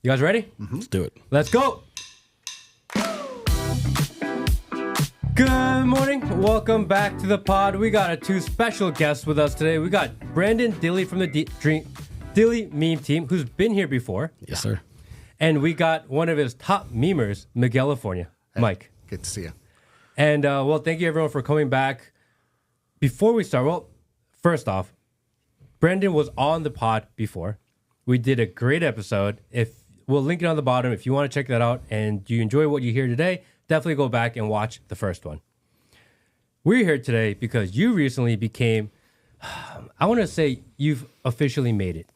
You guys ready? Mm-hmm. Let's do it. Let's go. Good morning. Welcome back to the pod. We got two special guests with us today. We got Brandon Dilley from the Dilley Meme Team, who's been here before. Yes, sir. And we got one of his top memers, Miguel California. Hey, Mike. Good to see you. And, well, thank you, everyone, for coming back. Before we start, well, first off, Brandon was on the pod before. We did a great episode. We'll link it on the bottom if you want to check that out and you enjoy what you hear today. Definitely go back and watch the first one. We're here today because you recently became, I want to say you've officially made it.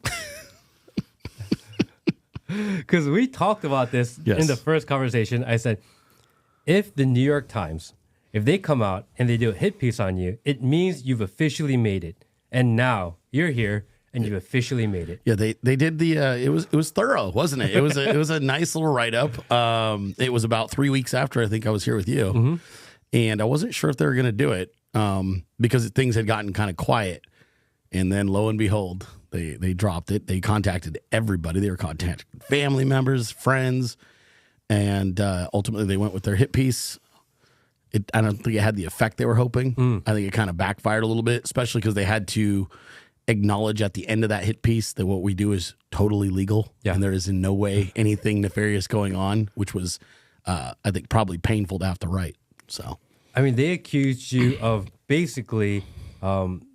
Because we talked about this in the first conversation. I said, if the New York Times, if they come out and they do a hit piece on you, it means you've officially made it. And now you're here and you've officially made it. Yeah, they did the it was thorough, wasn't it? It was a nice little write up. It was about 3 weeks after I think I was here with you, and I wasn't sure if they were going to do it because things had gotten kind of quiet, and then lo and behold, they dropped it. They contacted everybody. They were contacting family members, friends, and ultimately they went with their hit piece. I don't think it had the effect they were hoping. I think it kind of backfired a little bit, especially because they had to acknowledge at the end of that hit piece that what we do is totally legal and there is in no way anything nefarious going on, which was, I think, probably painful to have to write. So, I mean, they accused you of basically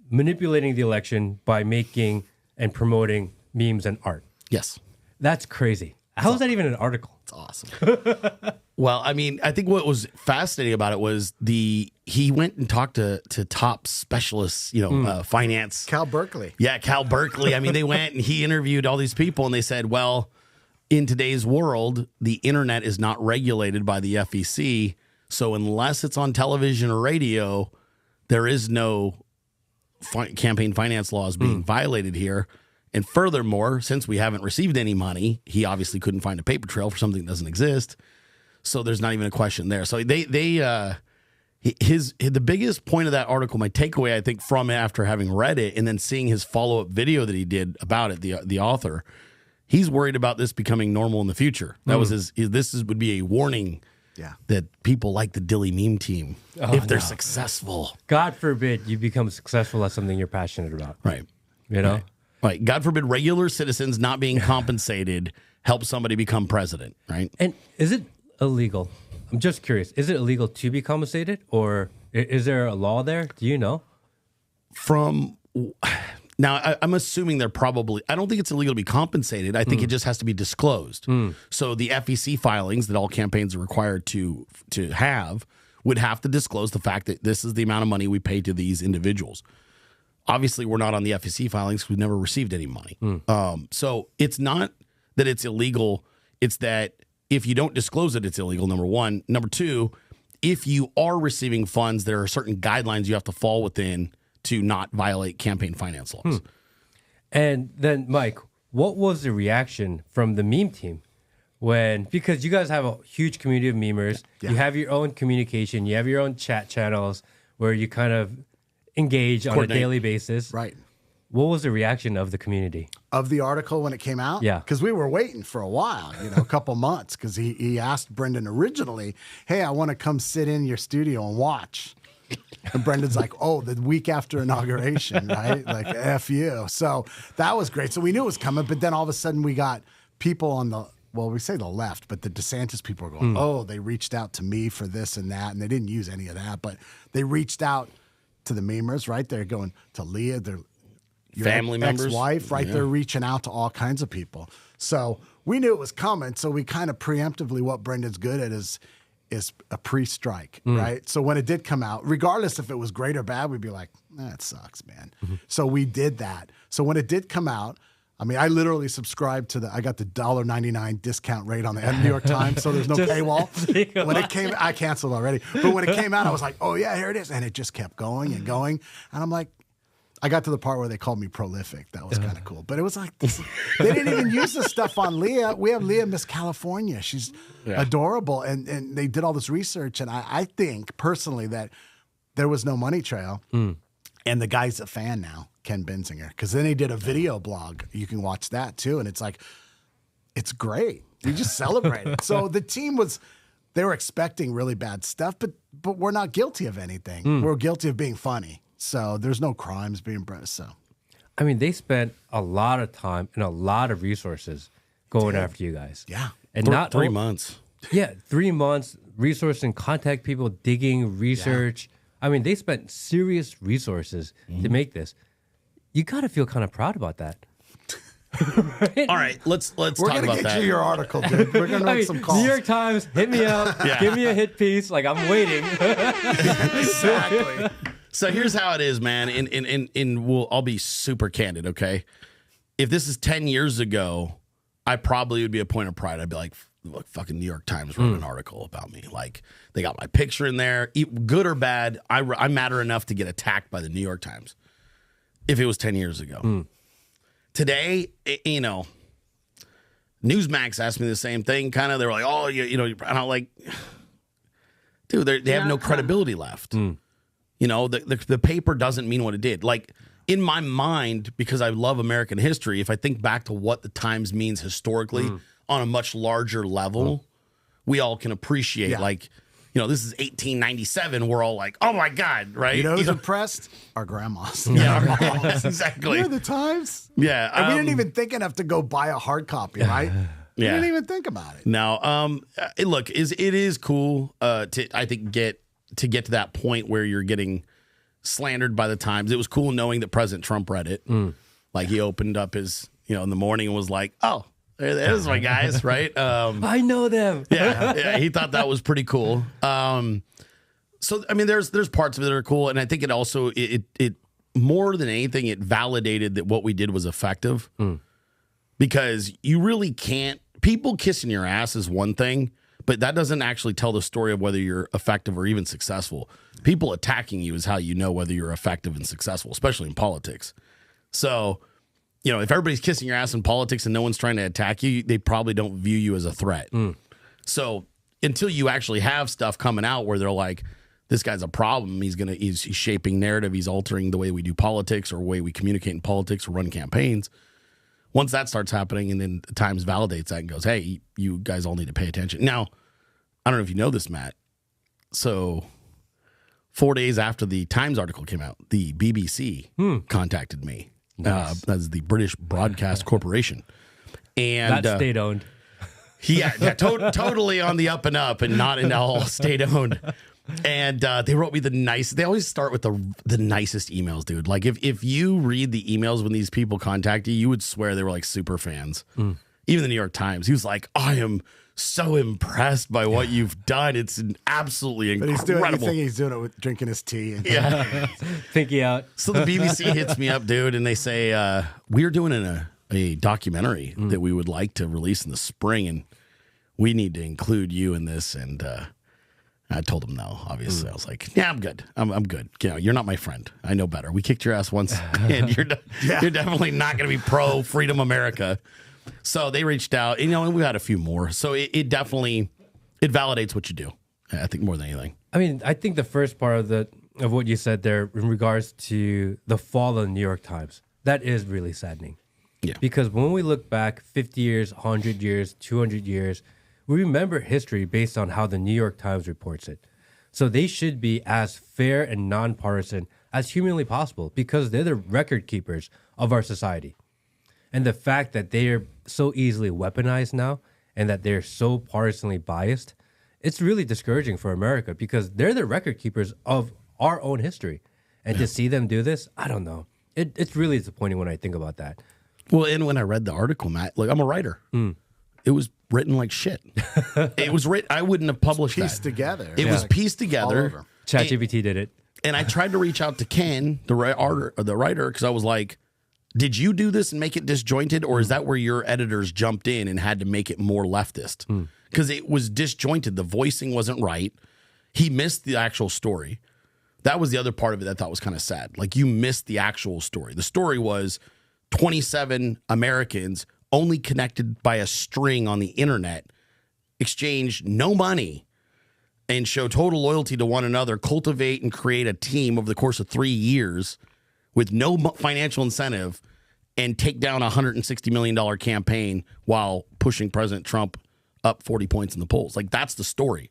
manipulating the election by making and promoting memes and art. Yes. That's crazy. How is that even an article? It's awesome. Well, I mean, I think what was fascinating about it was he went and talked to top specialists, finance. Cal Berkeley. Yeah, Cal Berkeley. I mean, they went and he interviewed all these people and they said, well, in today's world, the internet is not regulated by the FEC. So unless it's on television or radio, there is no campaign finance laws being violated here. And furthermore, since we haven't received any money, he obviously couldn't find a paper trail for something that doesn't exist. So there's not even a question there. So the biggest point of that article, my takeaway, I think, from it after having read it and then seeing his follow-up video that he did about it, the author, he's worried about this becoming normal in the future. That was would be a warning that people like the Dilley Meme Team, if they're successful. God forbid you become successful at something you're passionate about. Right. You know? Right. God forbid regular citizens not being compensated help somebody become president, right? And is it illegal? I'm just curious. Is it illegal to be compensated, or is there a law there? Do you know? Now, I'm assuming they're probably, I don't think it's illegal to be compensated. I think it just has to be disclosed. So the FEC filings that all campaigns are required to have would have to disclose the fact that this is the amount of money we pay to these individuals. Obviously, we're not on the FEC filings because we've never received any money. So it's not that it's illegal. It's that if you don't disclose it, it's illegal, number one. Number two, if you are receiving funds, there are certain guidelines you have to fall within to not violate campaign finance laws. And then, Mike, what was the reaction from the meme team because you guys have a huge community of memers, you have your own communication, you have your own chat channels where you kind of engage on a daily basis. Right. What was the reaction of the community? Of the article when it came out? Yeah. Because we were waiting for a while, a couple months, because he asked Brendan originally, hey, I want to come sit in your studio and watch. And Brendan's like, oh, the week after inauguration, right? Like, F you. So that was great. So we knew it was coming, but then all of a sudden we got people on we say the left, but the DeSantis people are going, oh, they reached out to me for this and that, and they didn't use any of that, but they reached out to the memers, right? They're going to Leah, their family members, ex-wife, right? Yeah. They're reaching out to all kinds of people. So we knew it was coming. So we kind of preemptively, what Brendan's good at is a pre-strike, right? So when it did come out, regardless if it was great or bad, we'd be like, that sucks, man. So we did that. So when it did come out, I mean, I literally subscribed to I got the $1.99 discount rate on the New York Times, so there's no paywall. When it came, I canceled already. But when it came out, I was like, oh yeah, here it is. And it just kept going and going. And I'm like, I got to the part where they called me prolific. That was kind of cool. But it was like, they didn't even use this stuff on Leah. We have Leah, Miss California. She's adorable. And they did all this research. And I think personally that there was no money trail. And the guy's a fan now, Ken Benzinger, because then he did a video blog. You can watch that too. And it's like, it's great. We just celebrate it. So the team they were expecting really bad stuff, but we're not guilty of anything. We're guilty of being funny. So there's no crimes being brought. So, I mean, they spent a lot of time and a lot of resources going after you guys. Yeah. And not 3 months. Yeah, 3 months, resourcing, contact people, digging, research. I mean, they spent serious resources to make this. You got to feel kind of proud about that. Right? All right, let's we're talk gonna about get that. you your article, dude. We're gonna make some calls. New York Times, hit me up. Give me a hit piece. Like, I'm waiting. Exactly. So here's how it is, man. I'll be super candid, okay? If this is 10 years ago, I probably would be a point of pride. I'd be like, look, fucking New York Times wrote an article about me. Like, they got my picture in there. Good or bad, I matter enough to get attacked by the New York Times. If it was 10 years ago. Today, Newsmax asked me the same thing. Kind of, they were like, "Oh, and I'm like, dude, they have no credibility left." The paper doesn't mean what it did. Like, in my mind, because I love American history, if I think back to what the Times means historically on a much larger level, we all can appreciate. Like, this is 1897. We're all like, "Oh my God!" Right? You know who's impressed? Our grandmas. Yeah, our moms, exactly. The Times. Yeah, And we didn't even think enough to go buy a hard copy, right? We didn't even think about it. Now, look, it is cool to, I think, get to that point where you're getting slandered by the Times. It was cool knowing that President Trump read it. Like, he opened up his, in the morning and was like, "Oh, there's my guys," right? I know them. Yeah, he thought that was pretty cool. So, I mean, there's parts of it that are cool, and I think it also it more than anything, it validated that what we did was effective, because you really can't. People kissing your ass is one thing, but that doesn't actually tell the story of whether you're effective or even successful. People attacking you is how you know whether you're effective and successful, especially in politics. So, if everybody's kissing your ass in politics and no one's trying to attack you, they probably don't view you as a threat. So until you actually have stuff coming out where they're like, this guy's a problem, he's shaping narrative, he's altering the way we do politics or the way we communicate in politics or run campaigns. Once that starts happening, and then the Times validates that and goes, "Hey, you guys all need to pay attention." Now, I don't know if you know this, Matt. So 4 days after the Times article came out, the BBC contacted me. Nice. That's the British Broadcast Corporation. And That's state-owned. Totally on the up and up, and not in all state-owned. And they wrote me they always start with the nicest emails, dude. Like, if you read the emails when these people contact you, you would swear they were like super fans. Even the New York Times, he was like, "I am so impressed by what you've done. It's absolutely incredible." But he's doing it with drinking his tea. And Pinky out. So the BBC hits me up, dude, and they say, "We're doing a documentary that we would like to release in the spring, and we need to include you in this." And I told them no, obviously. I was like, "Yeah, I'm good. I'm good. You're not my friend. I know better. We kicked your ass once, and you're definitely not going to be pro Freedom America." So they reached out, and we had a few more. So it definitely validates what you do, I think, more than anything. I mean, I think the first part of what you said there in regards to the fall of the New York Times, that is really saddening. Yeah. Because when we look back 50 years, 100 years, 200 years, we remember history based on how the New York Times reports it. So they should be as fair and nonpartisan as humanly possible, because they're the record keepers of our society. And the fact that they are so easily weaponized now and that they're so partisanly biased, it's really discouraging for America, because they're the record keepers of our own history. And to see them do this, I don't know. It's really disappointing when I think about that. Well, and when I read the article, Matt, like, I'm a writer. It was written like shit. It was written. I wouldn't have published pieced that. together. It was pieced together. All over. ChatGPT did it. And I tried to reach out to Ken, the writer, because I was like, "Did you do this and make it disjointed, or is that where your editors jumped in and had to make it more leftist?" Because it was disjointed. The voicing wasn't right. He missed the actual story. That was the other part of it that I thought was kind of sad. Like, you missed the actual story. The story was 27 Americans only connected by a string on the internet, exchange no money, and show total loyalty to one another, cultivate and create a team over the course of 3 years with no financial incentive, and take down a $160 million campaign while pushing President Trump up 40 points in the polls. Like, that's the story.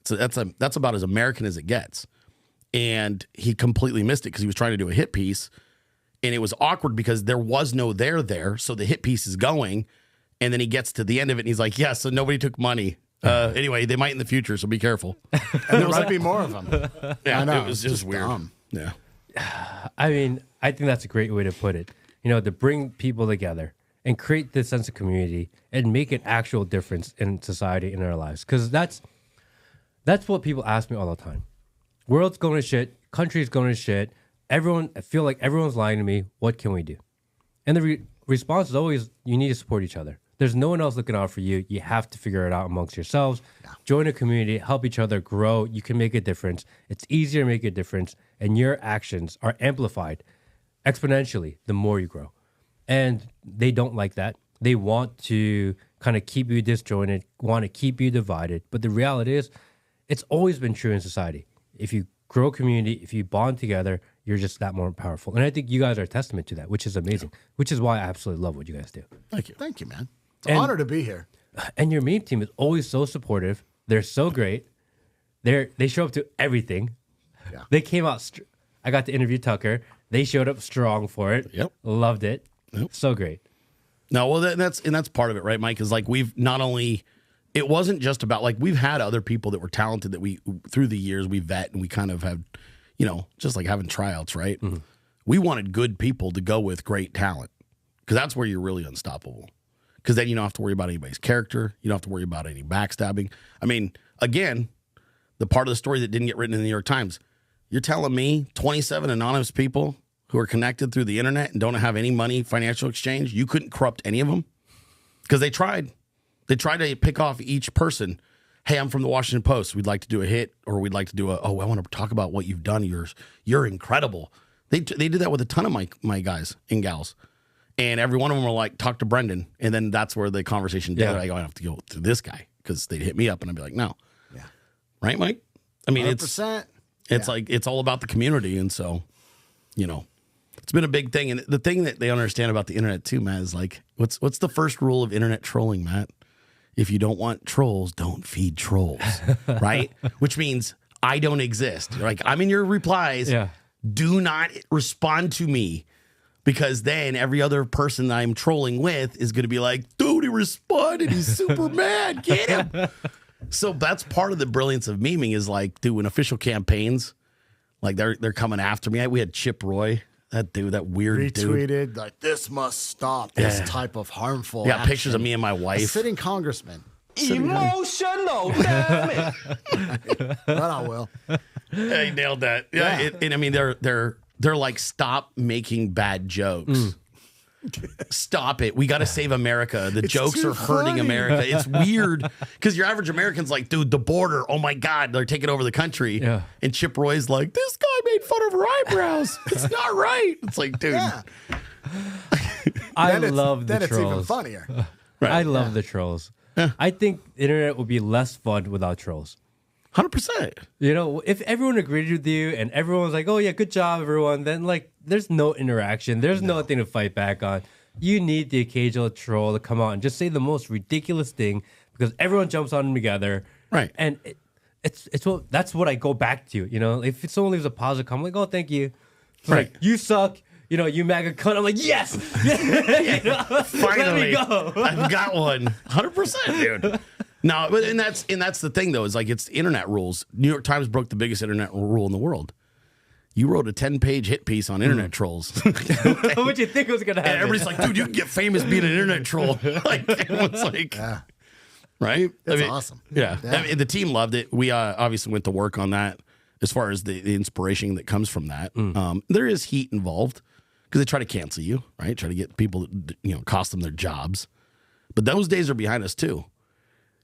So that's about as American as it gets. And he completely missed it because he was trying to do a hit piece, and it was awkward because there was no there. So the hit piece is going, and then he gets to the end of it, and he's like, so nobody took money. Anyway, they might in the future, so be careful. And there might be more of them. Yeah, I know. it was just weird. Dumb. Yeah. I mean, I think that's a great way to put it. To bring people together and create this sense of community and make an actual difference in society, in our lives. Because that's what people ask me all the time. World's going to shit. Country's going to shit. I feel like everyone's lying to me. What can we do? And the response is always, you need to support each other. There's no one else looking out for you. You have to figure it out amongst yourselves. Yeah. Join a community, help each other grow. You can make a difference. It's easier to make a difference, and your actions are amplified exponentially the more you grow. And they don't like that. They want to kind of keep you disjointed, want to keep you divided. But the reality is, it's always been true in society. If you grow community, if you bond together, you're just that more powerful. And I think you guys are a testament to that, which is amazing, which is why I absolutely love what you guys do. Thank you. Thank you, man. It's an honor to be here. And your meme team is always so supportive. They're so great. They show up to everything. Yeah. They came out. I got to interview Tucker. They showed up strong for it. Yep. Loved it. Yep. So great. No, well, that's part of it, right, Mike? Is like we've not only, it wasn't just about, like, we've had other people that were talented that we, through the years, we vet and we kind of have, just like having tryouts, right? Mm-hmm. We wanted good people to go with great talent because that's where you're really unstoppable. Because then you don't have to worry about anybody's character. You don't have to worry about any backstabbing. I mean, again, the part of the story that didn't get written in the New York Times, you're telling me 27 anonymous people who are connected through the internet and don't have any money, financial exchange, you couldn't corrupt any of them? Because they tried. They tried to pick off each person. Hey, I'm from the Washington Post. We'd like to do a hit, or we'd like to do I want to talk about what you've done. You're incredible. They did that with a ton of my guys and gals. And every one of them were like, talk to Brendan. And then that's where the conversation did. I have to go through this guy because they'd hit me up and I'd be like, no. Yeah. Right, Mike? I mean, 100%. It's like, it's all about the community. And so, it's been a big thing. And the thing that they understand about the internet too, Matt, is like, what's the first rule of internet trolling, Matt? If you don't want trolls, don't feed trolls, right? Which means I don't exist. Like, I'm in your replies. Yeah. Do not respond to me. Because then every other person that I'm trolling with is going to be like, dude, he responded. He's super mad. Get him. So that's part of the brilliance of memeing is like doing official campaigns. Like they're coming after me. We had Chip Roy, that dude, that weird dude. Retweeted, like, this must stop this type of harmful action. Pictures of me and my wife. A sitting congressman. Emotional, damn it. But I will. Yeah, he nailed that. Yeah. And I mean, they're like, stop making bad jokes. Stop it. We got to save America. The jokes are hurting America. It's weird because your average American's like, dude, the border. Oh, my God. They're taking over the country. Yeah. And Chip Roy's like, this guy made fun of her eyebrows. It's not right. It's like, dude. Yeah. I love the trolls. Then it's even funnier. Right. I love the trolls. Yeah. I think the internet would be less fun without trolls. 100%. If everyone agreed with you and everyone was like, oh, yeah, good job, everyone, then, like, there's no interaction. There's nothing to fight back on. You need the occasional troll to come out and just say the most ridiculous thing because everyone jumps on them together. Right. And that's what I go back to. If someone leaves a positive comment, I'm like, oh, thank you. Right. Like, you suck. You MAGA cunt. I'm like, yes. Finally. Let me go. I've got one. 100%, dude. No, but and that's the thing though, is like it's internet rules. New York Times broke the biggest internet rule in the world. You wrote a 10-page hit piece on internet trolls. What'd you think was gonna happen? And everybody's like, dude, you can get famous being an internet troll. Like everyone's like, right? That's awesome. Yeah. I mean, the team loved it. We obviously went to work on that as far as the inspiration that comes from that. There is heat involved because they try to cancel you, right? Try to get people, cost them their jobs. But those days are behind us too.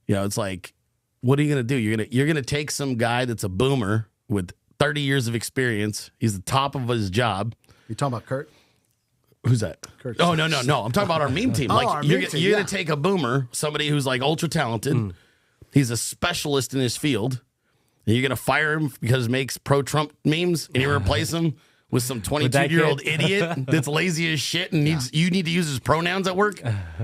It's like, what are you gonna do? You're gonna take some guy that's a boomer with 30 years of experience. He's the top of his job. You talking about Kurt? Who's that? Kurt. Oh, no. I'm talking about our meme team. Like you're gonna take a boomer, somebody who's like ultra talented. He's a specialist in his field. And you're gonna fire him because he makes pro-Trump memes, and you replace him with some With that 22-year-old kid? idiot that's lazy as shit and you need to use his pronouns at work.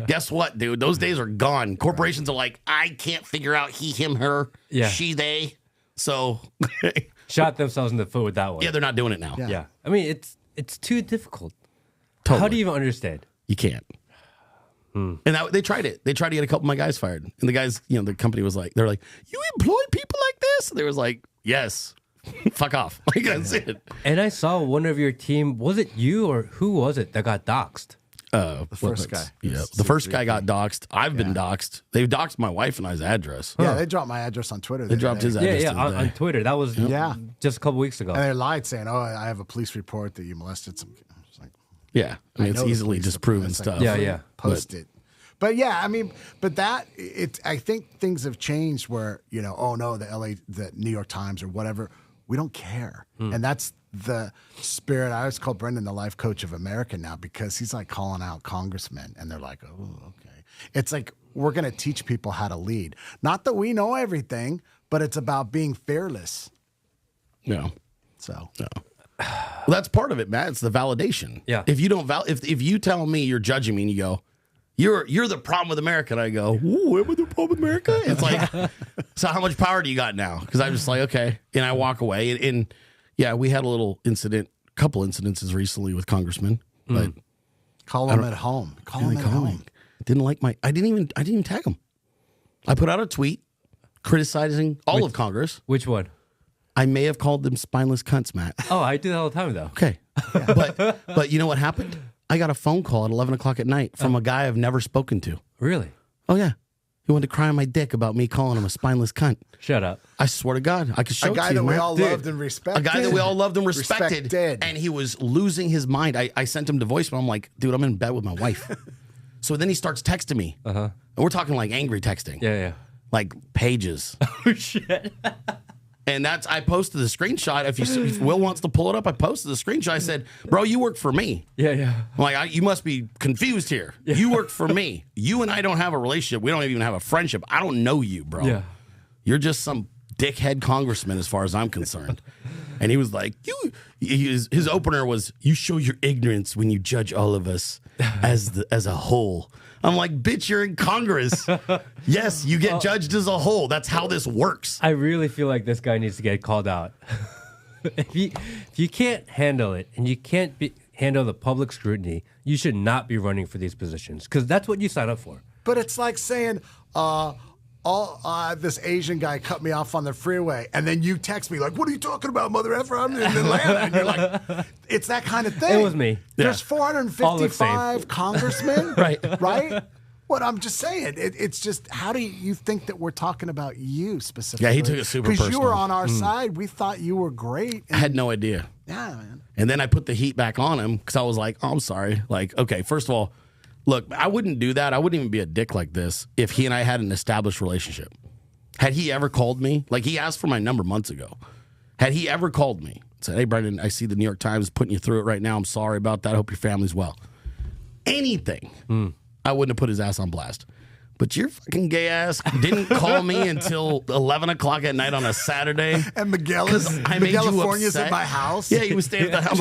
Guess what, dude? Those days are gone. Corporations are like, I can't figure out he, him, her, she, they. So Shot themselves in the foot with that one. yeah, they're not doing it now. Yeah. I mean, it's too difficult. Totally. How do you even understand? You can't. And they tried it. They tried to get a couple of my guys fired. And the guys, the company was like, they're like, you employ people like this? And they was like, yes. Fuck off. Like, that's it. And I saw one of your team, was it you or who was it that got doxxed? The first guy. Yeah, the first guy got doxxed. I've been doxxed. They've doxxed my wife and I's address. Yeah, they dropped my address on Twitter. They dropped his address. Yeah, on Twitter. That was just a couple weeks ago. And they lied saying, "Oh, I have a police report that you molested some." I was like, Yeah, I mean, it's know the easily police disproven department. stuff. It's like, Yeah. post it. But yeah, I mean, but that I think things have changed where oh no, the New York Times or whatever, we don't care, and that's the spirit. I always call Brendan the life coach of America now because he's like calling out congressmen, and they're like, oh, okay. It's like we're going to teach people how to lead. Not that we know everything, but it's about being fearless. No. So. No. Well, that's part of it, Matt. It's the validation. Yeah. If you don't if you tell me you're judging me and you go, you're the problem with America, and I go, ooh, am I the problem with America? It's like, so how much power do you got now? Because I'm just like, okay, and I walk away. And yeah, we had a couple incidences recently with congressmen, but Call them at home. Call them at home. Didn't like I didn't even tag them. I put out a tweet criticizing all of Congress. Which one? I may have called them spineless cunts, Matt. Oh, I do that all the time, though. Okay. But you know what happened? I got a phone call at 11 o'clock at night from a guy I've never spoken to. Really? Oh, yeah. He wanted to cry on my dick about me calling him a spineless cunt. Shut up. I swear to God, I could show A it guy to you, that we man. all loved and respected. A guy that we all loved and respected. And he was losing his mind. I sent him to voicemail. I'm like, dude, I'm in bed with my wife. So then he starts texting me. And we're talking like angry texting. Yeah. Like pages. Oh, shit. And I posted the screenshot. If Will wants to pull it up, I posted the screenshot. I said, bro, you work for me. Yeah. I'm like, you must be confused here. Yeah. You work for me. You and I don't have a relationship. We don't even have a friendship. I don't know you, bro. Yeah. You're just some dickhead congressman as far as I'm concerned. And he was like, his opener was, you show your ignorance when you judge all of us as a whole. I'm like, bitch, you're in Congress. Yes, you get judged as a whole. That's how this works. I really feel like this guy needs to get called out. If you can't handle it and you can't handle the public scrutiny, you should not be running for these positions because that's what you signed up for. But it's like saying, this Asian guy cut me off on the freeway, and then you text me like, "What are you talking about, mother effer? I'm in Atlanta." And you're like, "It's that kind of thing." It was me. There's Yeah. 455 congressmen, Right. What I'm just saying, it's just how do you think that we're talking about you specifically? Yeah, he took it super because you were personal. on our side. We thought you were great. I had no idea. Yeah, man. And then I put the heat back on him because I was like, oh, I'm sorry. Like, okay, first of all, look, I wouldn't do that. I wouldn't even be a dick like this if he and I had an established relationship. Had he ever called me, like he asked for my number months ago. Had he ever called me and said, hey, Brendan, I see the New York Times putting you through it right now. I'm sorry about that. I hope your family's well. Anything, I wouldn't have put his ass on blast. But your fucking gay ass didn't call me until 11 o'clock at night on a Saturday. And Miguel is I made you California's upset. at my house. Yeah, he was staying at the house.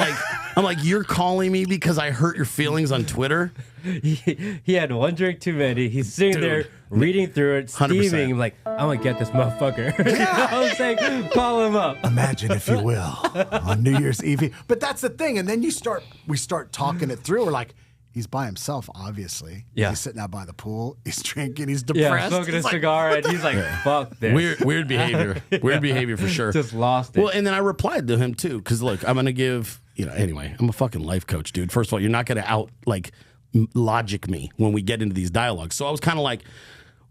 I'm like, you're calling me because I hurt your feelings on Twitter? He had one drink too many. He's sitting there reading through it, 100%. steaming. I'm like, I'm gonna get this motherfucker. You know what I'm saying? Call him up. Imagine, if you will, on New Year's Eve. But that's the thing. And then we start talking it through. We're like, he's by himself, obviously. Yeah. He's sitting out by the pool. He's drinking. He's Yeah, depressed. smoking a He's like, cigar, and he's like, fuck this. Weird behavior. Weird behavior for sure. Just lost it. Well, and then I replied to him too, because look, I'm gonna give anyway. I'm a fucking life coach, dude. First of all, you're not gonna logic me when we get into these dialogues. So I was kind of like,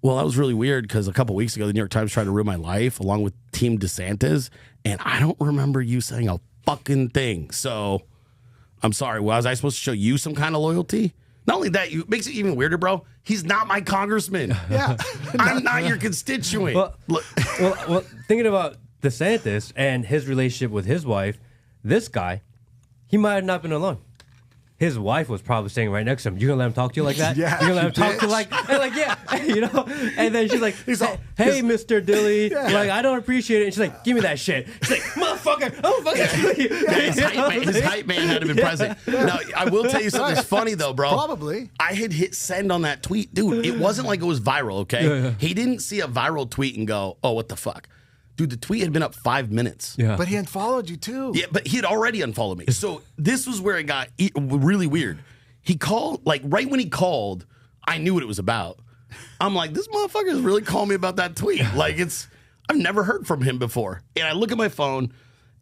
well, that was really weird because a couple weeks ago, the New York Times tried to ruin my life along with Team DeSantis, and I don't remember you saying a fucking thing. So I'm sorry. Was I supposed to show you some kind of loyalty? Not only that, it makes it even weirder, bro. He's not my congressman. Yeah. I'm not your constituent. Well, thinking about DeSantis and his relationship with his wife, this guy, he might have not been alone. his wife was probably sitting right next to him. You gonna let him talk to you like that? Yeah, you gonna let him talk to bitch. like yeah, you know? And then she's like, hey, Mr. Dilley, like I don't appreciate it. And she's like, give me that shit. She's like, motherfucker, I'm fucking kill you. His hype man had to be present. Now, I will tell you something that's funny though, bro. Probably. I had hit send on that tweet. Dude, it wasn't like it was viral, okay? He didn't see a viral tweet and go, oh, what the fuck? Dude, the tweet had been up 5 minutes. Yeah. But he unfollowed you too. Yeah, but he had already unfollowed me. So this was where it got really weird. He called, like right when he called, I knew what it was about. I'm like, this motherfucker is really calling me about that tweet. Like I've never heard from him before. And I look at my phone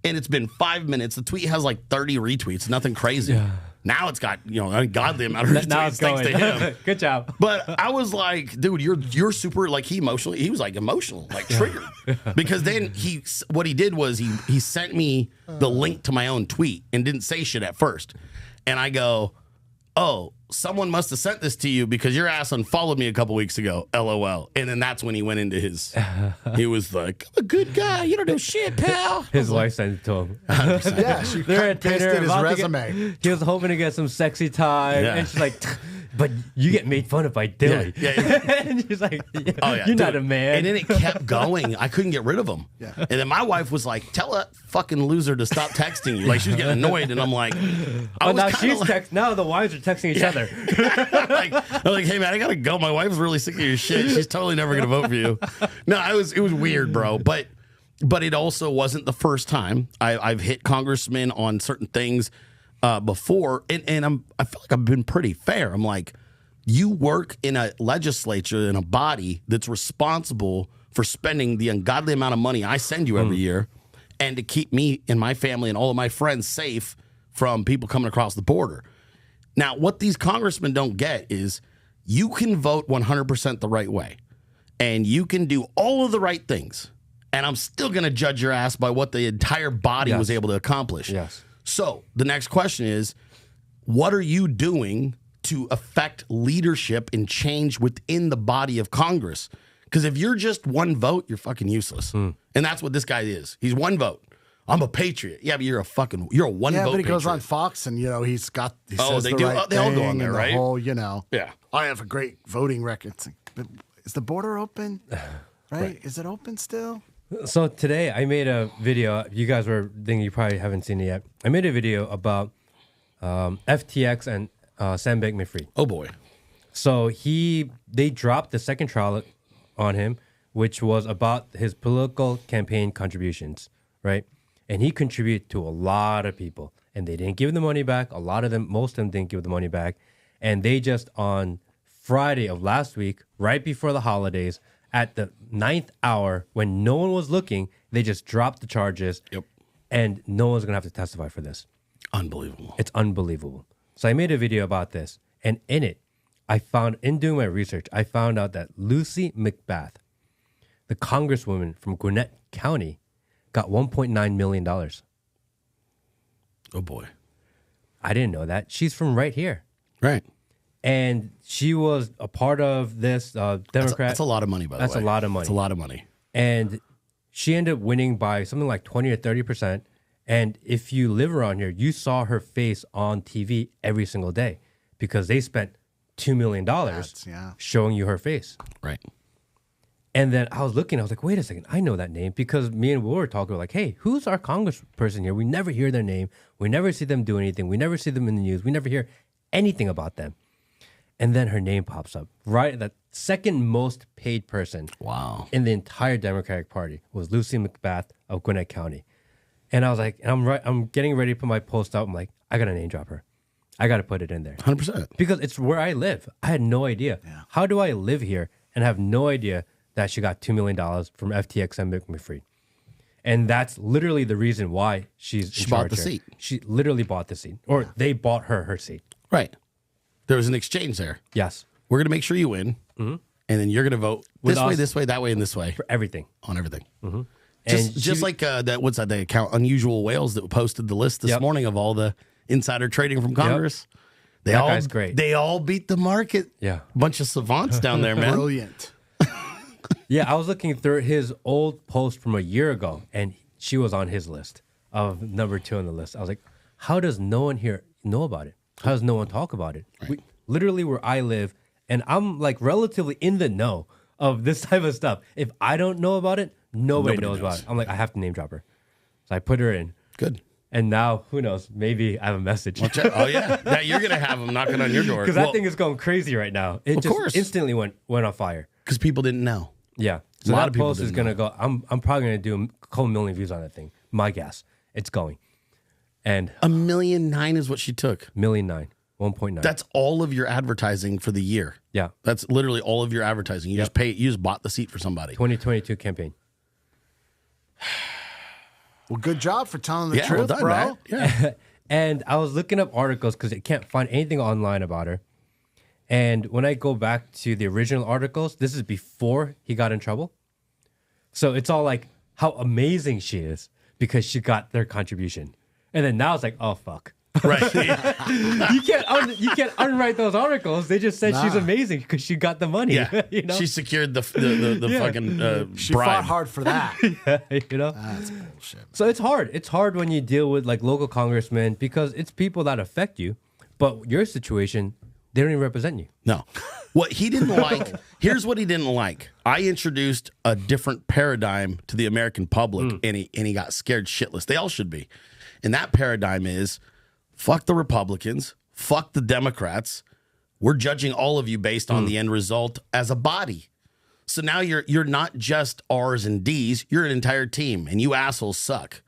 and it's been 5 minutes. The tweet has like 30 retweets, nothing crazy. Yeah. Now it's got, an ungodly amount of retweets thanks to him. Good job. But I was like, dude, you're super, like he was like emotional, like triggered. Because then what he did was he sent me the link to my own tweet and didn't say shit at first. And I go, oh, someone must have sent this to you because your ass unfollowed me a couple weeks ago, LOL. And then that's when he went into he was like, I'm a good guy. You don't know shit, pal. His wife sent it to him. Yeah, she They're at dinner, pasted his about to resume. He was hoping to get some sexy time. Yeah. And she's like, but you get made fun of by Dilley. Yeah. And she's like, Oh, yeah, you're dude. not a man. And then it kept going. I couldn't get rid of him. Yeah. And then my wife was like, tell that fucking loser to stop texting you. Like she was getting annoyed. And I'm like, oh, now she's now the wives are texting each other. I'm like, hey man, I gotta go. My wife's really sick of your shit. She's totally never gonna vote for you. No, it was weird, bro. But it also wasn't the first time I've hit congressmen on certain things before, and I feel like I've been pretty fair. I'm like, you work in a legislature in a body that's responsible for spending the ungodly amount of money I send you every year, and to keep me and my family and all of my friends safe from people coming across the border. Now, what these congressmen don't get is you can vote 100% the right way, and you can do all of the right things, and I'm still going to judge your ass by what the entire body was able to accomplish. Yes. So the next question is, what are you doing to affect leadership and change within the body of Congress? Because if you're just one vote, you're fucking useless. And that's what this guy is. He's one vote. I'm a patriot. Yeah, but you're a one vote Yeah, but he patriot. goes on Fox and, he says they the do. right They all go thing on there, and right? The whole, Yeah. I have a great voting record. It's like, but is the border open? Right? Is it open still? So today I made a video. You guys were thinking you probably haven't seen it yet. I made a video about FTX and Sam Bankman-Fried. Oh boy. So they dropped the second trial on him, which was about his political campaign contributions, right? And he contributed to a lot of people, and they didn't give him the money back. Most of them didn't give the money back. And they just on Friday of last week, right before the holidays, at the 9th hour, when no one was looking, they just dropped the charges. Yep. And no one's going to have to testify for this. Unbelievable. It's unbelievable. So I made a video about this. And in it, in doing my research, I found out that Lucy McBath, the congresswoman from Gwinnett County, got $1.9 million. Oh boy. I didn't know that. She's from right here. Right. And she was a part of this Democrat. That's a lot of money, by the way. That's a lot of money. That's a lot of money. And she ended up winning by something like 20 or 30%. And if you live around here, you saw her face on TV every single day because they spent $2 million showing you her face. Right. And then I was looking, I was like, wait a second, I know that name because me and Will were talking, we're like, hey, who's our congressperson here? We never hear their name. We never see them do anything. We never see them in the news. We never hear anything about them. And then her name pops up, right? The second most paid person in the entire Democratic Party was Lucy McBath of Gwinnett County. And I was like, I'm getting ready to put my post out. I'm like, I got to name drop her. I got to put it in there. 100%. Because it's where I live. I had no idea. Yeah. How do I live here and have no idea that she got $2 million from FTX and Bankman-Fried? And that's literally the reason why she bought the seat. She literally bought the seat. Or they bought her seat. Right. There was an exchange there. Yes. We're going to make sure you win. And then you're going to vote this way, that way, and this way. For everything. On everything. Just like what's that, the account Unusual Whales that posted the list this morning of all the insider trading from Congress. That guy's great. They all beat the market. Yeah. Bunch of savants down there, man. Brilliant. Yeah, I was looking through his old post from a year ago, and she was on his list of number 2 on the list. I was like, how does no one here know about it? How does no one talk about it? Literally where I live, and I'm like relatively in the know of this type of stuff. If I don't know about it, nobody knows about it. I'm like, I have to name drop her. So I put her in. Good. And now, who knows? Maybe I have a message. Oh, yeah. Now you're going to have them knocking on your door. Because that thing is going crazy right now. It just instantly went on fire. Because people didn't know. Yeah. So a lot of people post is going to go, I'm probably going to do a couple million views on that thing. My guess. It's going. And 1.9 million is what she took. 1.9 million. 1.9. That's all of your advertising for the year. Yeah. That's literally all of your advertising. You just bought the seat for somebody. 2022 campaign. Well, good job for telling the truth, well done, bro. Matt. Yeah. And I was looking up articles because I can't find anything online about her. And when I go back to the original articles, this is before he got in trouble. So it's all like how amazing she is because she got their contribution. And then now it's like, oh, fuck. Right. You can't unwrite those articles. They just said she's amazing because she got the money. Yeah. You know? She secured the fucking She bribe. fought hard for that. You know? That's bullshit. So it's hard. It's hard when you deal with like local congressmen because it's people that affect you. But your situation, they don't even represent you. No. What he didn't like, here's what he didn't like. I introduced a different paradigm to the American public and he got scared shitless. They all should be. And that paradigm is fuck the Republicans, fuck the Democrats. We're judging all of you based on the end result as a body. So now you're not just R's and D's, you're an entire team, and you assholes suck.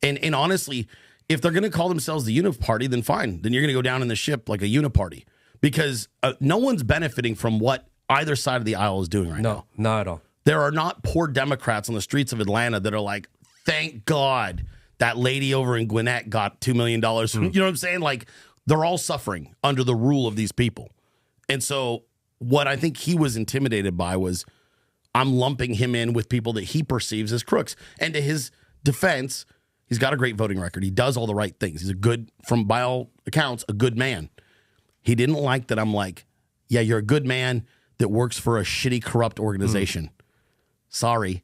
And honestly, if they're going to call themselves the Uniparty, then fine. Then you're going to go down in the ship like a Uniparty because no one's benefiting from what either side of the aisle is doing right now. No, not at all. There are not poor Democrats on the streets of Atlanta that are like, thank God that lady over in Gwinnett got $2 million. You know what I'm saying? Like, they're all suffering under the rule of these people. And so what I think he was intimidated by was I'm lumping him in with people that he perceives as crooks. And to his defense, he's got a great voting record. He does all the right things. He's a good, by all accounts, a good man. He didn't like that I'm like, yeah, you're a good man that works for a shitty, corrupt organization. Sorry.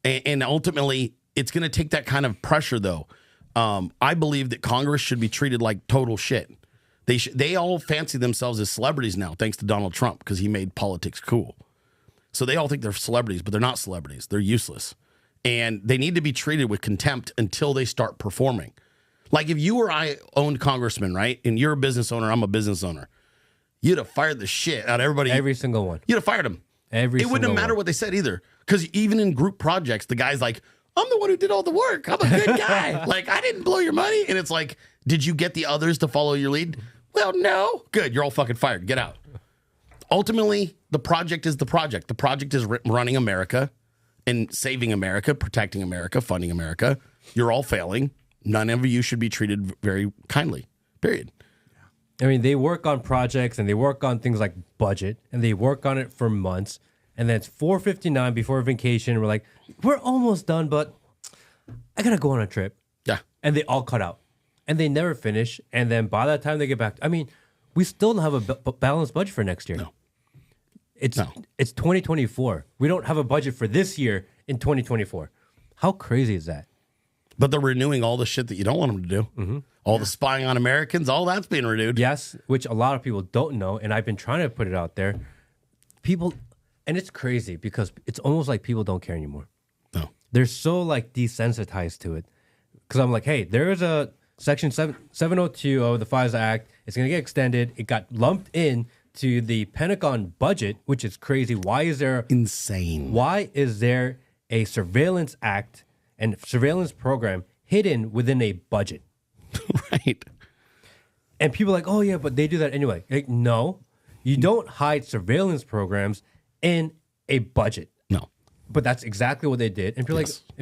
And ultimately, it's going to take that kind of pressure, though. I believe that Congress should be treated like total shit. They all fancy themselves as celebrities now, thanks to Donald Trump, because he made politics cool. So they all think they're celebrities, but they're not celebrities. They're useless. And they need to be treated with contempt until they start performing. Like if you or I owned congressmen, right? And you're a business owner, I'm a business owner. You'd have fired the shit out of everybody. Every single one. You'd have fired them. It wouldn't have mattered what they said either. Because even in group projects, the guy's like, I'm the one who did all the work. I'm a good guy. Like, I didn't blow your money. And it's like, did you get the others to follow your lead? Well, no. Good. You're all fucking fired. Get out. Ultimately, the project is the project. The project is running America and saving America, protecting America, funding America. You're all failing. None of you should be treated very kindly. Period. I mean, they work on projects and they work on things like budget and they work on it for months. And then it's 4:59 before vacation. We're like, we're almost done, but I got to go on a trip. Yeah. And they all cut out. And they never finish. And then by the time they get back, I mean, we still don't have a balanced budget for next year. No. It's 2024. We don't have a budget for this year in 2024. How crazy is that? But they're renewing all the shit that you don't want them to do. All the spying on Americans, all that's being renewed. Yes, which a lot of people don't know. And I've been trying to put it out there. People... And it's crazy because it's almost like people don't care anymore. No. They're so like desensitized to it. Because I'm like, hey, there is a Section 702 of the FISA Act. It's going to get extended. It got lumped in to the Pentagon budget, which is crazy. Why is there... Insane. Why is there a surveillance act and surveillance program hidden within a budget? Right. And people are like, oh, yeah, but they do that anyway. Like, no, you don't hide surveillance programs in a budget. No. But that's exactly what they did. And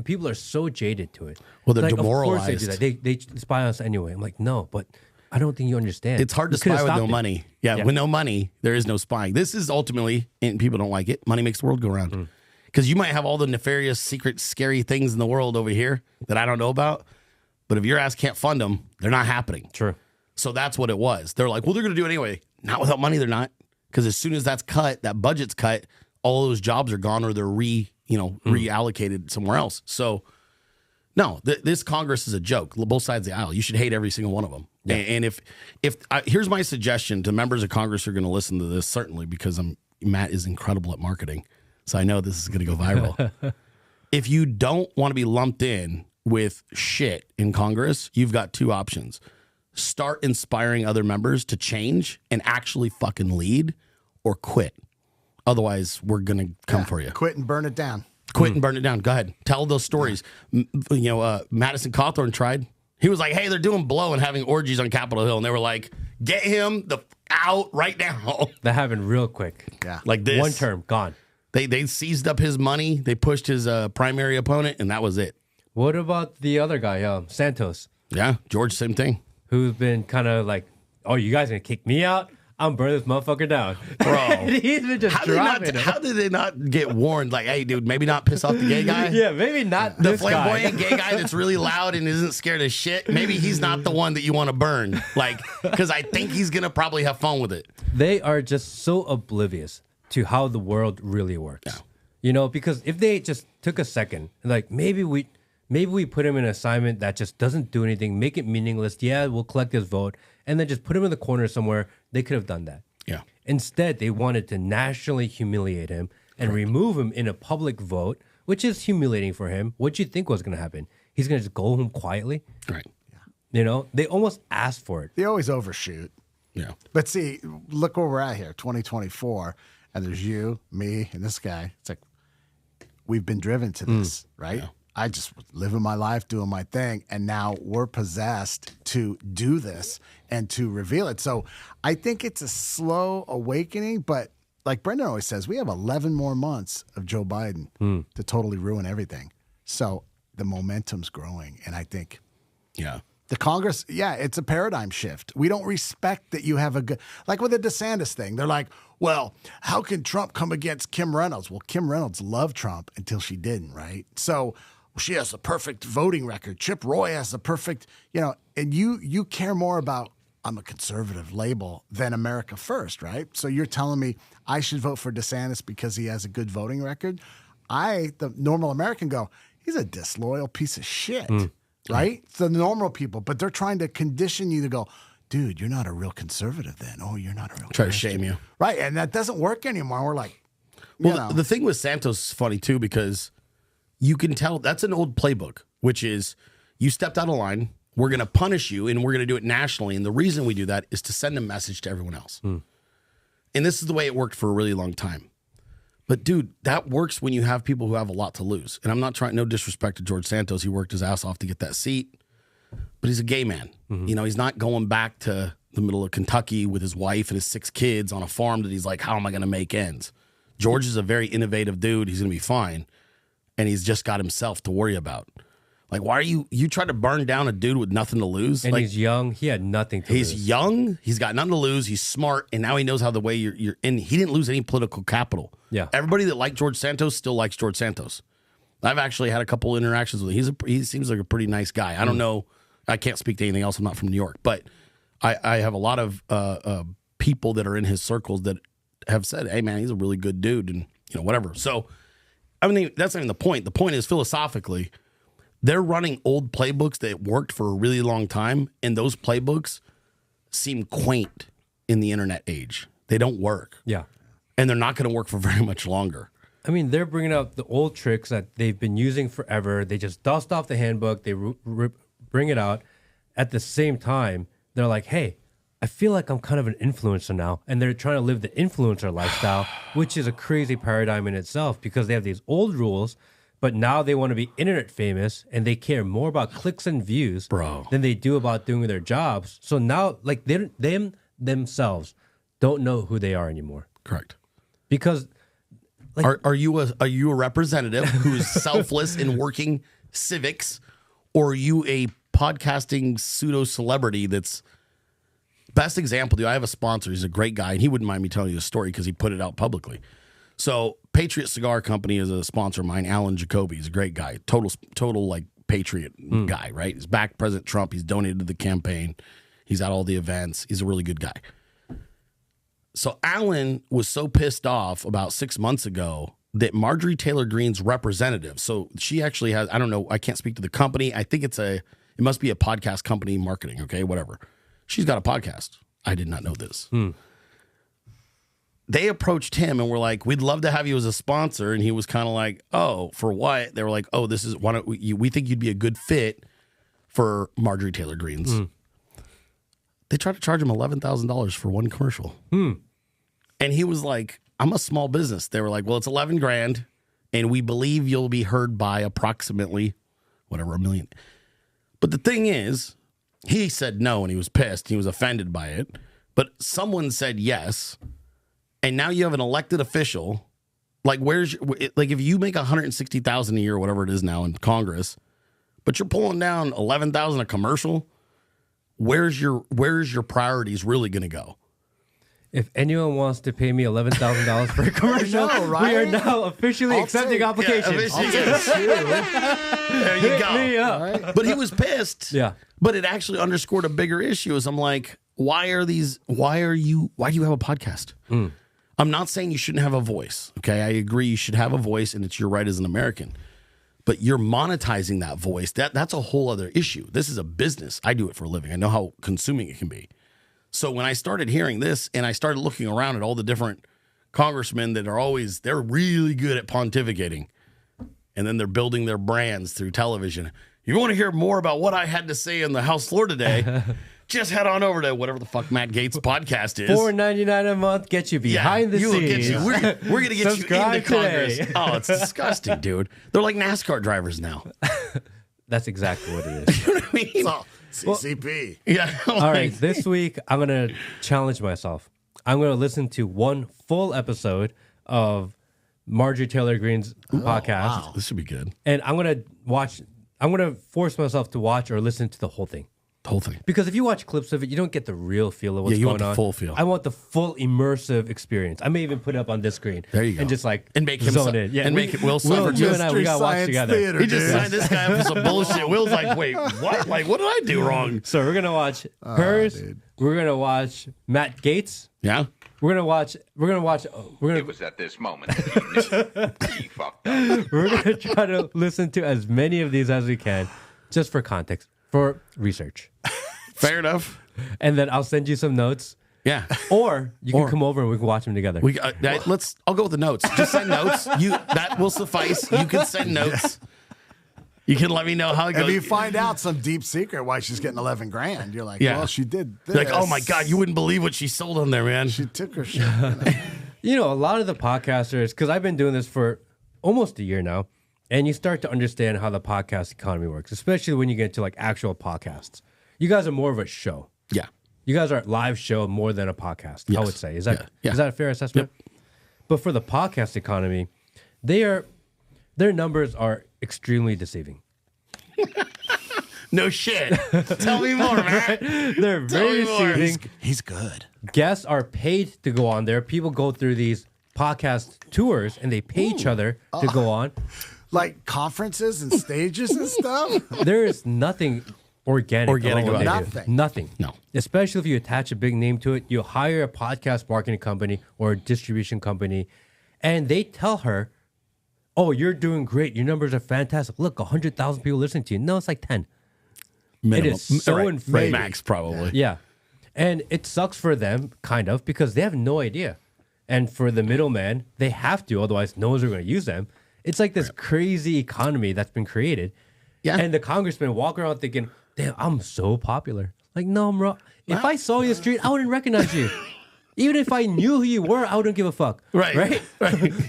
people are so jaded to it. Well, they're like, demoralized. Of course they do that. They spy on us anyway. I'm like, no, but I don't think you understand. It's hard to spy with no money. Yeah, with no money, there is no spying. This is ultimately, and people don't like it, money makes the world go round. Because you might have all the nefarious, secret, scary things in the world over here that I don't know about. But if your ass can't fund them, they're not happening. True. So that's what it was. They're like, well, they're going to do it anyway. Not without money, they're not. Because as soon as that's cut, that budget's cut, all those jobs are gone or they're reallocated somewhere else. So, no, this Congress is a joke. Both sides of the aisle. You should hate every single one of them. Yeah. And if here's my suggestion to members of Congress who are going to listen to this, certainly because Matt is incredible at marketing, so I know this is going to go viral. If you don't want to be lumped in with shit in Congress, you've got two options. Start inspiring other members to change and actually fucking lead, or quit. Otherwise, we're going to come for you. Quit and burn it down. Quit and burn it down. Go ahead. Tell those stories. Madison Cawthorn tried. He was like, hey, they're doing blow and having orgies on Capitol Hill. And they were like, get him out right now. That happened real quick. Yeah. Like this. One term, gone. They seized up his money. They pushed his primary opponent, and that was it. What about the other guy, Santos? Yeah, George, same thing. Who's been kind of like, oh, you guys going to kick me out? I'm burn this motherfucker down. Bro. He's been just dropping it. How did they not get warned? Like, hey, dude, maybe not piss off the gay guy? Yeah, maybe not The this flamboyant guy. gay guy that's really loud and isn't scared of shit. Maybe he's not the one that you want to burn. Like, because I think he's going to probably have fun with it. They are just so oblivious to how the world really works. Yeah. You know, because if they just took a second, like maybe we put him in an assignment that just doesn't do anything, make it meaningless. Yeah, we'll collect his vote, and then just put him in the corner somewhere. They could have done that. Yeah. Instead, they wanted to nationally humiliate him and remove him in a public vote, which is humiliating for him. What do you think was going to happen? He's going to just go home quietly? Right. You know, they almost asked for it. They always overshoot. Yeah. But see, look where we're at here, 2024, and there's you, me, and this guy. It's like, we've been driven to this, right? Yeah. I just was living my life, doing my thing, and now we're possessed to do this and to reveal it. So I think it's a slow awakening, but like Brendan always says, we have 11 more months of Joe Biden to totally ruin everything. So the momentum's growing, and I think the Congress, it's a paradigm shift. We don't respect that you have a good, like with the DeSantis thing, they're like, well, how can Trump come against Kim Reynolds? Well, Kim Reynolds loved Trump until she didn't, right? So she has a perfect voting record. Chip Roy has a perfect, and you care more about, I'm a conservative label than America first, right? So you're telling me I should vote for DeSantis because he has a good voting record? The normal American, go, he's a disloyal piece of shit, right? It's the normal people, but they're trying to condition you to go, dude, you're not a real conservative then. Oh, you're not a real Try to shame you. Right, and that doesn't work anymore. We're like, the thing with Santos is funny too, because you can tell that's an old playbook, which is you stepped out of line, we're going to punish you, and we're going to do it nationally. And the reason we do that is to send a message to everyone else. And this is the way it worked for a really long time. But, dude, that works when you have people who have a lot to lose. And I'm not trying, no disrespect to George Santos. He worked his ass off to get that seat. But he's a gay man. He's not going back to the middle of Kentucky with his wife and his 6 kids on a farm that he's like, how am I going to make ends? George is a very innovative dude. He's going to be fine. And he's just got himself to worry about. Like, why are you trying to burn down a dude with nothing to lose? And like, he's young. He had nothing to lose. He's young. He's got nothing to lose. He's smart. And now he knows how the way you're in. He didn't lose any political capital. Yeah. Everybody that liked George Santos still likes George Santos. I've actually had a couple interactions with him. He seems like a pretty nice guy. I don't know. I can't speak to anything else. I'm not from New York. But I have a lot of people that are in his circles that have said, hey, man, he's a really good dude and, whatever. So, I mean, that's not even the point. The point is, philosophically, they're running old playbooks that worked for a really long time, and those playbooks seem quaint in the internet age. They don't work. Yeah. And they're not going to work for very much longer. I mean, they're bringing out the old tricks that they've been using forever. They just dust off the handbook. They bring it out. At the same time, they're like, hey, I feel like I'm kind of an influencer now. And they're trying to live the influencer lifestyle, which is a crazy paradigm in itself because they have these old rules, but now they want to be internet famous and they care more about clicks and views than they do about doing their jobs. So now, like, they themselves don't know who they are anymore. Correct. Because like, are you a representative who's selfless in working civics, or are you a podcasting pseudo celebrity that's best example? Dude, I have a sponsor. He's a great guy, and he wouldn't mind me telling you the story because he put it out publicly. So Patriot Cigar Company is a sponsor of mine. Alan Jacoby, he's a great guy, total like patriot guy, right? He's backed President Trump. He's donated to the campaign. He's at all the events. He's a really good guy. So Alan was so pissed off about 6 months ago that Marjorie Taylor Greene's representative, so she actually has, I don't know, I can't speak to the company. I think it must be a podcast company marketing, okay, whatever. She's got a podcast. I did not know this. They approached him and were like, we'd love to have you as a sponsor. And he was kind of like, oh, for what? They were like, oh, this is, why don't we think you'd be a good fit for Marjorie Taylor Greene's. They tried to charge him $11,000 for one commercial. And he was like, I'm a small business. They were like, well, it's 11 grand and we believe you'll be heard by approximately whatever, 1 million. But the thing is, he said no and he was pissed. He was offended by it. But someone said yes. And now you have an elected official. Like, if you make $160,000 a year or whatever it is now in Congress, but you're pulling down $11,000 a commercial, where's your priorities really going to go? If anyone wants to pay me $11,000 for a commercial, we are now officially accepting applications. There you go. Right. But he was pissed. Yeah. But it actually underscored a bigger issue. Is I'm like, why do you have a podcast? I'm not saying you shouldn't have a voice. Okay, I agree you should have a voice, and it's your right as an American. But you're monetizing that voice. That's a whole other issue. This is a business. I do it for a living. I know how consuming it can be. So when I started hearing this and I started looking around at all the different congressmen that they're really good at pontificating, and then they're building their brands through television. You want to hear more about what I had to say in the House floor today? Just head on over to whatever the fuck Matt Gaetz' podcast is. $4.99 a month gets you behind the scenes. We're going to get you into Congress. Oh, it's disgusting, dude. They're like NASCAR drivers now. That's exactly what it is. You know what I mean? It's all CCP. Yeah. All right, this week I'm going to challenge myself. I'm going to listen to one full episode of Marjorie Taylor Greene's podcast. Wow. This should be good. And I'm going to force myself to watch or listen to the whole thing. The whole thing. Because if you watch clips of it, you don't get the real feel of what's going on. You want the full feel. I want the full immersive experience. I may even put it up on this screen. There you go. And just and make him zone in. Yeah, and make it Will Silver. You and I, we got to watch together. Theater, he just signed this guy up for some bullshit. Will's like, wait, what? Like, what did I do wrong? So we're going to watch hers. We're going to watch Matt Gaetz. Yeah. We're gonna watch. It was at this moment that he fucked up. We're gonna try to listen to as many of these as we can, just for context, for research. Fair enough. And then I'll send you some notes. Yeah. Or you can come over and we can watch them together. I'll go with the notes. Just send notes. That will suffice. You can send notes. You can let me know how it goes. If you find out some deep secret why she's getting 11 grand, you're like, well, she did this. You're like, oh my God, you wouldn't believe what she sold on there, man. She took her shit. You know, a lot of the podcasters, because I've been doing this for almost a year now, and you start to understand how the podcast economy works, especially when you get to like actual podcasts. You guys are more of a show. Yeah. You guys are a live show more than a podcast, yes. I would say. Is that a fair assessment? Yep. But for the podcast economy, their numbers are extremely deceiving. No shit. Tell me more, man. They're very deceiving. He's good. Guests are paid to go on there. People go through these podcast tours and they pay each other to go on. Like conferences and stages and stuff? There is nothing organic about nothing. Nothing. No. Especially if you attach a big name to it. You hire a podcast marketing company or a distribution company and they tell her, oh, you're doing great. Your numbers are fantastic. Look, 100,000 people listening to you. No, it's like 10. Minimum. It is so inflated. Max, probably. Yeah. And it sucks for them, kind of, because they have no idea. And for the middleman, they have to, otherwise no one's going to use them. It's like this crazy economy that's been created. Yeah. And the congressmen walk around thinking, damn, I'm so popular. Like, no, bro. If I saw you in the street, I wouldn't recognize you. Even if I knew who you were, I wouldn't give a fuck. Right.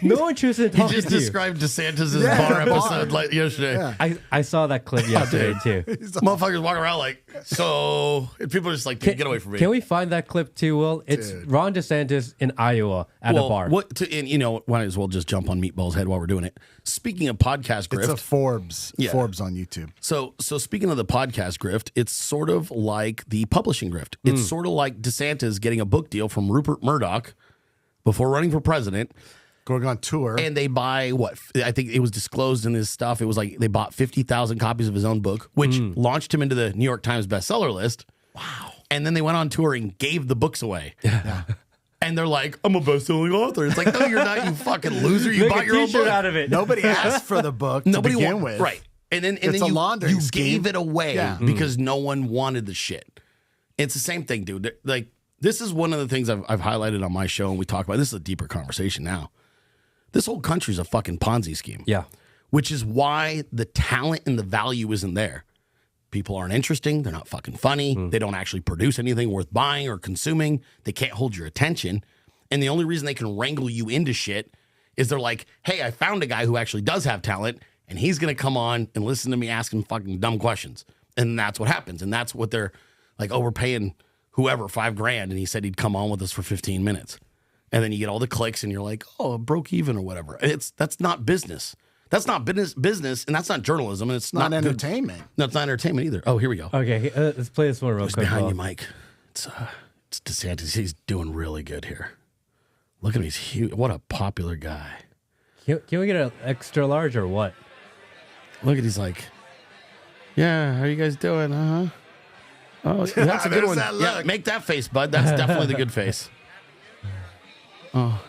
No interest in talking to you. He just described DeSantis' bar episode like yesterday. Yeah. I saw that clip yesterday, too. Motherfuckers walking around like, so... And people are just like, get away from me. Can we find that clip, too, Will? It's Ron DeSantis in Iowa at a bar. And you know, might as well just jump on Meatball's head while we're doing it. Speaking of podcast grift... It's a Forbes. Yeah. Forbes on YouTube. So speaking of the podcast grift, it's sort of like the publishing grift. It's sort of like DeSantis getting a book deal from Rupert Murdoch before running for president. Going on tour. And they buy, what? I think it was disclosed in his stuff. It was like they bought 50,000 copies of his own book, which launched him into the New York Times bestseller list. Wow. And then they went on tour and gave the books away. Yeah. And they're like, I'm a best-selling author. It's like, no, you're not, you fucking loser. You bought your own book. Out of it. Nobody asked for the book to begin with. Right. And then you gave it away because no one wanted the shit. It's the same thing, dude. Like, this is one of the things I've highlighted on my show, and we talk about. This is a deeper conversation now. This whole country's a fucking Ponzi scheme. Yeah. Which is why the talent and the value isn't there. People aren't interesting. They're not fucking funny. They don't actually produce anything worth buying or consuming. They can't hold your attention. And the only reason they can wrangle you into shit is they're like, hey, I found a guy who actually does have talent, and he's going to come on and listen to me ask him fucking dumb questions. And that's what happens. And that's what they're like, oh, we're paying whoever $5,000, and he said he'd come on with us for 15 minutes. And then you get all the clicks, and you're like, oh, it broke even or whatever. That's not business. That's not business, and that's not journalism, and it's not entertainment. Good. No, it's not entertainment either. Oh, here we go. Okay, let's play this one real quick. Behind you, Mike. It's DeSantis. He's doing really good here. Look at him. He's huge. What a popular guy. Can we get an extra large or what? Look at he's like, yeah, how you guys doing? Uh-huh. Oh, that's a good one. Yeah, make that face, bud. That's definitely the good face. Oh.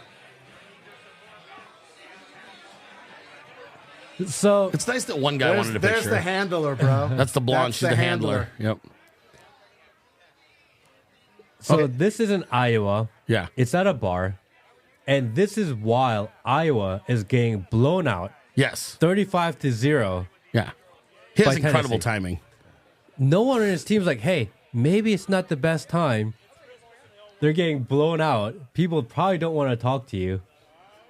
So it's nice that one guy wanted a picture. There's the handler, bro. That's the blonde. She's the handler. Yep. So this is in Iowa. Yeah. It's at a bar. And this is while Iowa is getting blown out. Yes. 35-0. Yeah. He has by incredible Tennessee. timing. No one on his team's like, hey, maybe it's not the best time. They're getting blown out. People probably don't want to talk to you.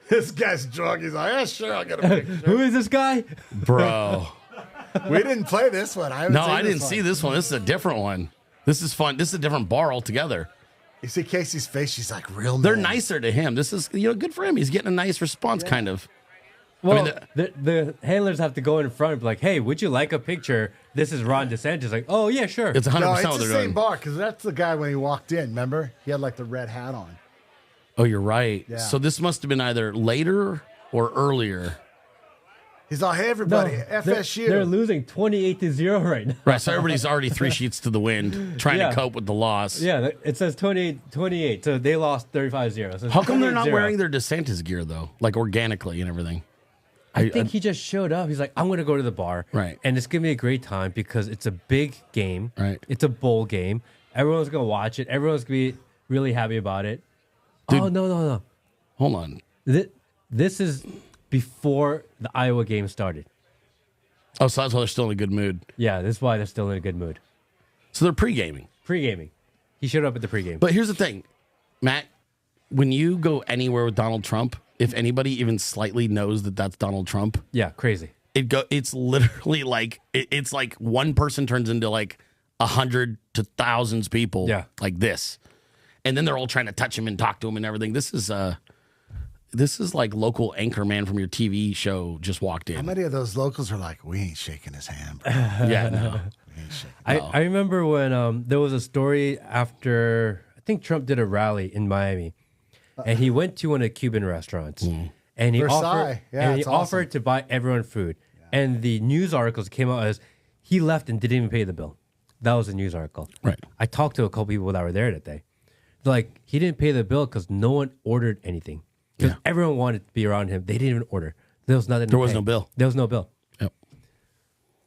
This guy's drunk. He's like, yeah, sure, I'll get a picture. Who is this guy? Bro. We didn't play this one. I didn't see this one. This is a different one. This is fun. This is a different bar altogether. You see Casey's face? She's like, real They're man. nicer to him. This is, good for him. He's getting a nice response, kind of. Well, the handlers have to go in front and be like, hey, would you like a picture? This is Ron DeSantis. Like, oh, yeah, sure. It's 100% No, what it's the they're same doing. bar, because that's the guy when he walked in, remember? He had like the red hat on. Oh, you're right. Yeah. So this must have been either later or earlier. He's all, hey, everybody, FSU. They're losing 28-0 right now. Right, so everybody's already 3 sheets to the wind trying Yeah. to cope with the loss. Yeah, it says 28. So they lost 35-0. So How come they're not 28-0. wearing their DeSantis gear, though? Like, organically and everything. I think he just showed up. He's like, I'm going to go to the bar. Right. And it's going to be a great time because it's a big game. Right. It's a bowl game. Everyone's going to watch it. Everyone's going to be really happy about it. Dude. Oh, no. Hold on. This is before the Iowa game started. Oh, so that's why they're still in a good mood. Yeah, this is why they're still in a good mood. So they're pre-gaming. Pre-gaming. He showed up at the pre-game. But here's the thing, Matt. When you go anywhere with Donald Trump, if anybody even slightly knows that that's Donald Trump, yeah, crazy. it's literally like it's like one person turns into like 100 to thousands people. Yeah. Like this, and then they're all trying to touch him and talk to him and everything. This is like local anchor man from your TV show just walked in. How many of those locals are like, we ain't shaking his hand, bro. Yeah, no. We ain't shaking. I remember when there was a story after, I think Trump did a rally in Miami, and he went to one of the Cuban restaurants, and he Versailles. offered to buy everyone food. Yeah. And the news articles came out as he left and didn't even pay the bill. That was a news article. Right. I talked to a couple people that were there that day. They're like, he didn't pay the bill because no one ordered anything. Because everyone wanted to be around him. They didn't even order. There was nothing. There was no bill. There was no bill. Yep.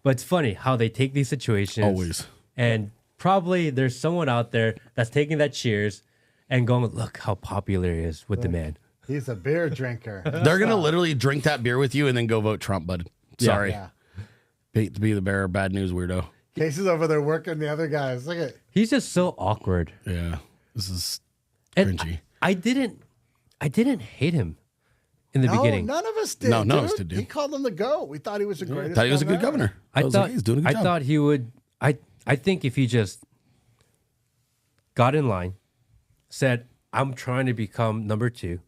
But it's funny how they take these situations. Always. And probably there's someone out there that's taking that cheers and going, look how popular he is with the man. He's a beer drinker. They're gonna literally drink that beer with you and then go vote Trump, bud. Sorry. Yeah. Hate to be the bearer of bad news, weirdo. Casey's over there working the other guys. Look at He's just so awkward. Yeah. This is And cringy. I didn't hate him in the beginning. none of us did. No, none of us dude. did, dude. He called him the GOAT. We thought he was the greatest. Thought he was a good ever. governor. I was thought like, he's doing a good job. I thought he would. I think if he just got in line, said, "I'm trying to become number 2,"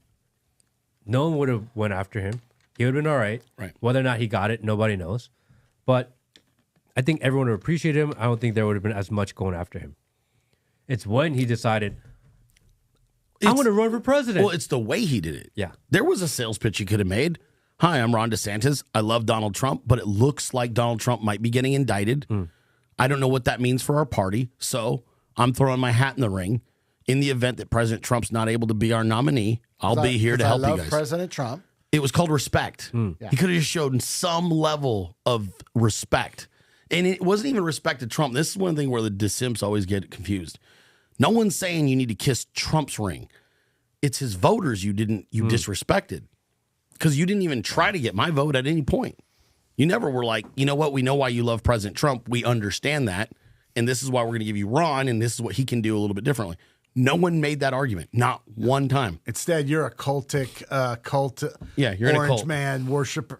no one would have went after him. He would have been all right. Right. Whether or not he got it, nobody knows. But I think everyone would appreciate him. I don't think there would have been as much going after him. It's when he decided, I'm going to run for president. Well, it's the way he did it. Yeah. There was a sales pitch he could have made. Hi, I'm Ron DeSantis. I love Donald Trump, but it looks like Donald Trump might be getting indicted. I don't know what that means for our party, so I'm throwing my hat in the ring. In the event that President Trump's not able to be our nominee, I'll be here to help I you love guys. President Trump. It was called respect. Yeah. He could have just shown some level of respect. And it wasn't even respect to Trump. This is one thing where the DeSimps always get confused. No one's saying you need to kiss Trump's ring. It's his voters you disrespected because you didn't even try to get my vote at any point. You never were like, you know what? We know why you love President Trump. We understand that. And this is why we're going to give you Ron, and this is what he can do a little bit differently. No one made that argument. Not one time. Instead, you're a cultic, Yeah, you're in a orange cult. man worshiper.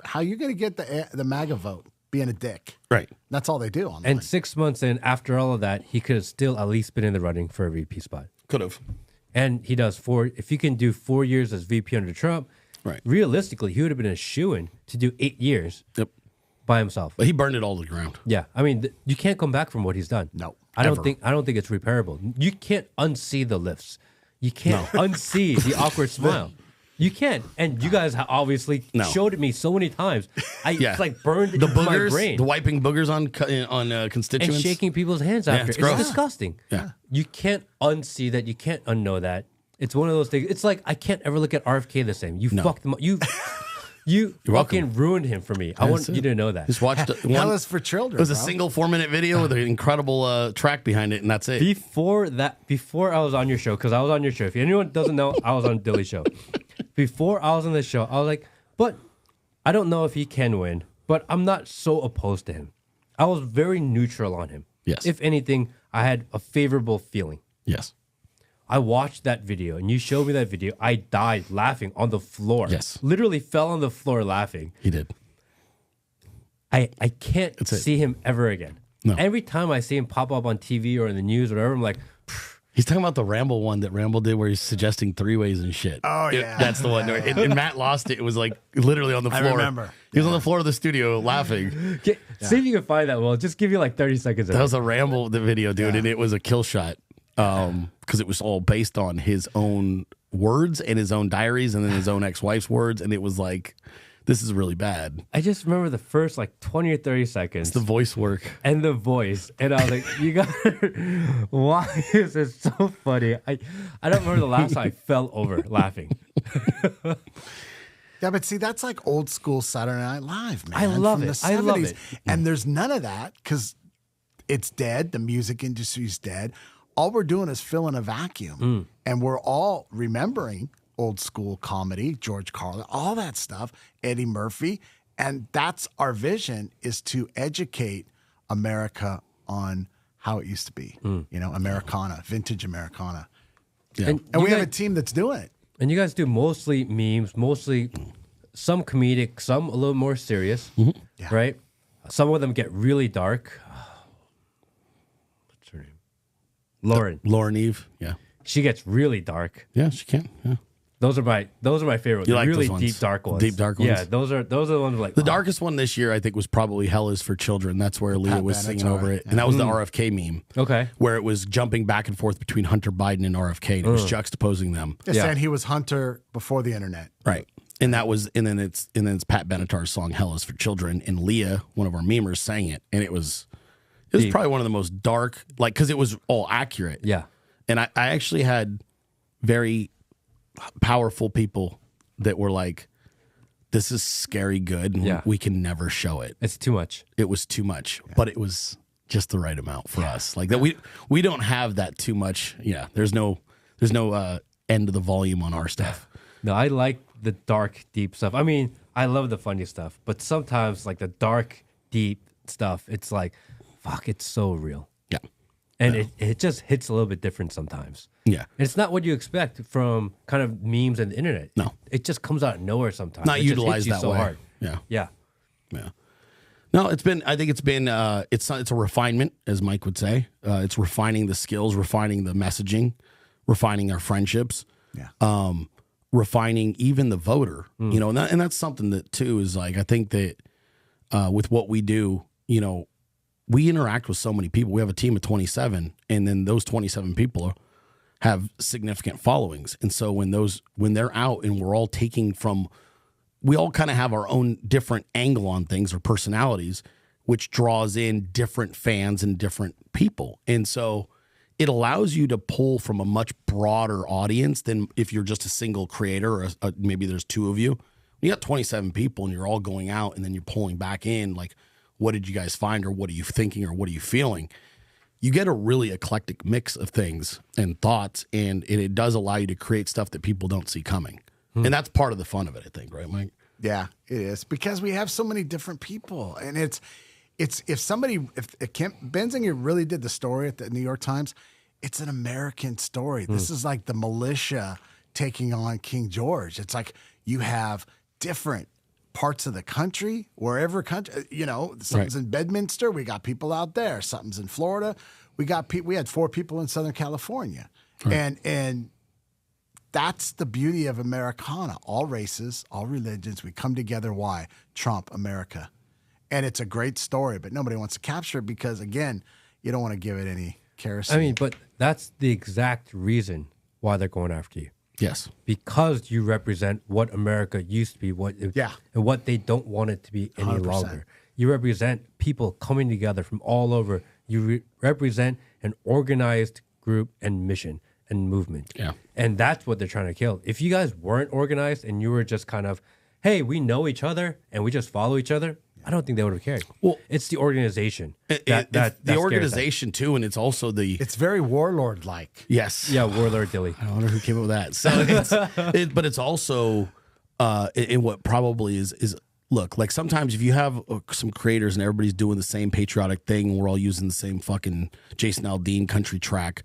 How are you going to get the MAGA vote? Being a dick. Right. That's all they do online. And 6 months in, after all of that, he could have still at least been in the running for a VP spot. Could have. And he does if you can do 4 years as VP under Trump, Right. realistically, he would have been a shoo-in to do 8 years by himself. But he burned it all to the ground. Yeah. I mean, you can't come back from what he's done. No. I don't think it's repairable. You can't unsee the lifts. You can't unsee the awkward smile. You can't. And you guys obviously showed it me so many times. It's like burned the into my boogers, brain. the wiping boogers on constituents. And shaking people's hands after. It's gross. disgusting. Yeah. You can't unsee that. You can't unknow that. It's one of those things. It's like I can't ever look at RFK the same. You fucked him up. You fucking ruined him for me. I want you to know that. Just watched Hell is for children. It was a bro. single 4-minute video with an incredible track behind it, and that's it. Before I was on your show, because I was on your show. If anyone doesn't know, I was on Dilley Show. Before I was on the show, I was like, but I don't know if he can win, but I'm not so opposed to him. I was very neutral on him. Yes. If anything, I had a favorable feeling. Yes. I watched that video, and you showed me that video. I died laughing on the floor. Yes. Literally fell on the floor laughing. He did. I can't That's it. see him ever again. No. Every time I see him pop up on TV or in the news or whatever, I'm like, He's talking about the Ramble one that Ramble did where he's suggesting 3-ways and shit. Oh, yeah. That's the one. And Matt lost it. It was like literally on the I floor. remember. He was on the floor of the studio laughing. see if you can find that. Well, just give you like 30 seconds. That was a Ramble the video, dude, and it was a kill shot because it was all based on his own words and his own diaries and then his own ex-wife's words, and it was like, this is really bad. I just remember the first like 20 or 30 seconds. It's the voice work. And the voice. And I was like, you got why is this so funny? I don't remember the last time I fell over laughing. Yeah, but see, that's like old school Saturday Night Live, man. I love from it. The I love 70s. it. And there's none of that because it's dead. The music industry's dead. All we're doing is filling a vacuum. And we're all remembering old school comedy, George Carlin, all that stuff, Eddie Murphy. And that's our vision, is to educate America on how it used to be. You know, Americana, vintage Americana. Yeah. And we have a team that's doing it. And you guys do mostly memes, mostly some comedic, some a little more serious, right? Some of them get really dark. What's her name? Lauren Eve. Yeah. She gets really dark. Yeah, she can. Yeah. Those are my favorite. You like really those ones? deep dark ones. Deep dark ones? Yeah, those are the ones like The darkest one this year, I think, was probably Hell is for Children. That's where Leah was singing over it. And that was the RFK meme. Okay. Where it was jumping back and forth between Hunter Biden and RFK, and it was juxtaposing them. They're saying he was Hunter before the internet. Right. And that was, and then it's Pat Benatar's song "Hell Is for Children," and Leah, one of our memers, sang it, and it was probably one of the most dark, like, because it was all accurate. Yeah. And I actually had very powerful people that were like, "This is scary good, and we can never show it. It's too much. It was too much, but it was just the right amount for us. Like that, we don't have that too much. Yeah, there's no end to the volume on our stuff. No, I like the dark, deep stuff. I mean, I love the funny stuff, but sometimes like the dark, deep stuff, it's like, fuck, it's so real. Yeah. And it just hits a little bit different sometimes. Yeah. And it's not what you expect from kind of memes and the internet. No. It just comes out of nowhere sometimes. Not it just utilized hits you that so way. hard. Yeah. Yeah. Yeah. No, it's a refinement, as Mike would say. It's refining the skills, refining the messaging, refining our friendships. Yeah. Refining even the voter, you know, and that's something that too is like, I think that with what we do, you know, we interact with so many people. We have a team of 27, and then those 27 people have significant followings. And so when they're out and we're all taking from, we all kind of have our own different angle on things or personalities, which draws in different fans and different people. And so it allows you to pull from a much broader audience than if you're just a single creator or maybe there's two of you. When you got 27 people and you're all going out and then you're pulling back in, like, what did you guys find, or what are you thinking, or what are you feeling? you get a really eclectic mix of things and thoughts, and it does allow you to create stuff that people don't see coming. And that's part of the fun of it, I think, right, Mike? Yeah, it is, because we have so many different people, and if Kent Benzinger really did the story at the New York Times, it's an American story. This is like the militia taking on King George. It's like you have different parts of the country, wherever country, something's in Bedminster, we got people out there. Something's in Florida, we had 4 people in Southern California, and that's the beauty of Americana. All races, all religions, we come together. Why? Trump, America. And it's a great story, but nobody wants to capture it because, again, you don't want to give it any kerosene. I mean, but that's the exact reason why they're going after you. Yes. Because you represent what America used to be, and what they don't want it to be any 100%. longer. You represent people coming together from all over. You represent an organized group and mission and movement. Yeah. And that's what they're trying to kill. If you guys weren't organized and you were just kind of, hey, we know each other and we just follow each other, I don't think they would have cared. Well, it's the organization. That the organization, too, and it's also it's very warlord-like. Yes. Yeah, Warlord Dilley. I wonder who came up with that. So but it's also, in what probably is, look, like sometimes if you have some creators and everybody's doing the same patriotic thing and we're all using the same fucking Jason Aldean country track,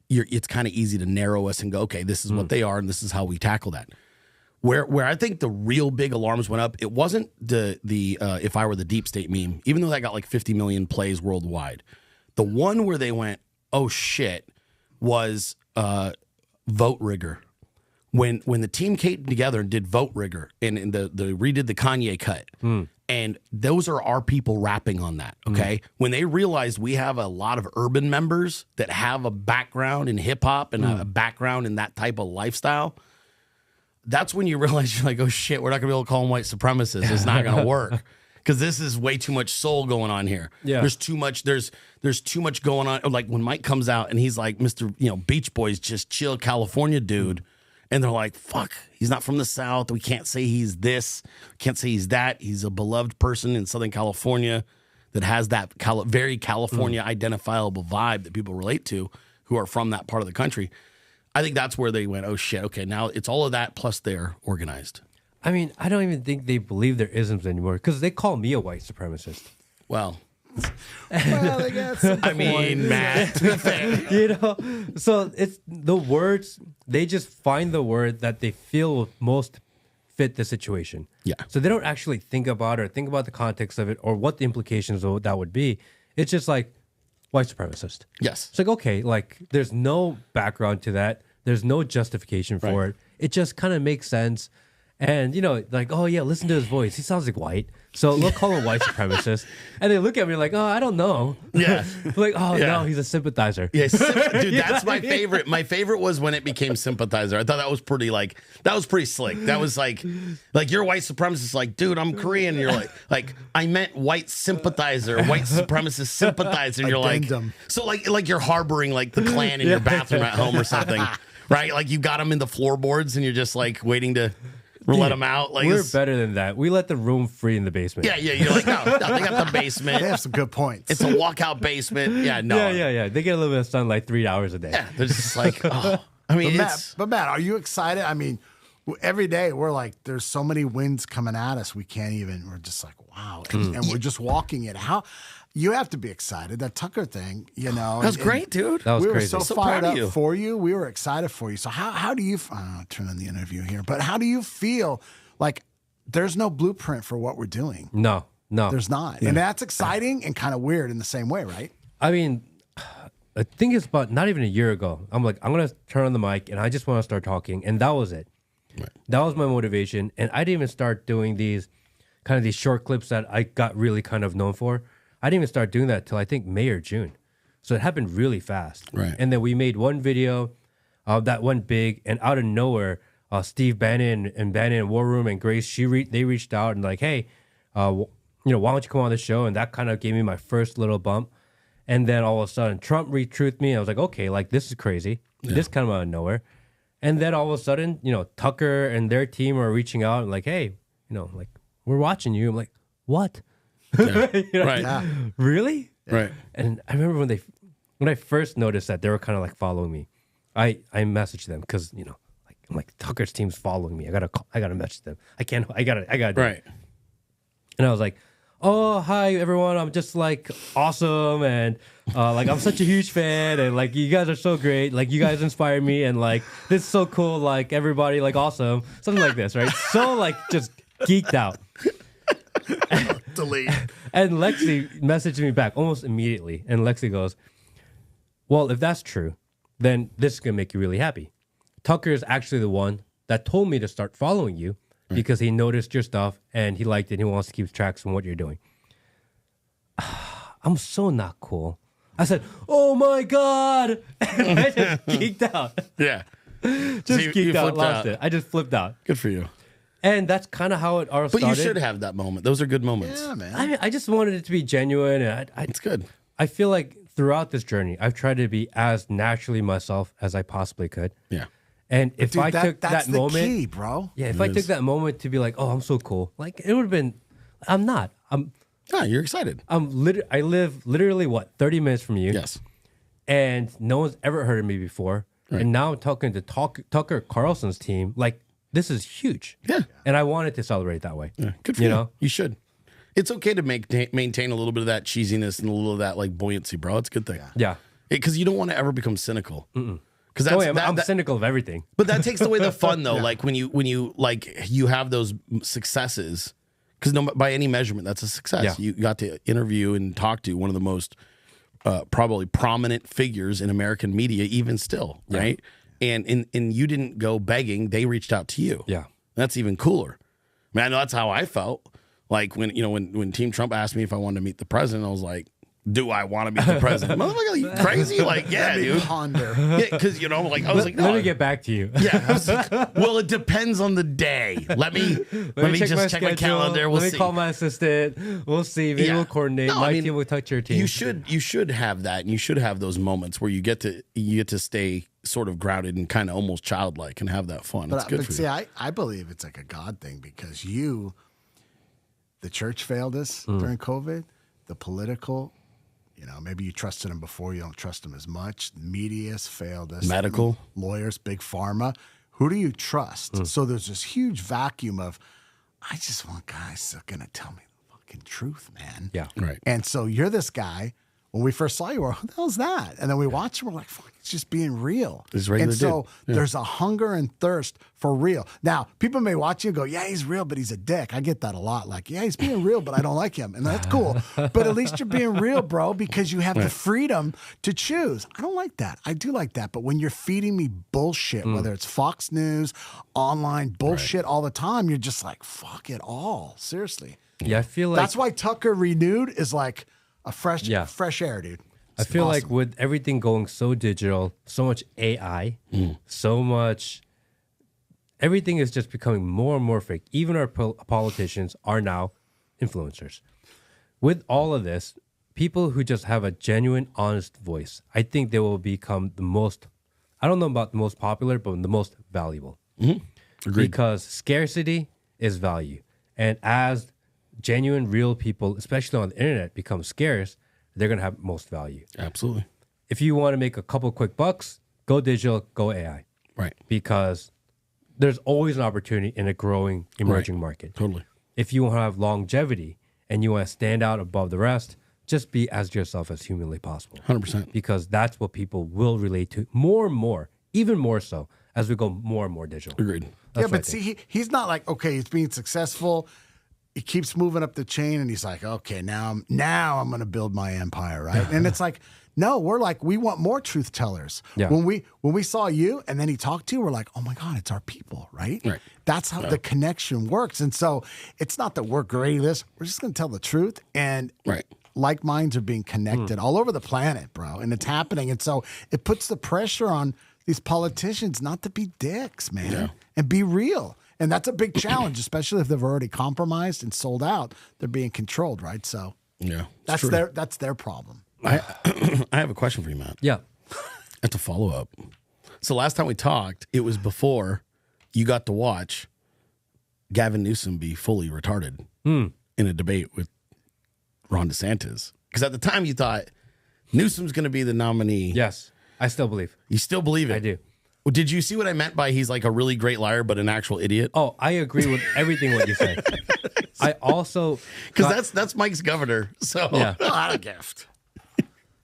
it's kind of easy to narrow us and go, okay, this is what they are and this is how we tackle that. Where I think the real big alarms went up, it wasn't the if I were the deep state meme, even though that got like 50 million plays worldwide. The one where they went, oh shit, was Vote Rigger. When the team came together and did Vote Rigger and the redid the Kanye cut, and those are our people rapping on that, okay? When they realized we have a lot of urban members that have a background in hip hop and a background in that type of lifestyle, that's when you realize you're like, oh shit, we're not gonna be able to call them white supremacists. It's not gonna work because this is way too much soul going on here. Yeah, there's too much. There's too much going on. Like when Mike comes out and he's like, Mr. Beach Boys, just chill California dude, and they're like, fuck, he's not from the South. We can't say he's this. Can't say he's that. He's a beloved person in Southern California that has that very California identifiable vibe that people relate to who are from that part of the country. I think that's where they went, oh, shit, okay, now it's all of that plus they're organized. I mean, I don't even think they believe their isms anymore because they call me a white supremacist. Well, they got some I mean, Matt, to be fair. So it's the words, they just find the word that they feel most fit the situation. Yeah. So they don't actually think about it or think about the context of it or what the implications of that would be. It's just like, white supremacist. Yes. It's like, okay, like there's no background to that. There's no justification for it. It just kind of makes sense. And, like, oh, yeah, listen to his voice. He sounds like white. So they'll call him white supremacist. And they look at me like, oh, I don't know. Yeah. Like, oh, no, he's a sympathizer. Yeah, dude, that's my favorite. My favorite was when it became sympathizer. I thought that was pretty, that was pretty slick. That was like you're a white supremacist. Like, dude, I'm Korean. And you're like, I meant white sympathizer, white supremacist sympathizer. And you're like, so like you're harboring like the Klan in your bathroom at home or something, right? Like you got them in the floorboards and you're just like waiting to... let them out. Like we're better than that. We let the room free in the basement. Yeah. You're like, no, they got the basement. They have some good points. It's a walkout basement. Yeah, no. Yeah. They get a little bit of sunlight 3 hours a day. Yeah, they're just like, oh. I mean, but Matt, are you excited? I mean, every day we're like, there's so many winds coming at us. We're just like, wow. And we're just walking it. You have to be excited. That Tucker thing, That was great, dude. That was we crazy. were so fired up for you. We were excited for you. So how do you, I'll turn on the interview here, but how do you feel like there's no blueprint for what we're doing? No. There's not. Yeah. And that's exciting and kind of weird in the same way, right? I mean, I think it's about not even a year ago. I'm like, I'm going to turn on the mic and I just want to start talking. And that was it. Right. That was my motivation. And I didn't even start doing these short clips that I got really kind of known for. I didn't even start doing that till I think May or June. So it happened really fast. Right. And then we made one video that went big, and out of nowhere, Steve Bannon and War Room and Grace, they reached out and like, hey, why don't you come on the show? And that kind of gave me my first little bump. And then all of a sudden, Trump retruthed me. I was like, okay, like this is crazy. Yeah. This kind of out of nowhere. And then all of a sudden, Tucker and their team are reaching out and like, hey, like we're watching you. I'm like, what? Yeah. Right. Yeah. Really? Right. And I remember when when I first noticed that they were kind of like following me, I messaged them because I'm like Tucker's team's following me. I gotta message them. I gotta do Right. it. And I was like, oh, hi everyone, I'm just like awesome, and like I'm such a huge fan, and like you guys are so great, like you guys inspire me, and like this is so cool, like everybody like awesome, something like this, right? So like just geeked out. Delete. And Lexi messaged me back almost immediately, and Lexi goes, well, if that's true, then this is gonna make you really happy. Tucker is actually the one that told me to start following you because he noticed your stuff and he liked it. He wants to keep tracks on what you're doing. I'm so not cool. I said, oh my God. And I just geeked out. Yeah. Just geeked out, lost it. I just flipped out. Good for you. And that's kind of how it all started. But you should have that moment. Those are good moments. Yeah, man. I just wanted it to be genuine. And It's good. I feel like throughout this journey, I've tried to be as naturally myself as I possibly could. Yeah. And if Dude, I took that's that the moment, key, bro. yeah, if I took that moment to be like, oh, I'm so cool, like it would have been. I'm not. Yeah, you're excited. I live literally what 30 minutes from you. Yes. And no one's ever heard of me before. Right. And now I'm talking to Tucker Carlson's team. Like this is huge. Yeah. And I wanted to celebrate that way. Yeah. Good for you. You should. It's okay to maintain a little bit of that cheesiness and a little of that like buoyancy, bro. It's a good thing. Yeah. Because you don't want to ever become cynical. Because I'm cynical of everything. But that takes away the fun, though. Like when you like you have those successes, because by any measurement, that's a success. Yeah. You got to interview and talk to one of the most probably prominent figures in American media, even still, right? And you didn't go begging; they reached out to you. Yeah, that's even cooler. I mean, I know that's how I felt. Like when Team Trump asked me if I wanted to meet the president, I was like, do I want to meet the president? Motherfucker, are you crazy? Like, yeah, dude. Ponder. Yeah, because like I was like, no. Let me get back to you. Yeah. I was like, well, it depends on the day. Let me just check my calendar. We'll let me call my assistant. We'll see. Maybe we'll coordinate. No, my team will touch your team. You should have that, and you should have those moments where you get to stay sort of grounded and kind of almost childlike and have that fun. It's good for see, you. I believe it's like a God thing because the church failed us during COVID. The political. Maybe you trusted them before, you don't trust them as much. The media's failed us. Medical. Lawyers, big pharma. Who do you trust? So there's this huge vacuum of, I just want guys that are going to tell me the fucking truth, man. Yeah. Right. And so you're this guy. When we first saw you, we're, who the hell's that? And then we watch him, we're like, fuck, it's just being real. It's regular and so dude. there's a hunger and thirst for real. Now, people may watch you and go, yeah, he's real, but he's a dick. I get that a lot. Like, yeah, he's being real, but I don't like him. And that's cool. But at least you're being real, bro, because you have the freedom to choose. I don't like that. I do like that. But when you're feeding me bullshit, whether it's Fox News, online bullshit all the time, you're just like, fuck it all. Seriously. Yeah, I feel like That's why Tucker Renewed is like a fresh air, dude. I feel like with everything going so digital, so much AI, so much, everything is just becoming more and more fake. Even our politicians are now influencers. With all of this, people who just have a genuine, honest voice, I think they will become the most, I don't know about the most popular, but the most valuable. Agreed. Because scarcity is value. And as genuine, real people, especially on the internet, become scarce, they're going to have most value. Absolutely. If you want to make a couple quick bucks, go digital, go AI. Right. Because there's always an opportunity in a growing, emerging market. Totally. If you want to have longevity and you want to stand out above the rest, just be as yourself as humanly possible. 100%. Because that's what people will relate to more and more, even more so as we go more and more digital. Agreed. That's but see, he's not like, okay, he's being successful. He keeps moving up the chain and he's like, okay, now I'm going to build my empire, right? And it's like, no, we're like, we want more truth tellers. Yeah. When we saw you and then he talked to you, we're like, oh my God, it's our people, right? Right. That's how the connection works. And so it's not that we're great at this. We're just going to tell the truth. And like minds are being connected all over the planet, bro. And it's happening. And so it puts the pressure on these politicians not to be dicks, man, and be real. And that's a big challenge, especially if they've already compromised and sold out. They're being controlled, right? So that's their problem. I have a question for you, Matt. Yeah. That's a follow-up. So last time we talked, it was before you got to watch Gavin Newsom be fully retarded in a debate with Ron DeSantis. Because at the time you thought, Newsom's going to be the nominee. Yes, I still believe. You still believe it? I do. Well, did you see what I meant by he's like a really great liar, but an actual idiot? Oh, I agree with everything what you said. I also because that's Mike's governor. So Yeah. Not a gift.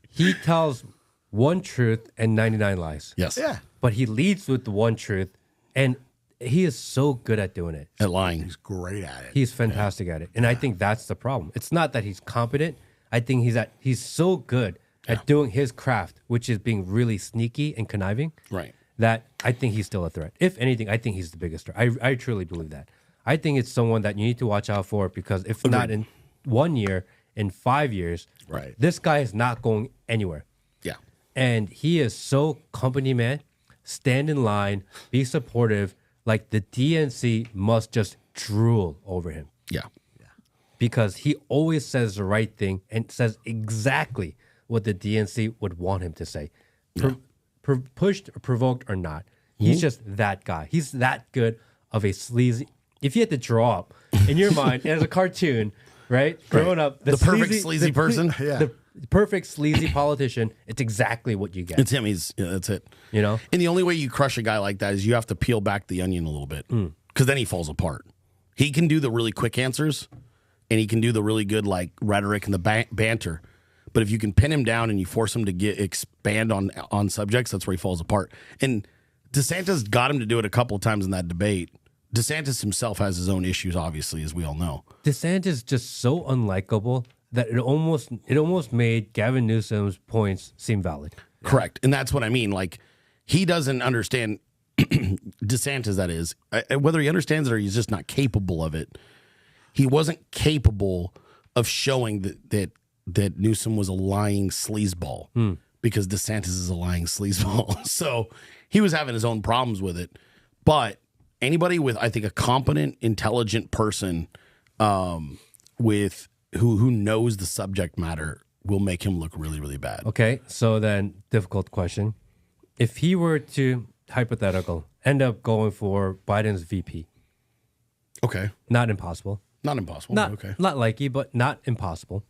he tells one truth and 99 lies. yes, Yeah. But he leads with the one truth, and he is so good at doing it. at lying. He's great at it. He's fantastic at it, and I think that's the problem. It's not that he's competent. I think he's so good at doing his craft, which is being really sneaky and conniving. Right. That I think he's still a threat. If anything, I think he's the biggest threat. I truly believe that. I think it's someone that you need to watch out for because if not in 1 year, in 5 years, Right. this guy is not going anywhere. Yeah. And he is so company man. Stand in line, be supportive. Like the DNC must just drool over him Yeah. because he always says the right thing and says exactly what the DNC would want him to say. Pushed, or provoked or not. He's just that guy. He's that good of a sleazy. If you had to draw up in your mind as a cartoon, right? Growing up, The perfect sleazy person? The perfect sleazy politician, it's exactly what you get. It's him. That's it. You know? And the only way you crush a guy like that is you have to peel back the onion a little bit because then he falls apart. He can do the really quick answers and he can do the really good like rhetoric and the banter. But if you can pin him down and you force him to expand on subjects, that's where he falls apart. And DeSantis got him to do it a couple of times in that debate. DeSantis himself has his own issues, obviously, as we all know. DeSantis is just so unlikable that it almost made Gavin Newsom's points seem valid. Correct. And that's what I mean. Like, he doesn't understand DeSantis, that is. Whether he understands it or he's just not capable of it, he wasn't capable of showing that Newsom was a lying sleazeball because DeSantis is a lying sleazeball. So he was having his own problems with it. But anybody with, I think, a competent, intelligent person with who knows the subject matter will make him look really, really bad. Okay, so then difficult question. If he were to, hypothetical, end up going for Biden's VP, Okay. not impossible. Not impossible. Not, okay. not likely, but not impossible.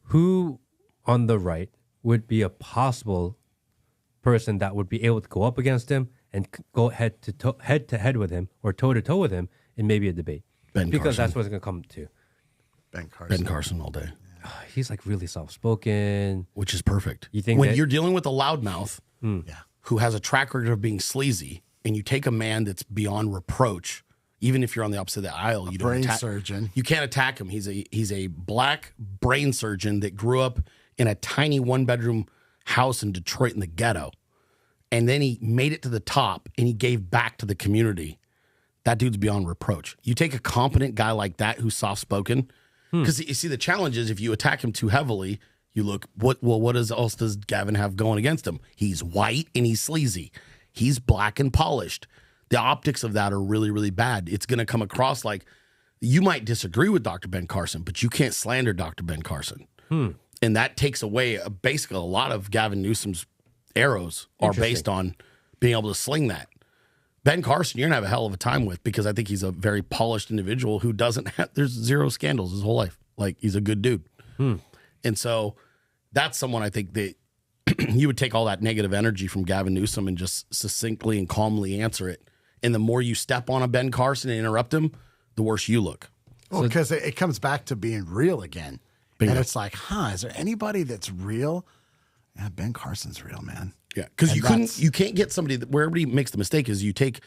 Who on the right would be a possible person that would be able to go up against him and go head to head with him or toe to toe with him in maybe a debate? Ben because Carson. that's what it's going to come to. Ben Ben Carson all day, He's like really soft-spoken. which is perfect. You think when that- you're dealing with a loudmouth Yeah. who has a track record of being sleazy, and you take a man that's beyond reproach, even if you're on the opposite of the aisle, you don't brain attack. surgeon. You can't attack him. He's a black brain surgeon that grew up in a tiny 1-bedroom house in Detroit in the ghetto, and then he made it to the top and he gave back to the community. That dude's beyond reproach. You take a competent guy like that who's soft spoken, because you see the challenge is if you attack him too heavily, you look what else does Gavin have going against him? He's white and he's sleazy. He's black and polished. The optics of that are really, really bad. It's going to come across like you might disagree with Dr. Ben Carson, but you can't slander Dr. Ben Carson. And that takes away basically a lot of Gavin Newsom's arrows are based on being able to sling that. Ben Carson, you're going to have a hell of a time with because I think he's a very polished individual who doesn't have, there's zero scandals his whole life. Like he's a good dude. And so that's someone I think that you would take all that negative energy from Gavin Newsom and just succinctly and calmly answer it. And the more you step on a Ben Carson and interrupt him, the worse you look. Well, because it comes back to being real again. Bingo. And it's like, is there anybody that's real? Yeah, Ben Carson's real, man. Yeah, because And you can't get somebody where everybody makes the mistake is you take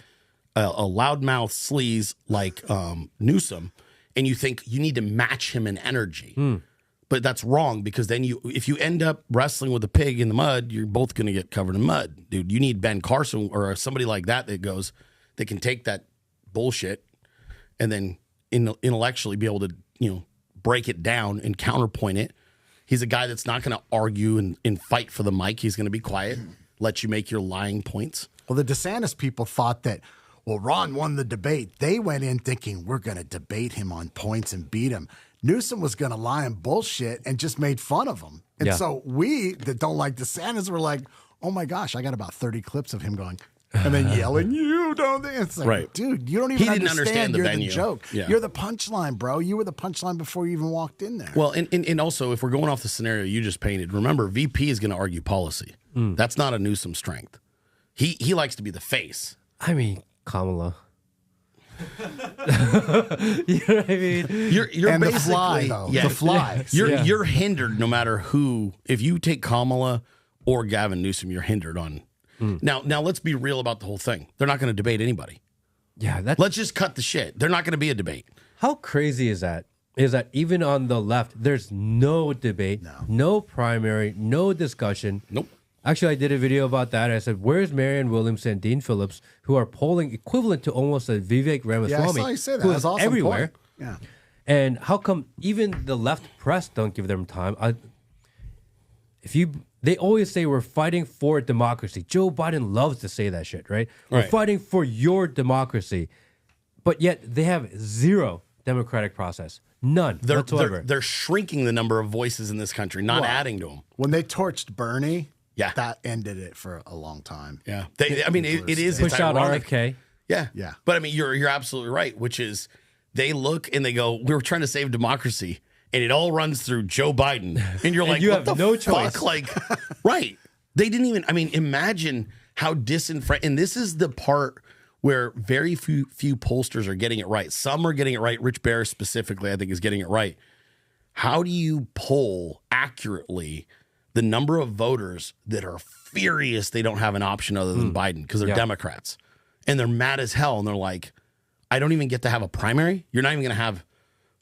a loudmouth sleaze like Newsom and you think you need to match him in energy. But that's wrong because then if you end up wrestling with a pig in the mud, you're both going to get covered in mud, dude. You need Ben Carson or somebody like that that can take that bullshit and then intellectually be able to break it down and counterpoint it. He's a guy that's not going to argue and fight for the mic. He's going to be quiet, let you make your lying points. Well, the DeSantis people thought that, Ron won the debate. They went in thinking we're going to debate him on points and beat him. Newsom was going to lie and bullshit and just made fun of him. And so we that don't like DeSantis were like, oh my gosh, I got about 30 clips of him going, and then yelling, "You don't." It's like, Right. dude, you don't even He didn't understand the You're venue. the joke. Yeah. You're the punchline, bro. You were the punchline before you even walked in there. Well, and also, if we're going off the scenario you just painted, remember, VP is going to argue policy. That's not a Newsom strength. He likes to be the face. I mean, Kamala. You know what I mean? You're and the basically fly, though. yeah, The fly. You're hindered no matter who. If you take Kamala or Gavin Newsom, you're hindered on. Now let's be real about the whole thing. They're not going to debate anybody. Yeah, that's Let's just cut the shit. They're not going to be a debate. how crazy is that? Is that even on the left, there's no debate, no primary, no discussion. Nope. Actually, I did a video about that. I said, where's Marianne Williamson and Dean Phillips, who are polling equivalent to almost a Vivek Ramaswamy, Yeah, I saw you say that. who That's is awesome everywhere. point. Yeah. And how come even the left press don't give them time? They always say we're fighting for democracy. Joe Biden loves to say that shit, right? We're Right. fighting for your democracy, but yet they have zero democratic process, none whatsoever. They're shrinking the number of voices in this country, not adding to them. When they torched Bernie, Yeah. that ended it for a long time. Yeah. I mean, it is. Push It's out ironic. RFK. Yeah. Yeah. But I mean, you're absolutely right, which is they look and they go, we were trying to save democracy, and it all runs through Joe Biden. And you're like, you what have the no fuck? choice. Like, right. They didn't even, I mean, imagine how disenfranchised, and this is the part where very few pollsters are getting it right. Some are getting it right. Rich Bear specifically, I think, is getting it right. How do you poll accurately the number of voters that are furious they don't have an option other than Biden because they're Democrats, and they're mad as hell, and they're like, I don't even get to have a primary. You're not even going to have,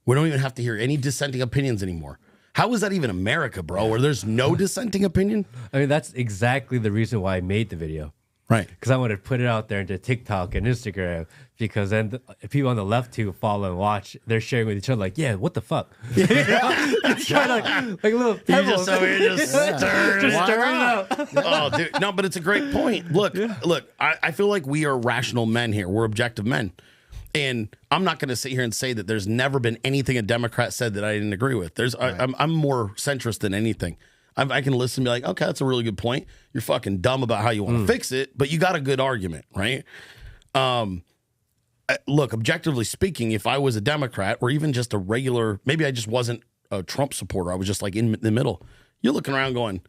we don't even have to hear any dissenting opinions anymore. How is that even America, bro, where there's no dissenting opinion? I mean, that's exactly the reason why I made the video. Right. Because I wanted to put it out there into TikTok and Instagram, because then people on the left who follow and watch, they're sharing with each other like, yeah, what the fuck? It's kind of like little You pebbles. just over here just stirring it. Stirring it up. Oh, dude. No, but it's a great point. Look, I feel like we are rational men here. We're objective men. And I'm not going to sit here and say that there's never been anything a Democrat said that I didn't agree with. I'm more centrist than anything. I can listen and be like, okay, that's a really good point. You're fucking dumb about how you want to fix it, but you got a good argument, right? Look, objectively speaking, if I was a Democrat or even just a regular, maybe I just wasn't a Trump supporter, I was just like in the middle, you're looking around going,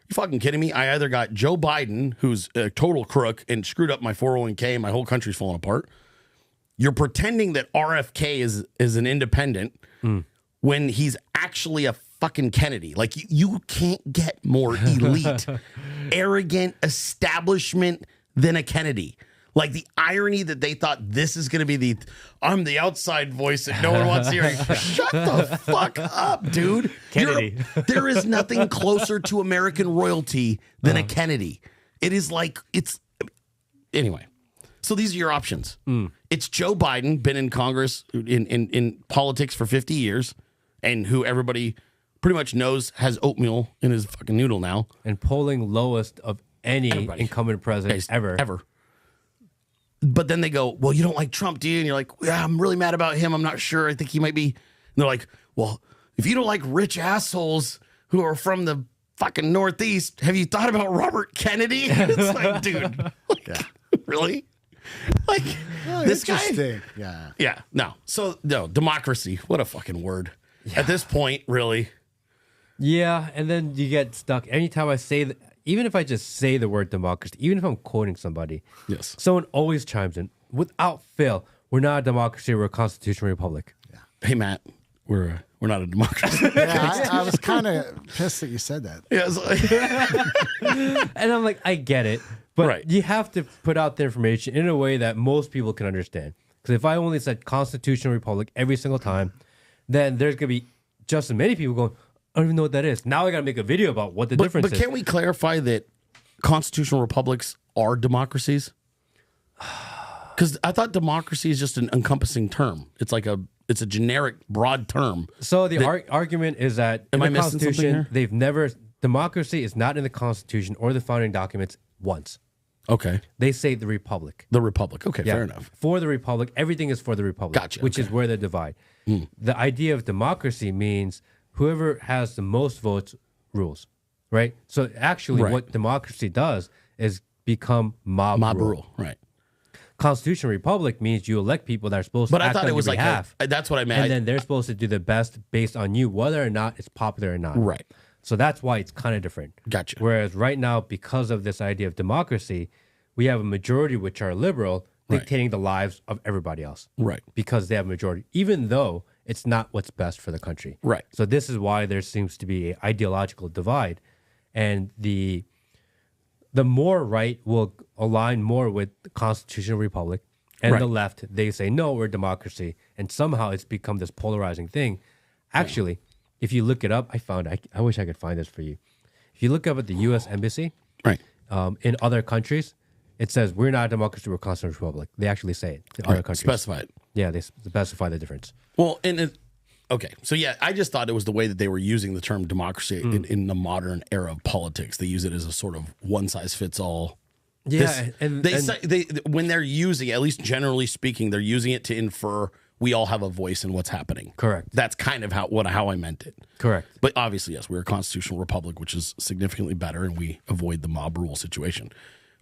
you fucking kidding me? I either got Joe Biden, who's a total crook and screwed up my 401k and my whole country's falling apart. You're pretending that RFK is an independent when he's actually a fucking Kennedy. Like, you can't get more elite, arrogant establishment than a Kennedy. Like, the irony that they thought this is going to be I'm the outside voice that no one wants to hear. Shut the fuck up, dude. Kennedy. There is nothing closer to American royalty than a Kennedy. It is like, anyway. So these are your options. It's Joe Biden, been in Congress, in politics for 50 years, and who everybody pretty much knows has oatmeal in his fucking noodle now. And polling lowest of any Everybody. incumbent president ever. But then they go, well, you don't like Trump, do you? And you're like, yeah, I'm really mad about him. I'm not sure. I think he might be. And they're like, well, if you don't like rich assholes who are from the fucking Northeast, have you thought about Robert Kennedy? It's like, dude, really? Like, this guy. Interesting. Yeah. No. So, no, democracy. What a fucking word. At this point, really. Yeah, and then you get stuck. Anytime I say even if I just say the word democracy, even if I'm quoting somebody, Yes. someone always chimes in without fail. We're not a democracy. We're a constitutional republic. Hey, Matt, we're not a democracy. Yeah, I was kind of pissed that you said that. Yeah, it's like- And I'm like, I get it, but Right. you have to put out the information in a way that most people can understand. Because if I only said constitutional republic every single time, then there's gonna be just as many people going, I don't even know what that is. Now I gotta make a video about what the difference but is. can't we clarify that constitutional republics are democracies? Because I thought democracy is just an encompassing term. It's like it's a generic, broad term. So the argument is that in Am I the missing something Constitution, here? democracy is not in the Constitution or the founding documents once. Okay. They say the republic. The republic. Okay, Yeah. fair enough. For the republic, everything is for the republic. Gotcha, Which is where they divide. The idea of democracy means whoever has the most votes rules, right? So actually, Right. what democracy does is become mob rule. Right. Constitutional republic means you elect people that are supposed But to I act thought on it was your like behalf, that's what I meant. and then they're supposed to do the best based on you, whether or not it's popular or not. Right. So that's why it's kind of different. Gotcha. Whereas right now, because of this idea of democracy, we have a majority which are liberal dictating the lives of everybody else. Right. Because they have a majority, even though it's not what's best for the country. Right. So this is why there seems to be an ideological divide, and the more right will align more with the constitutional republic, and the left, they say, no, we're democracy. And somehow it's become this polarizing thing. Actually, if you look it up, I wish I could find this for you. If you look up at the U.S. Embassy in other countries, it says, we're not a democracy, we're a constitutional republic. They actually say it in other countries. Specify it. Yeah, they specify the difference. Well, okay. So, yeah, I just thought it was the way that they were using the term democracy in the modern era of politics. They use it as a sort of one-size-fits-all. Yeah, They when they're using it, at least generally speaking, they're using it to infer we all have a voice in what's happening. Correct. That's kind of how I meant it. Correct. But obviously, yes, we're a constitutional republic, which is significantly better, and we avoid the mob rule situation.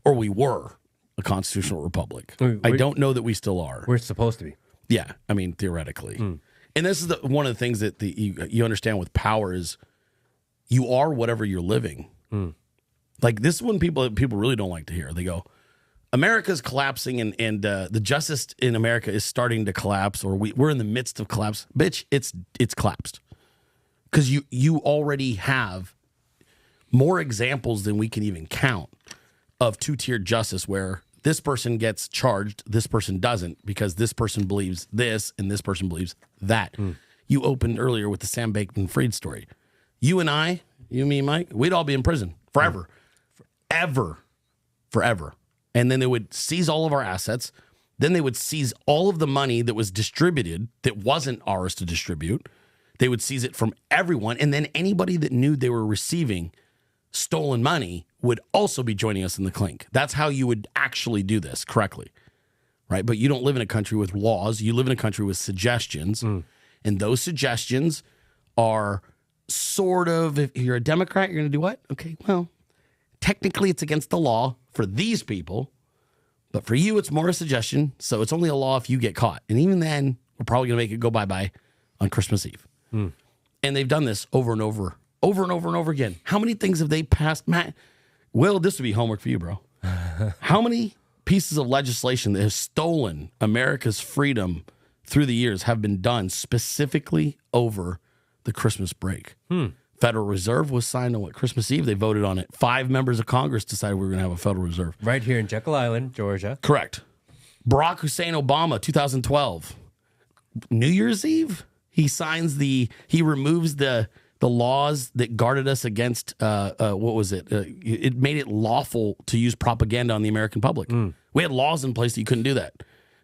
Or we were a constitutional republic. I don't know that we still are. We're supposed to be. Yeah, I mean, theoretically. And this is one of the things that you understand with power is you are whatever you're living. Like, this is when people really don't like to hear. They go, America's collapsing and the justice in America is starting to collapse, or we're in the midst of collapse. Bitch, it's collapsed. Because you already have more examples than we can even count of two-tiered justice where this person gets charged, this person doesn't, because this person believes this and this person believes that. You opened earlier with the Sam Bankman-Fried story. You and I, you, me, Mike, we'd all be in prison forever. Forever. And then they would seize all of our assets. Then they would seize all of the money that was distributed that wasn't ours to distribute. They would seize it from everyone. And then anybody that knew they were receiving stolen money would also be joining us in the clink. That's how you would actually do this correctly, right? But you don't live in a country with laws. You live in a country with suggestions. And those suggestions are sort of, if you're a Democrat, you're going to do what? Okay, well, technically it's against the law for these people, but for you, it's more a suggestion. So it's only a law if you get caught. And even then, we're probably going to make it go bye-bye on Christmas Eve. And they've done this over and over again. How many things have they passed? Matt, Will, this would be homework for you, bro. How many pieces of legislation that have stolen America's freedom through the years have been done specifically over the Christmas break? Federal Reserve was signed on Christmas Eve. They voted on it. 5 members of Congress decided we were going to have a Federal Reserve. Right here in Jekyll Island, Georgia. Correct. Barack Hussein Obama, 2012. New Year's Eve, he removes the laws that guarded us against, what was it? It made it lawful to use propaganda on the American public. We had laws in place that you couldn't do that.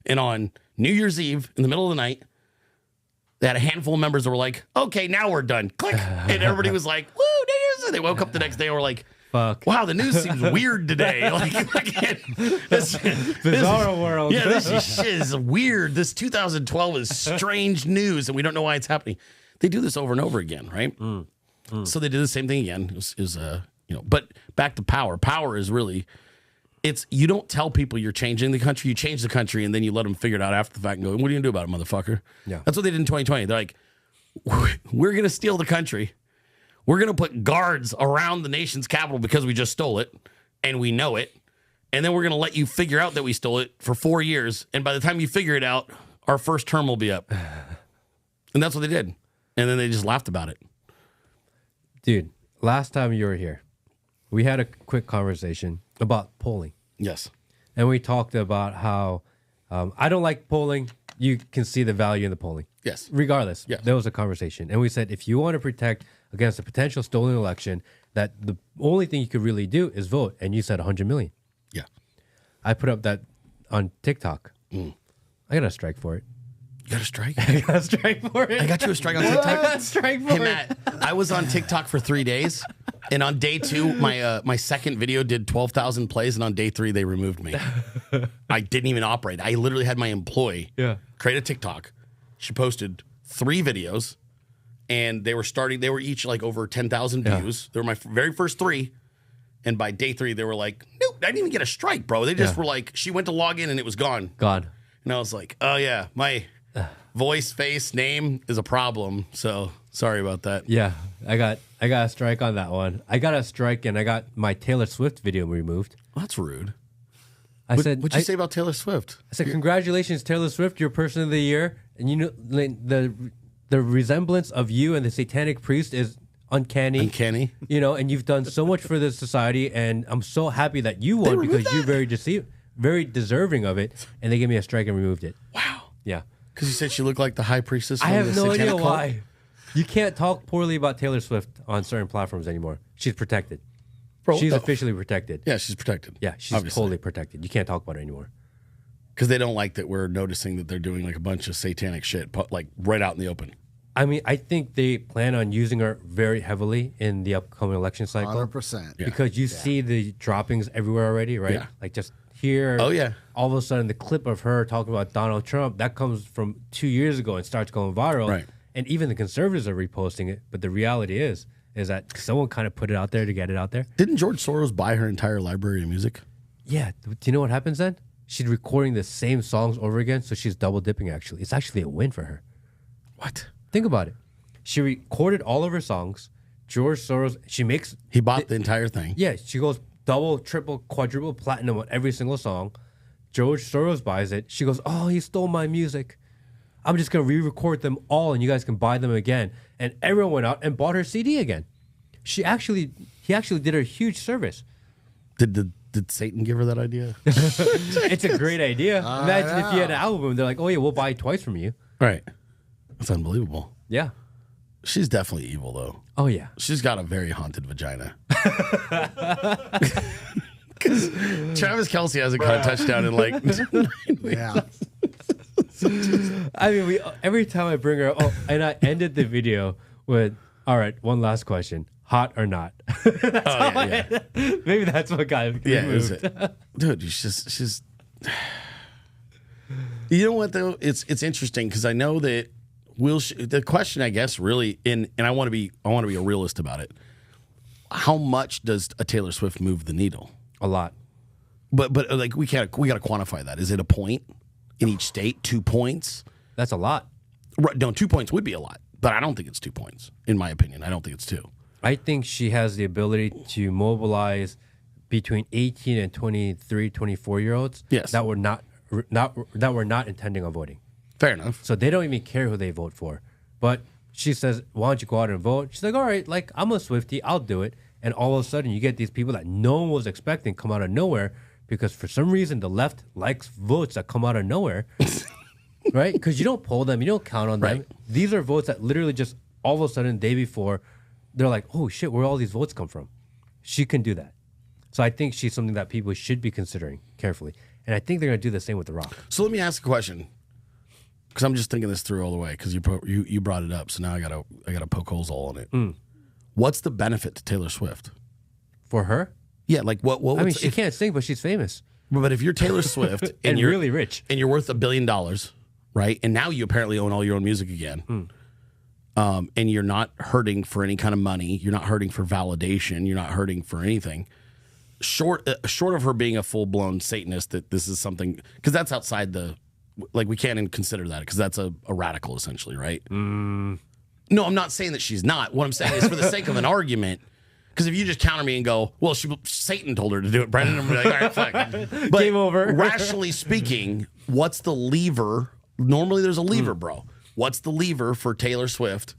And on New Year's Eve, in the middle of the night, they had a handful of members that were like, okay, now we're done. Click. And everybody was like, woo, New Year's. And they woke up the next day and were like, fuck. Wow, the news seems weird today. This Bizarre world. Yeah, this shit is weird. This 2012 is strange news, and we don't know why it's happening. They do this over and over again, right? So they did the same thing again. But back to power. Power is really, you don't tell people you're changing the country. You change the country, and then you let them figure it out after the fact and go, what are you going to do about it, motherfucker? Yeah. That's what they did in 2020. They're like, we're going to steal the country. We're going to put guards around the nation's capital because we just stole it, and we know it. And then we're going to let you figure out that we stole it for 4 years. And by the time you figure it out, our first term will be up. And that's what they did. And then they just laughed about it. Dude, last time you were here, we had a quick conversation about polling. Yes. And we talked about how I don't like polling. You can see the value in the polling. Yes. Regardless, Yes. There was a conversation. And we said, if you want to protect against a potential stolen election, that the only thing you could really do is vote. And you said 100 million. Yeah. I put up that on TikTok. I got a strike for it. You got a strike? I got a strike for it. I got you a strike on I TikTok? got a strike for Hey, it. Matt, I was on TikTok for 3 days. And on day 2, my second video did 12,000 plays. And on day 3, they removed me. I didn't even operate. I literally had my employee create a TikTok. She posted 3 videos. And they were each like over 10,000 views. They were my very first 3. And by day 3, they were like, nope. didn't even get a strike, bro. They just were like, she went to log in and it was gone. Gone. And I was like, oh yeah, my voice, face, name is a problem. So sorry about that. Yeah, I got a strike on that one. I got a strike and I got my Taylor Swift video removed. Well, that's rude. What'd you say about Taylor Swift? I said, congratulations, Taylor Swift, you're Person of the Year. And you know, the resemblance of you and the satanic priest is uncanny. Uncanny. You know, and you've done so much for this society, and I'm so happy that you won because you're very deserving of it. And they gave me a strike and removed it. Wow. Yeah. Because you said she looked like the high priestess from I have the no satanic idea cult? why. You can't talk poorly about Taylor Swift on certain platforms anymore. She's protected. Bro, She's no. officially protected. Yeah, she's protected. Yeah, she's totally protected. You can't talk about her anymore. Because they don't like that we're noticing that they're doing like a bunch of satanic shit, like right out in the open. I mean, I think they plan on using her very heavily in the upcoming election cycle. 100%. Because you see the droppings everywhere already, right? Yeah. Like just here. Oh, yeah. All of a sudden, the clip of her talking about Donald Trump, that comes from 2 years ago and starts going viral. Right. And even the conservatives are reposting it. But the reality is that someone kind of put it out there to get it out there. Didn't George Soros buy her entire library of music? Yeah. Do you know what happens then? She's recording the same songs over again, so she's double dipping, actually. It's actually a win for her. What? Think about it. She recorded all of her songs. George Soros, He bought the entire thing. Yeah, she goes double, triple, quadruple platinum on every single song. George Soros buys it. She goes, oh, he stole my music. I'm just going to re-record them all and you guys can buy them again. And everyone went out and bought her CD again. He actually did her a huge service. Did Satan give her that idea? It's a great idea. Imagine if you had an album. They're like, oh yeah, we'll buy it twice from you. Right. That's unbelievable. Yeah. She's definitely evil, though. Oh yeah. She's got a very haunted vagina. Because Travis Kelce hasn't caught a touchdown in like 9 weeks. Yeah. I mean, every time I bring her up, and I ended the video with, all right, one last question. Hot or not? Maybe that's what got removed. Is it? Dude, she's you know what though? It's interesting because I know that the question, I guess, really, and I want to be a realist about it. How much does a Taylor Swift move the needle? A lot. But like we got to quantify that. Is it a point in each state? 2 points? That's a lot. Right, no, 2 points would be a lot, but I don't think it's 2 points. In my opinion, I don't think it's 2. I think she has the ability to mobilize between 18 and 23, 24-year-olds that were not intending on voting. Fair enough. So they don't even care who they vote for. But she says, why don't you go out and vote? She's like, all right, like I'm a Swiftie, I'll do it. And all of a sudden you get these people that no one was expecting come out of nowhere because for some reason the left likes votes that come out of nowhere. Right? Because you don't poll them, you don't count on them. These are votes that literally just all of a sudden the day before, they're like, oh shit, where all these votes come from? She can do that. So I think she's something that people should be considering carefully. And I think they're going to do the same with The Rock. So let me ask a question, because I'm just thinking this through all the way. Because you brought it up, so now I gotta poke holes all on it. What's the benefit to Taylor Swift For her? Yeah, like what? I mean, she can't sing, but she's famous. But if you're Taylor Swift and you're really rich, and you're worth $1 billion, right? And now you apparently own all your own music again. And you're not hurting for any kind of money. You're not hurting for validation. You're not hurting for anything. Short of her being a full-blown Satanist, that this is something, because that's outside like we can't even consider that because that's a radical essentially, right? No, I'm not saying that she's not. What I'm saying is for the sake of an argument, because if you just counter me and go, well, Satan told her to do it, Brandon, I'm like, all right, fuck. But game over. Rationally speaking, what's the lever? Normally there's a lever, bro. What's the lever for Taylor Swift?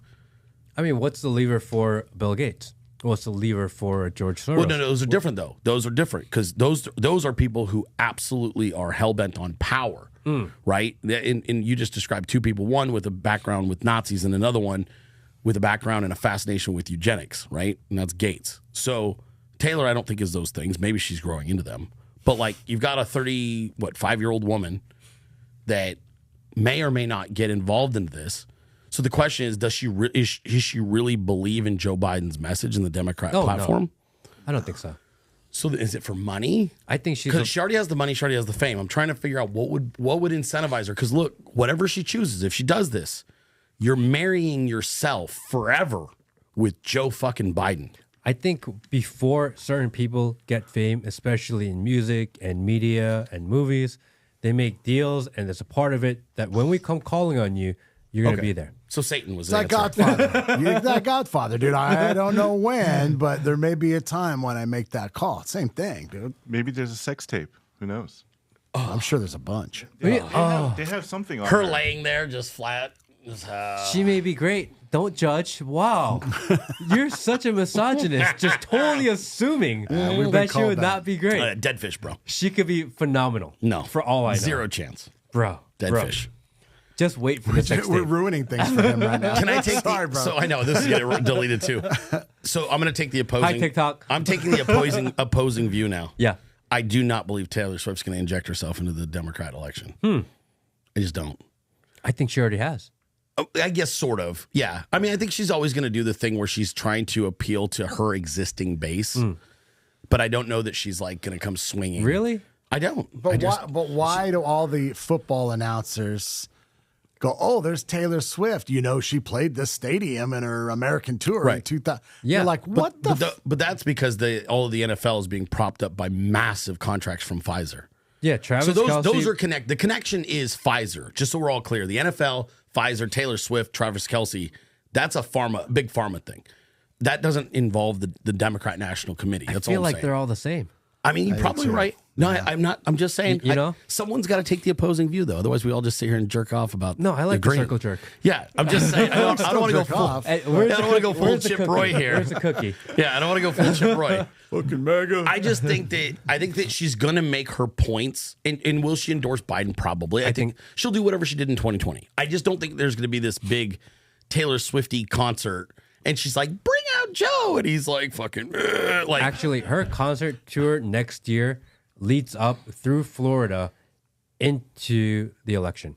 I mean, what's the lever for Bill Gates? What's the lever for George Soros? Well, no, those are different, though. Those are different because those are people who absolutely are hell-bent on power, right? And you just described two people, one with a background with Nazis and another one with a background and a fascination with eugenics, right? And that's Gates. So Taylor, I don't think is those things. Maybe she's growing into them. But, like, you've got a 5-year-old woman that may or may not get involved into this. So the question is, does she does she really believe in Joe Biden's message and the Democrat platform? No. I don't think so. So is it for money? I think because she already has the money, she already has the fame. I'm trying to figure out what would incentivize her. Because look, whatever she chooses, if she does this, you're marrying yourself forever with Joe fucking Biden. I think before certain people get fame, especially in music and media and movies, they make deals, and there's a part of it that when we come calling on you, you're going to be there. So Satan was It's like Godfather. You're that Godfather, dude. I don't know when, but there may be a time when I make that call. Same thing, dude. Maybe there's a sex tape. Who knows? I'm sure there's a bunch. They have something on her there. laying there just flat. She may be great. Don't judge. Wow. You're such a misogynist. Just totally assuming we've been that she called would that. not be great. Dead fish, bro. She could be phenomenal. No. For all I know. Zero chance. Bro. Dead bro. fish. Just wait for the sex We're tape. ruining things for him right now. Can I take Sorry, bro. So I know this is getting deleted too. So I'm going to take the opposing. Hi, TikTok. I'm taking the opposing view now. Yeah. I do not believe Taylor Swift's going to inject herself into the Democrat election. I just don't. I think she already has. I guess sort of. Yeah. I mean, I think she's always going to do the thing where she's trying to appeal to her existing base. But I don't know that she's like going to come swinging. Really? I don't. But why do all the football announcers go, oh, there's Taylor Swift. You know, she played this stadium in her American tour in 2000. Yeah. You're like, what But that's because all of the NFL is being propped up by massive contracts from Pfizer. Yeah, Travis So those Kelce- are connected. The connection is Pfizer, just so we're all clear. The NFL, Pfizer, Taylor Swift, Travis Kelce, that's a big pharma thing. That doesn't involve the Democrat National Committee. That's I feel all I'm like saying. they're all the same. I mean, you're probably right. No, I'm not. I'm just saying. You know? someone's got to take the opposing view, though. Otherwise, we all just sit here and jerk off about. No, I like the agreeing. circle jerk. Yeah, I'm just saying. I don't want to go jerk full. off. Hey, I don't want to go full where's the Chip cookie? Roy here. Where's the cookie? Yeah, I don't want to go full Chip Roy. fucking mega. I just think that she's gonna make her points, and will she endorse Biden? Probably. I think she'll do whatever she did in 2020. I just don't think there's gonna be this big Taylor Swifty concert, and she's like, "Bring out Joe," and he's like, "Fucking," like. Actually, her concert tour next year leads up through Florida into the election.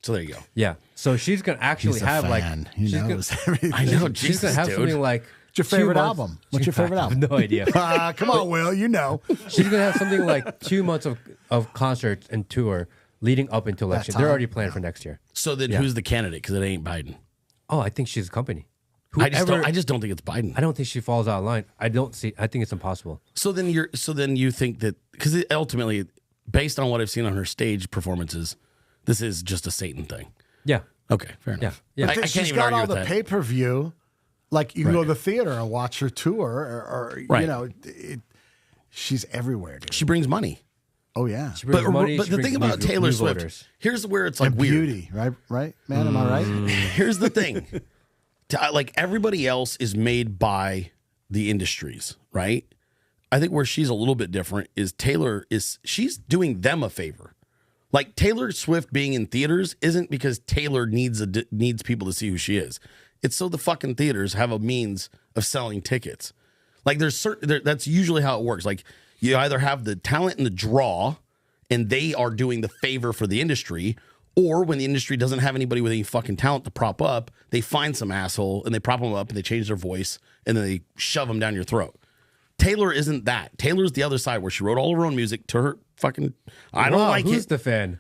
So there you go. Yeah. So she's gonna actually He's a have fan. like He she's knows gonna, everything. I know. she's Jesus, gonna have dude. something like What's your 2 favorite months- album? What's your favorite I have album? no idea. Come on, Will. You know. She's gonna have something like 2 months of concerts and tour leading up into election. They're time? already planned for next year. So then, who's the candidate? Because it ain't Biden. Oh, I think she's a company. I just don't think it's Biden. I don't think she falls out of line. I think it's impossible. So then you think that because ultimately, based on what I've seen on her stage performances, this is just a Satan thing. Yeah. Okay, fair enough. Yeah. I can't She's even got argue all with the that. pay-per-view. Like you can go to the theater and watch her tour, or Right. you know, she's everywhere, dude. She brings money. Oh yeah, She brings money, But she the brings thing about new Taylor Swift, voters. here's where it's like and weird. beauty, right, man? Am I right? Here's the thing. Like everybody else is made by the industries, right? I think where she's a little bit different is she's doing them a favor. Like Taylor Swift being in theaters isn't because Taylor needs people to see who she is. It's so the fucking theaters have a means of selling tickets. Like that's usually how it works. Like you either have the talent and the draw, and they are doing the favor for the industry, or when the industry doesn't have anybody with any fucking talent to prop up, they find some asshole and they prop them up and they change their voice and then they shove them down your throat. Taylor isn't that. Taylor's the other side where she wrote all her own music to her fucking. I don't like who's it. the fan?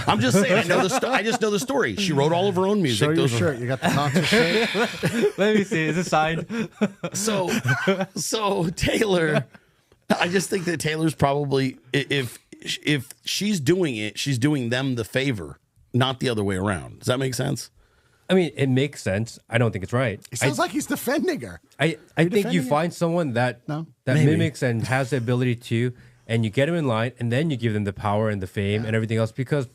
I'm just saying. I just know the story. She wrote all of her own music. Show your Those are- shirt. You got the concert shirt. Let me see. Is it signed? So Taylor, I just think that Taylor's probably if she's doing it, she's doing them the favor, not the other way around. Does that make sense? I mean, it makes sense. I don't think it's right. It sounds like he's defending her. I think defending you it? find someone that Maybe. mimics and has the ability to, and you get them in line, and then you give them the power and the fame and everything else. Because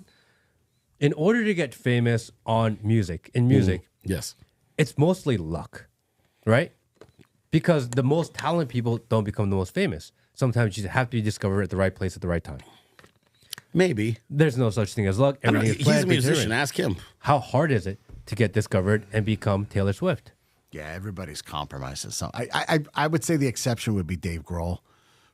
in order to get famous in music, Yes. it's mostly luck, right? Because the most talented people don't become the most famous. Sometimes you have to be discovered at the right place at the right time. Maybe. There's no such thing as luck. I don't know. Everything is He's planned, a musician. predetermined. Ask him. How hard is it to get discovered and become Taylor Swift? Yeah, everybody's compromises. So I would say the exception would be Dave Grohl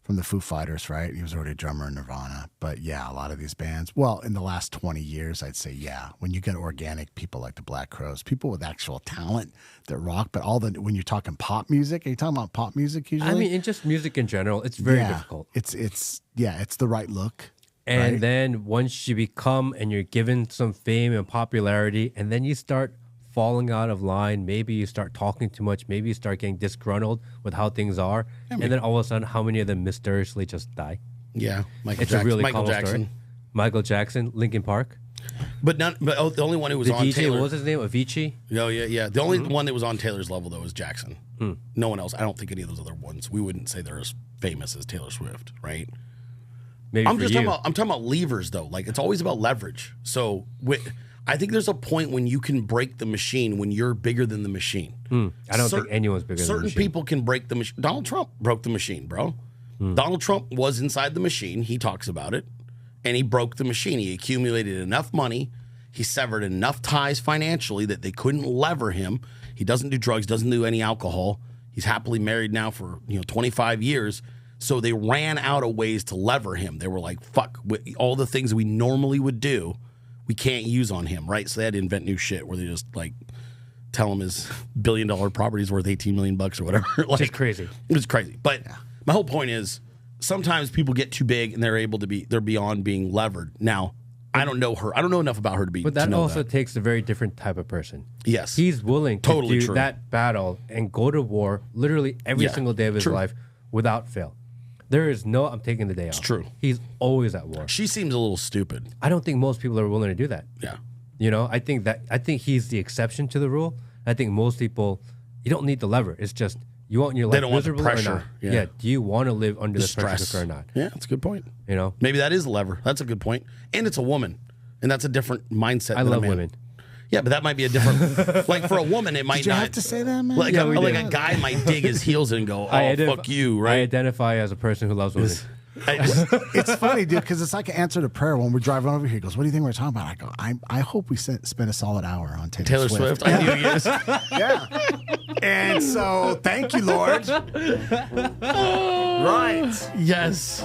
from the Foo Fighters, right? He was already a drummer in Nirvana. But yeah, a lot of these bands, well, in the last 20 years, I'd say, yeah, when you get organic people like the Black Crowes, people with actual talent that rock, but when you're talking pop music, are you talking about pop music usually? I mean, in just music in general, it's very Yeah, difficult. It's the right look. And right? then once you become and you're given some fame and popularity, and then you start falling out of line. Maybe you start talking too much. Maybe you start getting disgruntled with how things are. And then all of a sudden, how many of them mysteriously just die? Yeah, It's a really common story. Michael Jackson, Linkin Park. But the only one who was The on DJ, Taylor. what was his name? Avicii? Oh, yeah. The only one that was on Taylor's level, though, was Jackson. No one else. I don't think any of those other ones. We wouldn't say they're as famous as Taylor Swift, right? Maybe I'm for just you. talking about levers, though. Like, it's always about leverage. So I think there's a point when you can break the machine when you're bigger than the machine. I don't think anyone's bigger than the machine. Certain people can break the machine. Donald Trump broke the machine, bro. Donald Trump was inside the machine. He talks about it. And he broke the machine. He accumulated enough money. He severed enough ties financially that they couldn't lever him. He doesn't do drugs, doesn't do any alcohol. He's happily married now for 25 years. So they ran out of ways to lever him. They were like, fuck, all the things we normally would do, we can't use on him, right? So they had to invent new shit where they just like tell him his $1 billion property is worth $18 million or whatever. Like, Just crazy. It was crazy. But my whole point is sometimes people get too big and they're beyond being levered. Now, I don't know her. I don't know enough about her to be. But that to know also that. takes a very different type of person. Yes. He's willing to Totally do true. that battle and go to war literally every single day of his life without fail. There is no, I'm taking the day off. It's true. He's always at war. She seems a little stupid. I don't think most people are willing to do that. Yeah. I think he's the exception to the rule. I think most people, you don't need the lever. It's just, you want your life don't want the miserable or pressure. not? Yeah. Do you want to live under the pressure Stress cooker or not? Yeah, that's a good point. Maybe that is a lever. That's a good point. And it's a woman. And that's a different mindset. I than love a man. women. Yeah, but that might be a different. Like for a woman, it might Did you not. have to say that, man? Like, Yeah, we like did. a guy might dig his heels in and go, fuck you, I right? identify as a person who loves women. It's funny, dude, because it's like an answer to prayer when we're driving over here. He goes, "What do you think we're talking about?" I go, "I hope we spend a solid hour on Taylor Swift. I knew yes. Yeah. And so, thank you, Lord. Right. Yes.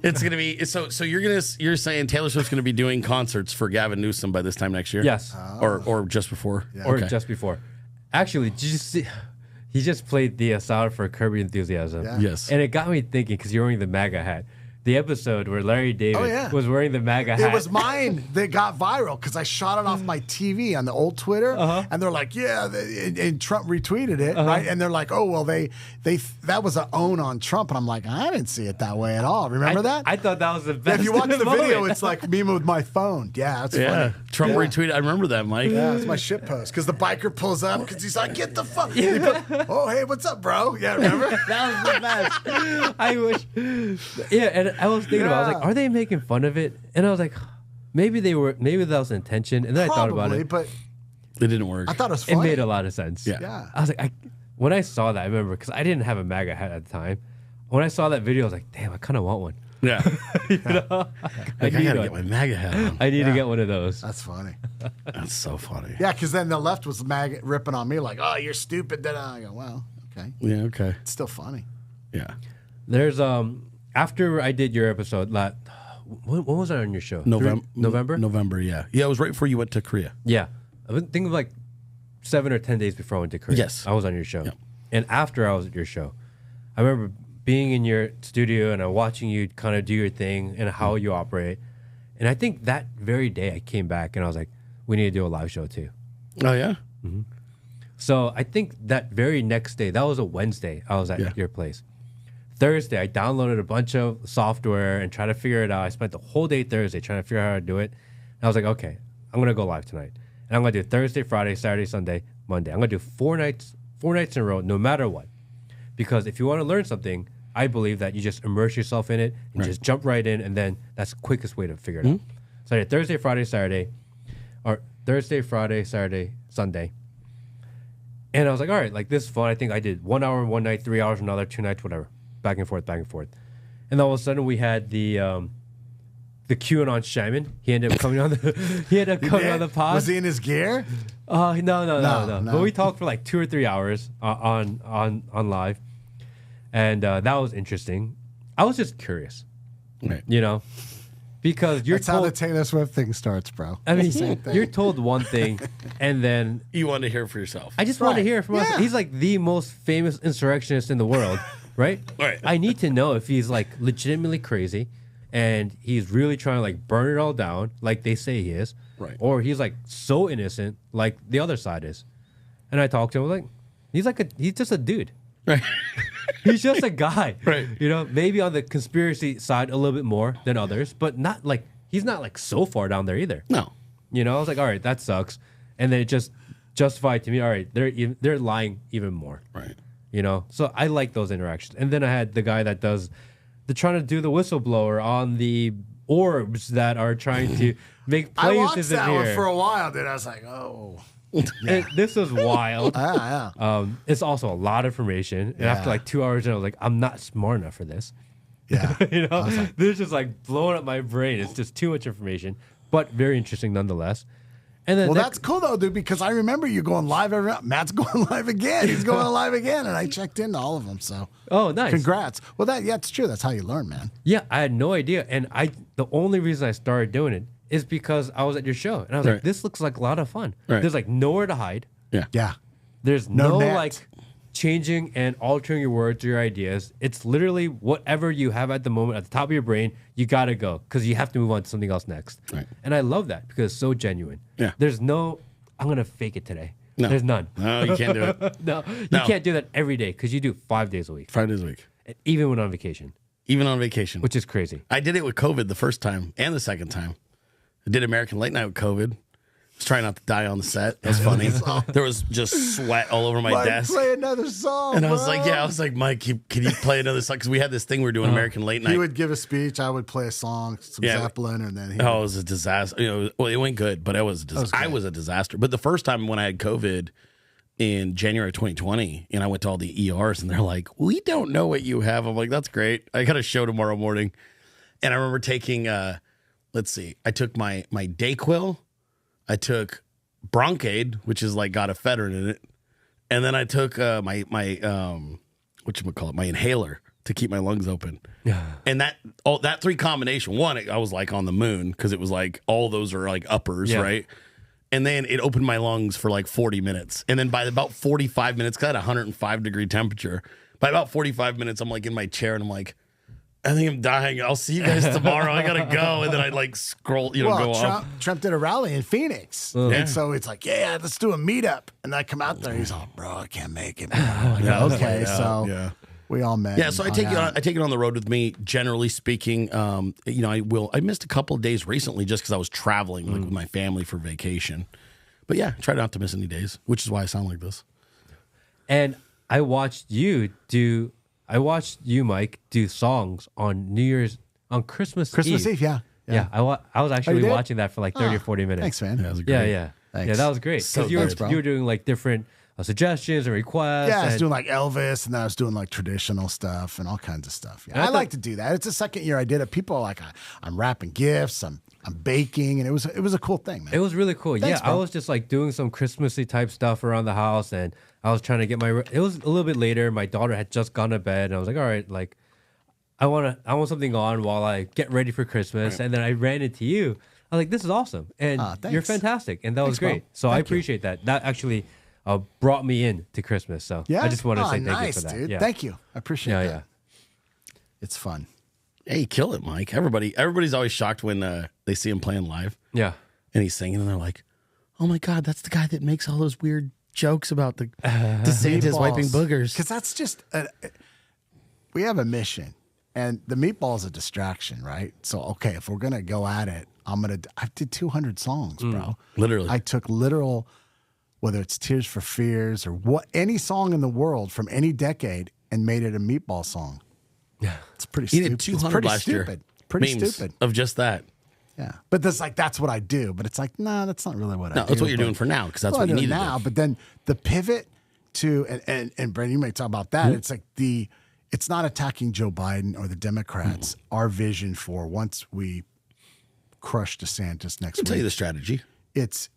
It's gonna be so. You're saying Taylor Swift's gonna be doing concerts for Gavin Newsom by this time next year? Yes. Or just before? Yeah. Or Okay. just before. Actually, did you see? He just played the sound for Kirby Enthusiasm. Yeah. Yes. And it got me thinking, because you're wearing the MAGA hat. The episode where Larry David was wearing the MAGA hat. It was mine that got viral because I shot it off my TV on the old Twitter, and they're like, "Yeah," and Trump retweeted it, right? And they're like, "Oh, well, they that was an own on Trump," and I'm like, "I didn't see it that way at all." Remember that? I thought that was the best. If you watch the video, moment. it's like me with my phone. Yeah, it's Yeah. funny. Trump retweeted. I remember that, Mike. Yeah, it's my shit post because the biker pulls up because he's like, "Get the fuck!" Oh, hey, what's up, bro? Yeah, remember? That was the best. I wish. Yeah, and I was thinking about it. I was like, are they making fun of it? And I was like, maybe they were. Maybe that was intention. And then I thought about it. But It didn't work. I thought it was It funny. made a lot of sense. Yeah. I was like, when I saw that, I remember because I didn't have a MAGA hat at the time. When I saw that video, I was like, damn, I kind of want one. Yeah. I I need gotta one. get my MAGA hat on. I need to get one of those. That's funny. That's so funny. Yeah, because then the left was ripping on me like, "Oh, you're stupid." Then I go, "Well, okay, Yeah. Okay. it's still funny." Yeah. There's after I did your episode, when was I on your show? November. November. Yeah. Yeah. It was right before you went to Korea. Yeah, I was thinking of like 7 or 10 days before I went to Korea. Yes. I was on your show, Yep. and after I was at your show, I remember being in your studio and I'm watching you kind of do your thing and how you operate. And I think that very day I came back and I was like, we need to do a live show too. Oh yeah. So I think that very next day, that was a Wednesday, I was at your place. Thursday, I downloaded a bunch of software and tried to figure it out. I spent the whole day Thursday trying to figure out how to do it. And I was like, okay, I'm going to go live tonight. And I'm going to do Thursday, Friday, Saturday, Sunday, Monday. I'm going to do 4 nights in a row, no matter what. Because if you want to learn something, I believe that you just immerse yourself in it and just jump right in, and then that's the quickest way to figure it out. So I did Thursday, Friday, Saturday, or Thursday, Friday, Saturday, Sunday. And I was like, all right, like this is fun. I think I did 1 hour one night, 3 hours another, 2 nights, whatever. Back and forth, back and forth. And then all of a sudden we had the QAnon shaman. He ended up coming on the pod. Was he in his gear? No. But we talked for like 2 or 3 hours on live. And that was interesting. I was just curious. Right. Because you're That's how told, the Taylor Swift thing starts, bro. I mean, you're told one thing, and then You wanted to hear it for yourself. I just want to Right. hear it from us. Yeah. He's like the most famous insurrectionist in the world, right? Right. I need to know if he's like legitimately crazy, and he's really trying to like burn it all down, like they say he is, Right. or he's like so innocent, like the other side is. And I talked to him like, he's just a dude. Right. He's just a guy. Right. You know, maybe on the conspiracy side a little bit more than others, but not like he's not like so far down there either. No. You know, I was like, all right, that sucks. And then it just justified to me, all right, they're lying even more. Right. You know, so I like those interactions. And then I had the guy that they're trying to do the whistleblower on the orbs that are trying to make I planes watched that disappear. one for a while, dude. I was like, oh. This was wild. Yeah. It's also a lot of information. And after like 2 hours, I was like, I'm not smart enough for this. Yeah. You know, this is just like blowing up my brain. It's just too much information, but very interesting nonetheless. And then Well, that's cool though, dude, because I remember you going live every Matt's going live again. He's going live again, and I checked into all of them. So, oh, nice. Congrats. Well, it's true. That's how you learn, man. Yeah, I had no idea. And the only reason I started doing it is because I was at your show. And I was like, this looks like a lot of fun. Right. There's like nowhere to hide. Yeah. Yeah. There's no net. like changing and altering your words or your ideas. It's literally whatever you have at the moment at the top of your brain, you got to go because you have to move on to something else next. Right. And I love that because it's so genuine. Yeah. There's no, I'm going to fake it today. No. There's none. No, you can't do it. No, you No. can't do that every day because you do 5 days a week, 5 days a week. even when on vacation, Even on vacation. which is crazy. I did it with COVID the first time and the second time. I did American Late Night with COVID. Was trying not to die on the set. That was funny. There was just sweat all over my desk. Play another song. And I was like, Mike, can you play another song? Because we had this thing we were doing American Late Night. He would give a speech. I would play a song, some Zeppelin, and then he. Oh, it was a disaster. Well, it went good, but it was I was a disaster. But the first time when I had COVID in January 2020, and I went to all the ERs, and they're like, "We don't know what you have." I'm like, "That's great. I got a show tomorrow morning." And I remember taking, let's see, I took my Dayquil, I took Broncaid, which is like got ephedrine in it, and then I took my whatchamacallit, my inhaler to keep my lungs open. Yeah. And that three combination, one, I was like on the moon because it was like all those are like uppers, right? And then it opened my lungs for like 40 minutes. And then by about 45 minutes, because I had a 105-degree temperature, by about 45 minutes, I'm like in my chair and I'm like, I think I'm dying. I'll see you guys tomorrow. I gotta go. And then I'd like scroll, go off. Trump did a rally in Phoenix. And so it's like, yeah, let's do a meetup. And I come out there, he's all, bro, I can't make it. Like, okay, so we all met. Yeah, so I take it on the road with me, generally speaking. I missed a couple of days recently just because I was traveling like with my family for vacation. But yeah, try not to miss any days, which is why I sound like this. And I watched you, Mike, do songs on Christmas Eve, yeah. Yeah, I was actually watching that for like 30 or 40 minutes. Thanks, man. Yeah, that was great. Yeah. Thanks. Yeah, that was great. So Because you were doing like different suggestions and requests. Yeah, I was doing like Elvis, and then I was doing like traditional stuff and all kinds of stuff. Yeah, I like to do that. It's the second year I did it. People are like, I'm wrapping gifts, I'm baking, and it was a cool thing, man. It was really cool. Thanks, bro. I was just like doing some Christmassy type stuff around the house, and I was trying to get it was a little bit later. My daughter had just gone to bed, and I was like, all right, like I want something on while I get ready for Christmas. Right. And then I ran into you. I was like, this is awesome, and you're fantastic, and that was great. Bro. So I appreciate that. That actually brought me in to Christmas. So I just want to say thank you for that. Dude. Yeah. Thank you. I appreciate that. Yeah. It's fun. Hey, kill it, Mike. Everybody's always shocked when they see him playing live. Yeah. And he's singing, and they're like, oh my God, that's the guy that makes all those weird jokes about the DeSantis wiping boogers. Because that's just, we have a mission, and the meatball is a distraction, right? So, okay, if we're going to go at it, I did 200 songs, bro. Literally. I took literal, whether it's Tears for Fears or any song in the world from any decade, and made it a meatball song. Yeah. It's pretty He stupid. did 200 last year. Pretty memes stupid. Of just that. Yeah. But that's what I do. But it's like, nah, that's not really what I do. No, that's what you're doing for now, because that's what you need now. But then the pivot to, and Brandon, you may talk about that. It's like it's not attacking Joe Biden or the Democrats. Our vision for once we crush DeSantis next week. I'll tell you the strategy. It's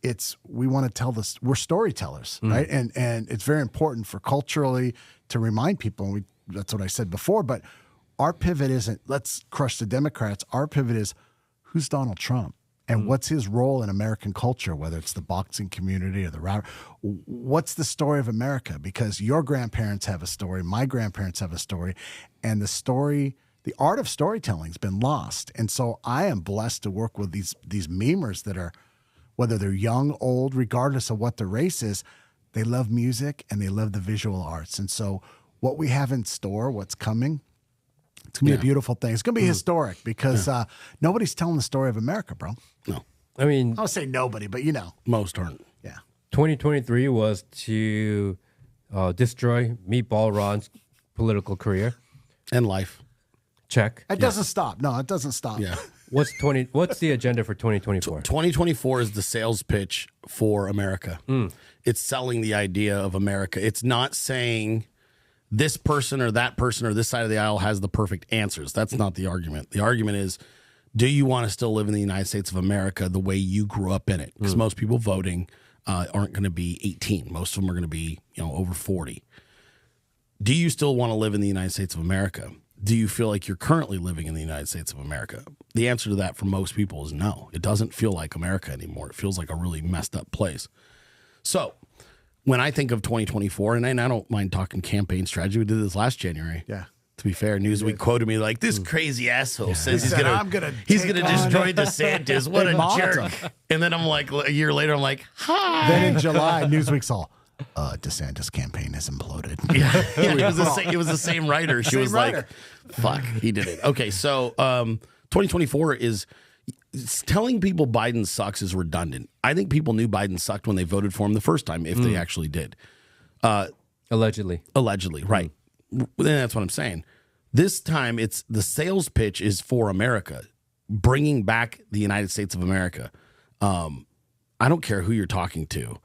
we want to tell this. We're storytellers, right? And it's very important for culturally to remind people. And that's what I said before. But our pivot isn't let's crush the Democrats. Our pivot is who's Donald Trump and what's his role in American culture, whether it's the boxing community or the rapper. What's the story of America? Because your grandparents have a story, my grandparents have a story, and the art of storytelling has been lost. And so I am blessed to work with these memers that are, whether they're young, old, regardless of what their race is, they love music and they love the visual arts. And so what we have in store, what's coming, it's going to be a beautiful thing. It's going to be historic because nobody's telling the story of America, bro. No. I mean, I'll say nobody, but you know. Most aren't. Yeah. 2023 was to destroy Meatball Ron's political career. And life. Check. It doesn't stop. No, it doesn't stop. Yeah. What's the agenda for 2024? 2024 is the sales pitch for America. It's selling the idea of America. It's not saying this person or that person or this side of the aisle has the perfect answers. That's not the argument. The argument is, do you want to still live in the United States of America the way you grew up in it? Because most people voting aren't going to be 18. Most of them are going to be, over 40. Do you still want to live in the United States of America? Do you feel like you're currently living in the United States of America? The answer to that for most people is no. It doesn't feel like America anymore. It feels like a really messed up place. So when I think of 2024, and I don't mind talking campaign strategy, we did this last January. Yeah. To be fair, Newsweek quoted me like, this crazy asshole says he's gonna destroy DeSantis. What a jerk. And then I'm like, a year later, I'm like, hi. Then in July, Newsweek's all, DeSantis campaign has imploded. Yeah, it was the same writer. She was like, fuck, he did it. Okay, so 2024 is telling people Biden sucks is redundant. I think people knew Biden sucked when they voted for him the first time, if they actually did. Allegedly, right. That's what I'm saying. This time, it's the sales pitch is for America, bringing back the United States of America. I don't care who you're talking to.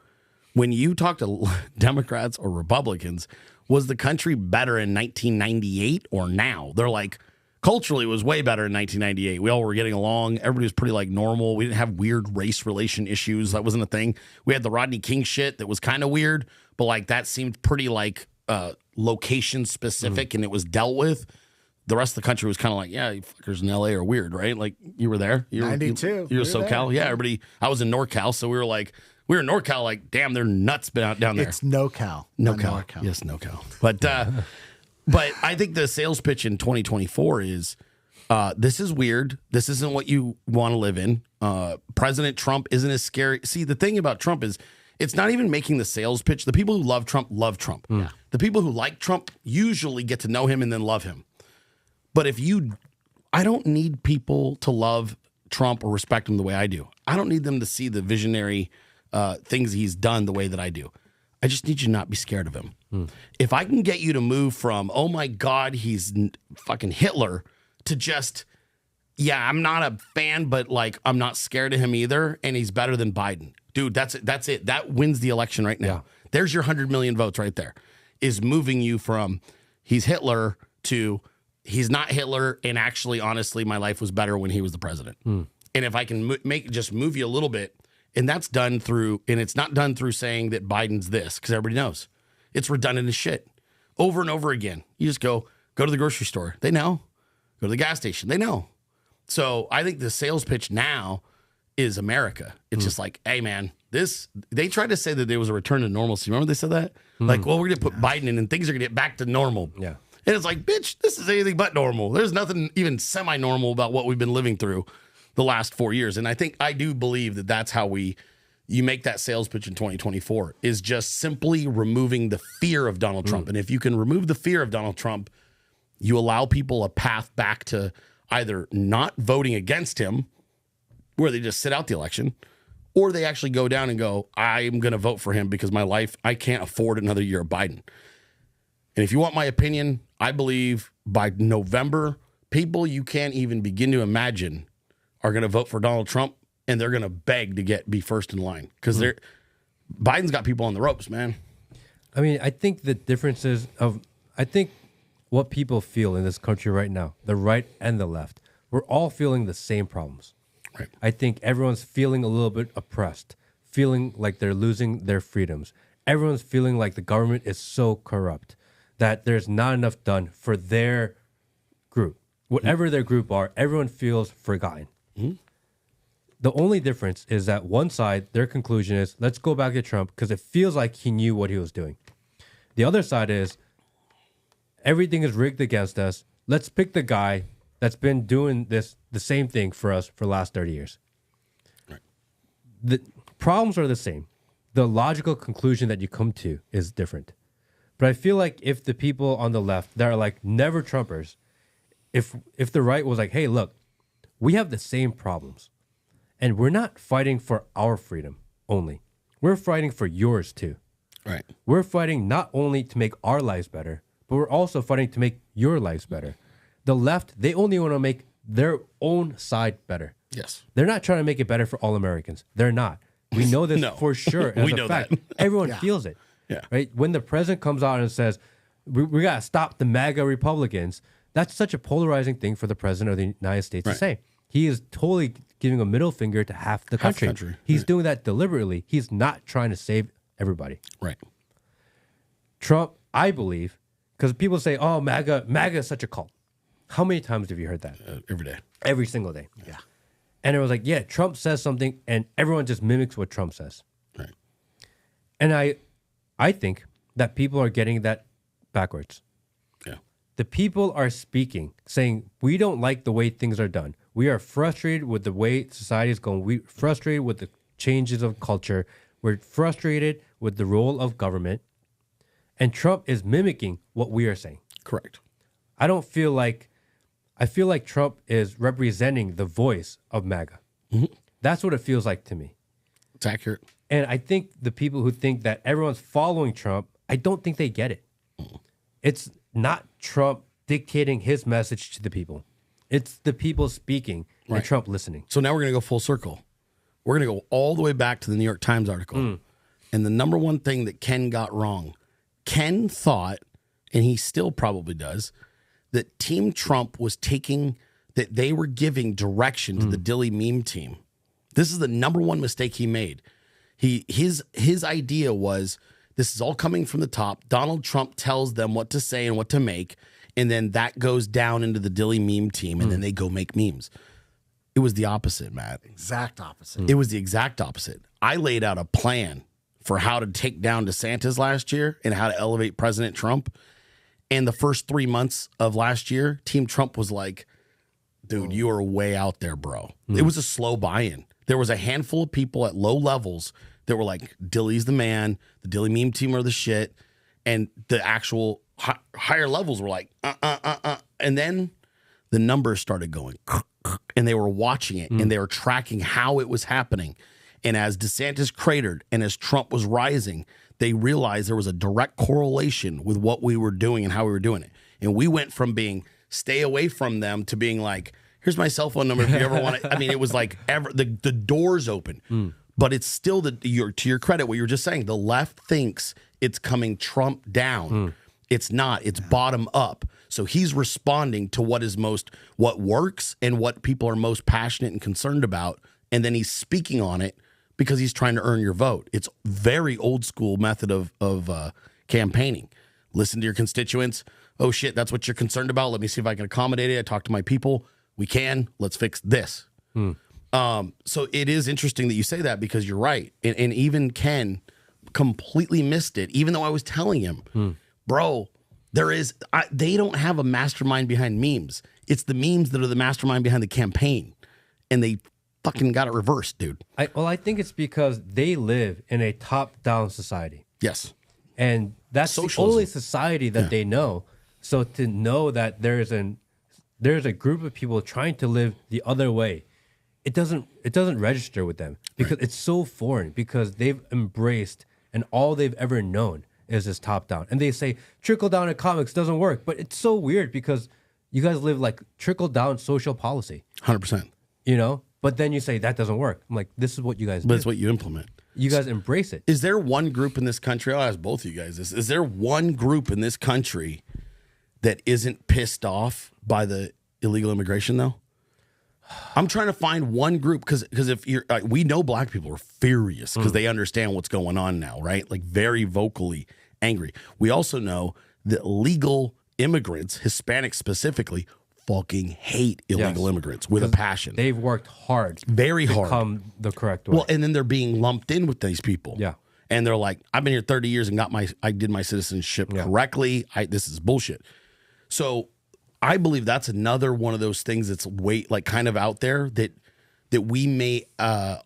When you talk to Democrats or Republicans, was the country better in 1998 or now? They're like, culturally, it was way better in 1998. We all were getting along. Everybody was pretty like normal. We didn't have weird race relation issues. That wasn't a thing. We had the Rodney King shit that was kind of weird, but like that seemed pretty like location specific and it was dealt with. The rest of the country was kind of like, yeah, you fuckers in LA are weird, right? Like you were there. 92. You were SoCal. Yeah, everybody. I was in NorCal, so we were in NorCal like, damn, they're nuts down there. It's NoCal. NorCal. Yes, NorCal. But I think the sales pitch in 2024 is this is weird. This isn't what you want to live in. President Trump isn't as scary. See, the thing about Trump is it's not even making the sales pitch. The people who love Trump love Trump. Yeah. The people who like Trump usually get to know him and then love him. But I don't need people to love Trump or respect him the way I do. I don't need them to see the visionary things he's done the way that I do. I just need you to not be scared of him. If I can get you to move from, oh my God, he's fucking Hitler, to just, yeah, I'm not a fan, but like I'm not scared of him either, and he's better than Biden. Dude, that's it. That wins the election right now. Yeah. There's your 100 million votes right there. Is moving you from he's Hitler to he's not Hitler, and actually, honestly, my life was better when he was the president. And if I can move you a little bit, and that's done through, and it's not done through saying that Biden's this, because everybody knows. It's redundant as shit. Over and over again. You just go to the grocery store. They know. Go to the gas station. They know. So I think the sales pitch now is America. It's just like, hey, man, they tried to say that there was a return to normalcy. Remember they said that? Like, well, we're going to put Biden in and things are going to get back to normal. Yeah. And it's like, bitch, this is anything but normal. There's nothing even semi-normal about what we've been living through the last 4 years. And I do believe that that's how you make that sales pitch in 2024 is just simply removing the fear of Donald Trump. And if you can remove the fear of Donald Trump, you allow people a path back to either not voting against him, where they just sit out the election, or they actually go down and go, I'm going to vote for him because my life, I can't afford another year of Biden. And if you want my opinion, I believe by November, people you can't even begin to imagine are going to vote for Donald Trump, and they're going to beg to be first in line because Biden's got people on the ropes, man. I mean, I think the differences I think what people feel in this country right now, the right and the left, we're all feeling the same problems. Right. I think everyone's feeling a little bit oppressed, feeling like they're losing their freedoms. Everyone's feeling like the government is so corrupt that there's not enough done for their group. Whatever their group are, everyone feels forgotten. The only difference is that one side, their conclusion is, let's go back to Trump because it feels like he knew what he was doing. The other side is, everything is rigged against us. Let's pick the guy that's been doing the same thing for us for the last 30 years. Right. problems are the same. The logical conclusion that you come to is different. But I feel like if the people on the left that are like never Trumpers, if the right was like, hey, look, we have the same problems, and we're not fighting for our freedom only. We're fighting for yours too. Right. We're fighting not only to make our lives better, but we're also fighting to make your lives better. The left, they only want to make their own side better. Yes. They're not trying to make it better for all Americans. They're not. We know this No. for sure. As We a know fact. that. Everyone feels it. Yeah. Right? When the president comes out and says, we got to stop the MAGA Republicans, that's such a polarizing thing for the president of the United States to say. He is totally giving a middle finger to half the country. He's doing that deliberately. He's not trying to save everybody. Right. Trump, I believe, because people say, oh, MAGA is such a cult. How many times have you heard that? Every day. Every single day. Yeah. And it was like, yeah, Trump says something and everyone just mimics what Trump says. Right. And I think that people are getting that backwards. Yeah. The people are speaking, saying, we don't like the way things are done. We are frustrated with the way society is going. We're frustrated with the changes of culture. We're frustrated with the role of government. And Trump is mimicking what we are saying. Correct. I feel like Trump is representing the voice of MAGA. That's what it feels like to me. It's accurate. And I think the people who think that everyone's following Trump, I don't think they get it. It's not Trump dictating his message to the people. It's the people speaking and Trump listening. So now we're going to go full circle. We're going to go all the way back to the New York Times article. And the number one thing that Ken got wrong, Ken thought, and he still probably does, that Team Trump was taking, that they were giving direction to the Dilley Meme Team. This is the number one mistake he made. His idea was, this is all coming from the top. Donald Trump tells them what to say and what to make, and then that goes down into the Dilley Meme Team, and then they go make memes. It was the opposite, Matt. Exact opposite. It was the exact opposite. I laid out a plan for how to take down DeSantis last year and how to elevate President Trump. And the first 3 months of last year, Team Trump was like, dude, you are way out there, bro. It was a slow buy-in. There was a handful of people at low levels that were like, Dilley's the man, the Dilley Meme Team are the shit. And the actual higher levels were like, And then the numbers started going, and they were watching it, and they were tracking how it was happening. And as DeSantis cratered and as Trump was rising, they realized there was a direct correlation with what we were doing and how we were doing it. And we went from being stay away from them to being like, here's my cell phone number if you ever want it. I mean, it was like the doors open. But it's still to your credit, what you were just saying, the left thinks it's coming Trump down. It's not. It's bottom up. So he's responding to what works and what people are most passionate and concerned about. And then he's speaking on it because he's trying to earn your vote. It's very old school method of campaigning. Listen to your constituents. Oh, shit, that's what you're concerned about. Let me see if I can accommodate it. I talk to my people. We can. Let's fix this. So it is interesting that you say that because you're right. And even Ken completely missed it, even though I was telling him, bro, they don't have a mastermind behind memes. It's the memes that are the mastermind behind the campaign. And they fucking got it reversed, dude. I think it's because they live in a top-down society. Yes. And that's Socialism. the only society that they know. So to know that there's a group of people trying to live the other way, it doesn't register with them because it's so foreign, because they've embraced and all they've ever known is this top-down. And they say trickle-down economics doesn't work, but it's so weird because you guys live like trickle-down social policy. 100%. You know? But then you say that doesn't work. I'm like, this is what you guys do. But it's what you implement. You guys embrace it. Is there one group in this country? I'll ask both of you guys this. Is there one group in this country that isn't pissed off by the illegal immigration, though? I'm trying to find one group because if you're, we know black people are furious because they understand what's going on now, right? Like very vocally angry. We also know that legal immigrants, Hispanics specifically, fucking hate illegal immigrants with a passion. They've worked hard. Very to hard. come the correct way. Well, and then they're being lumped in with these people. Yeah. And they're like, I've been here 30 years and I did my citizenship correctly. This is bullshit. So I believe that's another one of those things that's kind of out there that that we may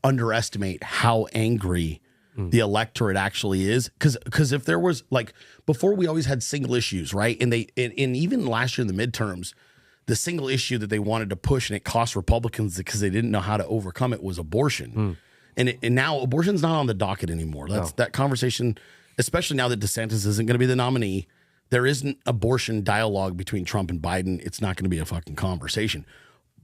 underestimate how angry the electorate actually is. Because if there was, like, before we always had single issues, right? And even last year in the midterms, the single issue that they wanted to push and it cost Republicans because they didn't know how to overcome it was abortion. And now abortion's not on the docket anymore. That conversation, especially now that DeSantis isn't going to be the nominee, there isn't abortion dialogue between Trump and Biden. It's not going to be a fucking conversation.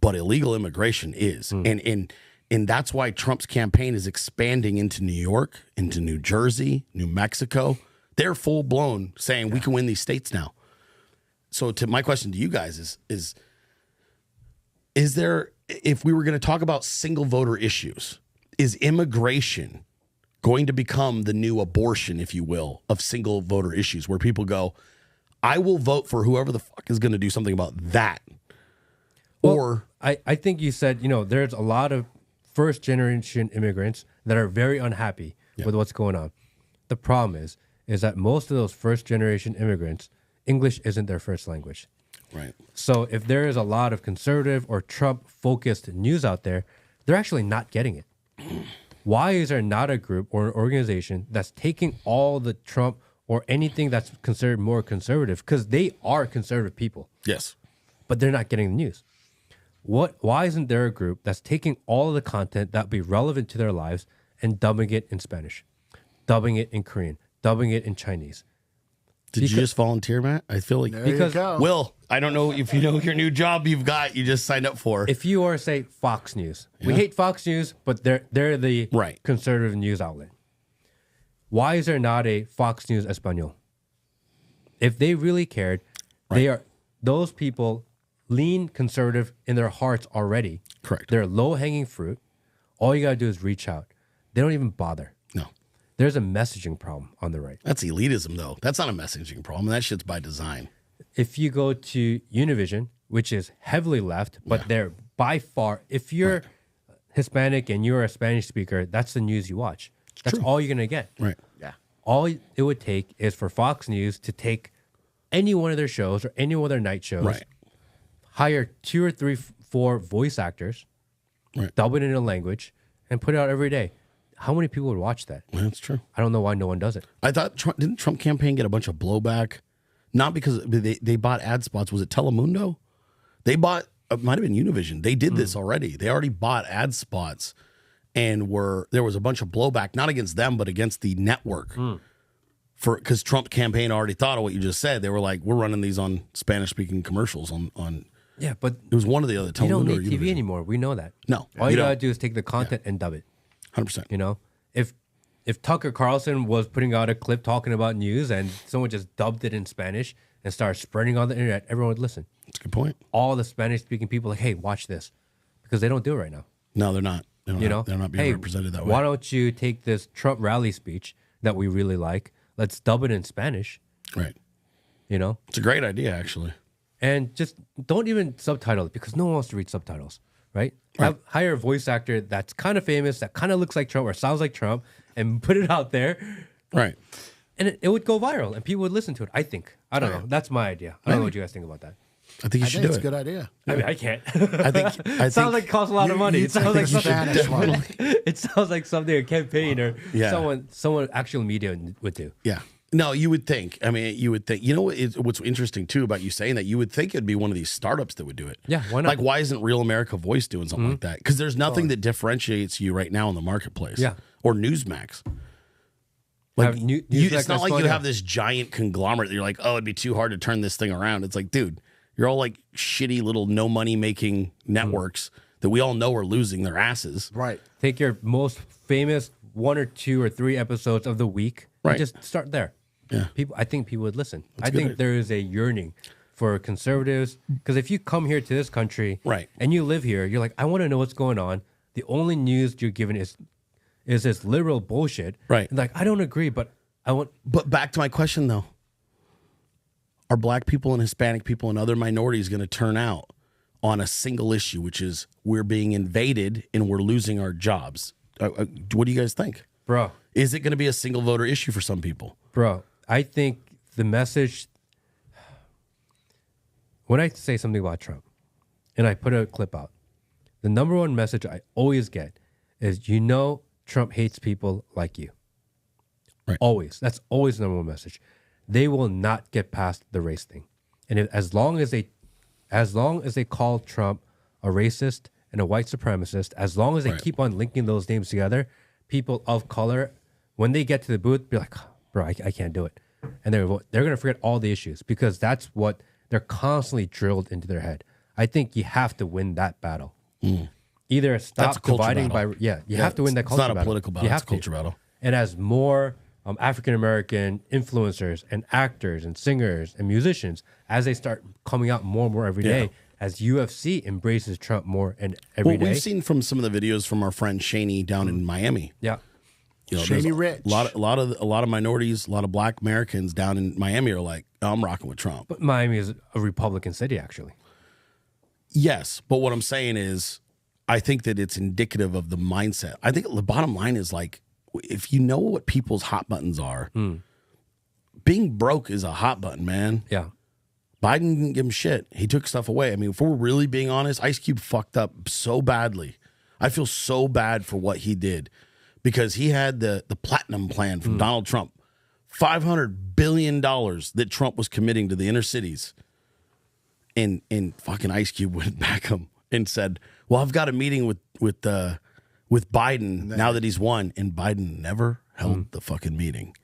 But illegal immigration is. And that's why Trump's campaign is expanding into New York, into New Jersey, New Mexico. They're full blown saying we can win these states now. So to my question to you guys is there, if we were going to talk about single voter issues, is immigration going to become the new abortion, if you will, of single voter issues where people go, I will vote for whoever the fuck is going to do something about that? Well, or I think you said, there's a lot of first generation immigrants that are very unhappy with what's going on. The problem is that most of those first generation immigrants, English isn't their first language. right. So if there is a lot of conservative or Trump focused news out there, they're actually not getting it. Why is there not a group or an organization that's taking all the Trump or anything that's considered more conservative? Because they are conservative people, Yes. but they're not getting the news. Why isn't there a group that's taking all of the content that would be relevant to their lives and dubbing it in Spanish, dubbing it in Korean, dubbing it in Chinese? Did you just volunteer, Matt? I feel like Because Will, I don't know if you know your new job you just signed up for. if you are, say, Fox News, we hate Fox News, but they're the Right. conservative news outlet. Why is there not a Fox News Espanol? If they really cared, those people lean conservative in their hearts already. Correct. They're low hanging fruit. All you gotta do is reach out. They don't even bother. No. There's a messaging problem on the right. That's elitism, though. That's not a messaging problem. That shit's by design. If you go to Univision, which is heavily left, but they're by far, if you're Hispanic and you're a Spanish speaker, that's the news you watch. That's all you're going to get. Right. Yeah. All it would take is for Fox News to take any one of their shows or any one of their night shows, Right. hire 2 or 3, 4 voice actors, Right. dub it in a language, and put it out every day. How many people would watch that? That's true. I don't know why no one does it. I thought, didn't Trump campaign get a bunch of blowback? Not because they bought ad spots. Was it Telemundo? They bought, it might have been Univision. They did this already. They already bought ad spots and there was a bunch of blowback, not against them, but against the network. Because Trump campaign already thought of what you just said. They were like, we're running these on Spanish-speaking commercials on Yeah, but it was one of the other Telemundo you don't or need TV Univision. anymore. We know that. No, All you you gotta don't. do is take the content and dub it. 100%. If Tucker Carlson was putting out a clip talking about news and someone just dubbed it in Spanish and started spreading on the internet, everyone would listen. That's a good point. All the Spanish speaking people like, hey, watch this, because they don't do it right now. No, they're not. They're not being hey, represented that way. Why don't you take this Trump rally speech that we really like? Let's dub it in Spanish. Right. It's It's a great idea, actually. and just don't even subtitle it because no one wants to read subtitles, right? Hire a voice actor that's kind of famous, that kind of looks like Trump or sounds like Trump, and put it out there, Right. and it would go viral, and people would listen to it. I think. I don't know. That's my idea. I don't know what you guys think about that. I think you I should think do it's a it. good idea. I mean, I can't. I think Sounds like it costs a lot of money. It sounds like something. Spanish one. It sounds like something a campaign or Yeah. someone actual media would do. Yeah. No, you would think. I mean, you would think. You know what's interesting too about you saying that? You would think it'd be one of these startups that would do it. Yeah, why not? Like, why isn't Real America Voice doing something like that? Because there's nothing that differentiates you right now in the marketplace. Yeah. Or Newsmax. Like, Have Newsmax it's not like you Espanol. have this giant conglomerate that you're like, oh, it'd be too hard to turn this thing around. It's like, dude, you're all like shitty little no money making networks that we all know are losing their asses. Right. Take your most famous 1 or 2 or 3 episodes of the week Right. and just start there. Yeah. I think people would listen. I a good think idea. there is a yearning for conservatives because if you come here to this country Right. and you live here, you're like, I want to know what's going on. The only news you're given is this liberal bullshit. Right. And like, I don't agree, but I want. But back to my question, though. Are black people and Hispanic people and other minorities going to turn out on a single issue, which is we're being invaded and we're losing our jobs? What do you guys think? Bro, Is it going to be a single voter issue for some people? I think the message, when I say something about Trump and I put a clip out, the number one message I always get is, Trump hates people like you. Right. Always. That's always the number one message. They will not get past the race thing. And as long as they call Trump a racist and a white supremacist, as long as they keep on linking those names together, people of color, when they get to the booth, be like, bro, I can't do it. And they're going to forget all the issues, because that's what they're constantly drilled into their head. I think you have to win that battle. Either stop dividing by, you have to win that culture battle. It's not a political battle, it's a culture battle. And as more African-American influencers and actors and singers and musicians, as they start coming out more and more every day, as UFC embraces Trump more and every day. We've seen from some of the videos from our friend Shaney down in Miami. Yeah. Shaney Rich. A lot of minorities, a lot of black Americans down in Miami are like, oh, I'm rocking with Trump. But Miami is a Republican city, actually. Yes, but what I'm saying is, I think that it's indicative of the mindset. I think the bottom line is, like, if you know what people's hot buttons are, being broke is a hot button, man. Yeah. Biden didn't give him shit. He took stuff away. I mean, if we're really being honest, Ice Cube fucked up so badly. I feel so bad for what he did, because he had the platinum plan from Donald Trump, $500 billion that Trump was committing to the inner cities. And fucking Ice Cube went back him and said, well, I've got a meeting with Biden now that he's won. And Biden never held the fucking meeting.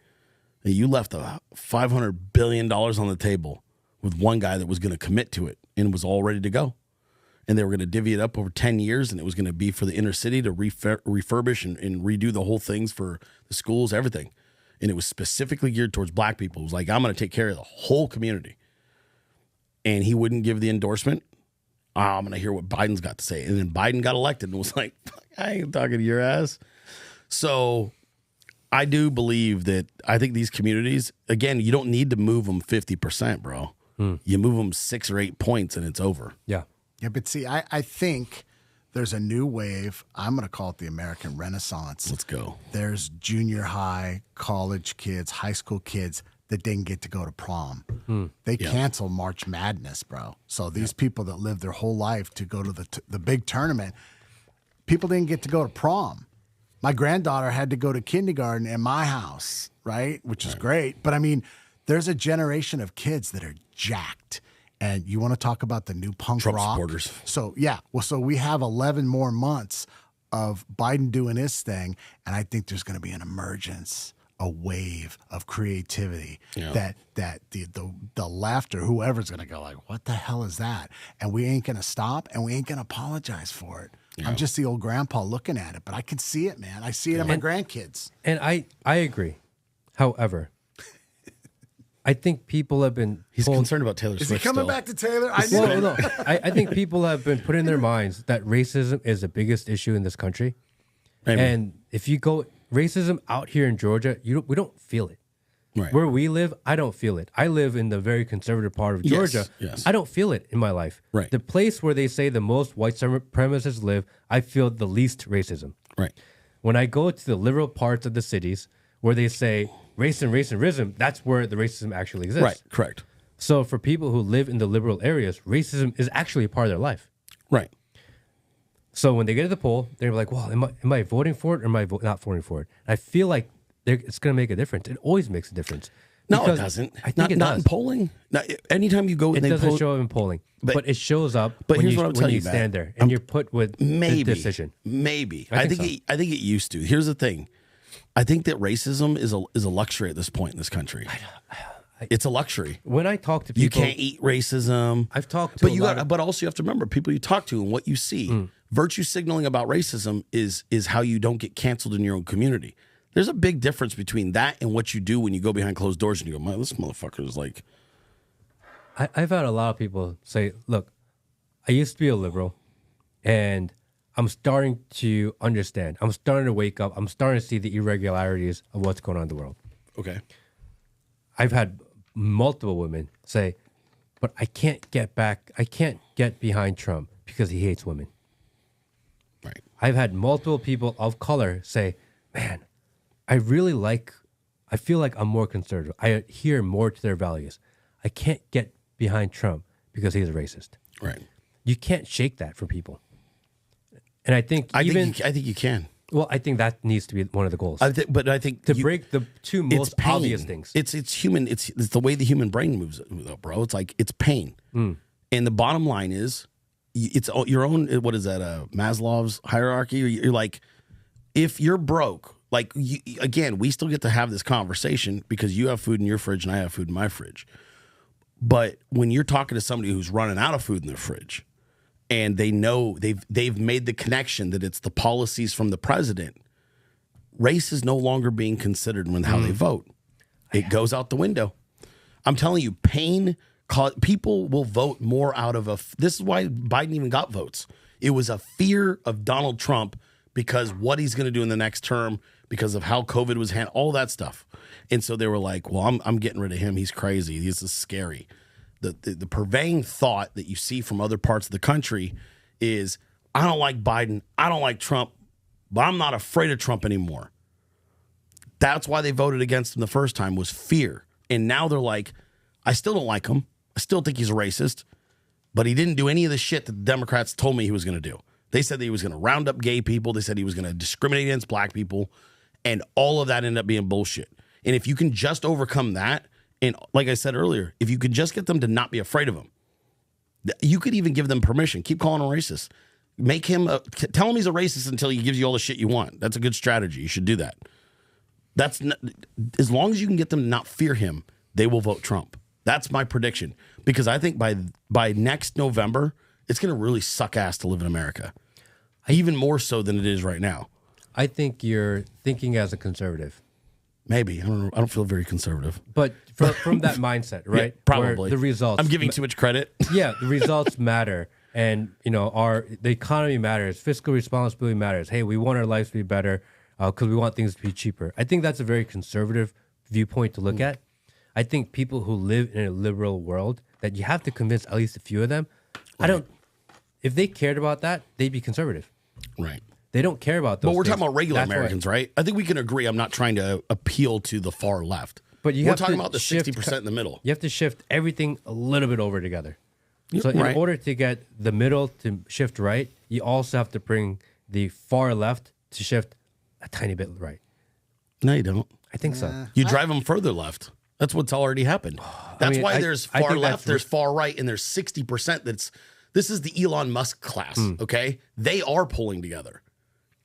And you left $500 billion on the table with one guy that was going to commit to it and was all ready to go. And they were going to divvy it up over 10 years, and it was going to be for the inner city to refurbish and redo the whole things for the schools, everything. And it was specifically geared towards black people. It was like, I'm going to take care of the whole community. And he wouldn't give the endorsement. I'm going to hear what Biden's got to say. And then Biden got elected and was like, I ain't talking to your ass. So I do believe that, I think these communities, again, you don't need to move them 50%, bro. You move them 6 or 8 points and it's over. Yeah. Yeah, but see, I think there's a new wave. I'm going to call it the American Renaissance. Let's go. There's junior high, college kids, high school kids that didn't get to go to prom. They canceled March Madness, bro. So these people that lived their whole life to go to the big tournament, people didn't get to go to prom. My granddaughter had to go to kindergarten in my house, right? Which is great. But I mean, there's a generation of kids that are jacked. And you want to talk about the new punk Trump rock? supporters. So, yeah. Well, so we have 11 more months of Biden doing his thing. And I think there's going to be an emergence, a wave of creativity that the left or whoever's going to go like, what the hell is that? And we ain't going to stop, and we ain't going to apologize for it. Yeah. I'm just the old grandpa looking at it, but I can see it, man. I see it in my grandkids. And I agree. However, I think people have been... He's concerned about Taylor Swift. Is he coming still. back to Taylor? I knew it. No. I think people have been put in their minds that racism is the biggest issue in this country. Amen. And if you go... Racism out here in Georgia, we don't feel it. Right. Where we live, I don't feel it. I live in the very conservative part of Georgia. Yes. I don't feel it in my life. Right. The place where they say the most white supremacists live, I feel the least racism. Right. When I go to the liberal parts of the cities where they say racism, that's where the racism actually exists. Right. Correct. So for people who live in the liberal areas, racism is actually a part of their life. Right. So when they get to the poll, they're like, well, am I voting for it or am I not voting for it? And I feel like it's going to make a difference. It always makes a difference. No, it Because doesn't. I think it not does. in polling. Anytime you go, It doesn't show up in polling, but it shows up But when here's you, what I'm when telling you you, Matt. stand there and you're put with maybe the decision. Maybe I I think think so. it used to. Here's the thing. I think that racism is a luxury at this point in this country. It's a luxury. When I talk to people, You can't eat racism. I've talked to but also you have to remember people you talk to and what you see. Virtue signaling about racism is how you don't get canceled in your own community. There's a big difference between that and what you do when you go behind closed doors and you go, man, this motherfucker is like. I've had a lot of people say, look, I used to be a liberal and I'm starting to understand. I'm starting to wake up. I'm starting to see the irregularities of what's going on in the world. Okay. I've had multiple women say, but I can't get behind Trump because he hates women. Right. I've had multiple people of color say, man, I feel like I'm more conservative. I adhere more to their values. I can't get behind Trump because he's a racist. Right. You can't shake that from people. And I think I think you can. Well, I think that needs to be one of the goals. But I think to break the two most obvious things. It's human. It's the way the human brain moves, bro. It's like it's pain. And the bottom line is, it's your own. What is that? Maslow's hierarchy. You're like, if you're broke, like again, we still get to have this conversation because you have food in your fridge and I have food in my fridge. But when you're talking to somebody who's running out of food in their fridge, and they know they've made the connection that it's the policies from the president, race is no longer being considered when how they vote. It goes out the window. I'm telling you, people will vote more out of this is why Biden even got votes. It was a fear of Donald Trump because what he's going to do in the next term, because of how COVID was handled, all that stuff. And so they were like, well, I'm getting rid of him. He's crazy. This is scary. The purveying thought that you see from other parts of the country is, I don't like Biden, I don't like Trump, but I'm not afraid of Trump anymore. That's why they voted against him the first time, was fear. And now they're like, I still don't like him. I still think he's a racist, but he didn't do any of the shit that the Democrats told me he was going to do. They said that he was going to round up gay people. They said he was going to discriminate against black people. And all of that ended up being bullshit. And if you can just overcome that, and like I said earlier, if you could just get them to not be afraid of him, you could even give them permission. Keep calling him racist. Make him tell him he's a racist until he gives you all the shit you want. That's a good strategy. You should do that. That's not, as long as you can get them to not fear him, they will vote Trump. That's my prediction, because I think by next November, it's going to really suck ass to live in America, even more so than it is right now. I think you're thinking as a conservative. Maybe. I don't know. I don't feel very conservative. But from that mindset, right? Yeah, probably. Where the results. I'm giving too much credit. Yeah, the results matter. And, the economy matters. Fiscal responsibility matters. Hey, we want our lives to be better because we want things to be cheaper. I think that's a very conservative viewpoint to look at. I think people who live in a liberal world, that you have to convince at least a few of them. Right. If they cared about that, they'd be conservative. Right. They don't care about those But we're things. talking about regular That's Americans, right? I think we can agree. I'm not trying to appeal to the far left. But we're talking about the 60% in the middle. You have to shift everything a little bit over together. So in Right. order to get the middle to shift right, you also have to bring the far left to shift a tiny bit right. No, you don't. I think so. You drive them further left. That's what's already happened. That's why there's I far think left, that's there's far right, and there's 60% this is the Elon Musk class, okay? They are pulling together.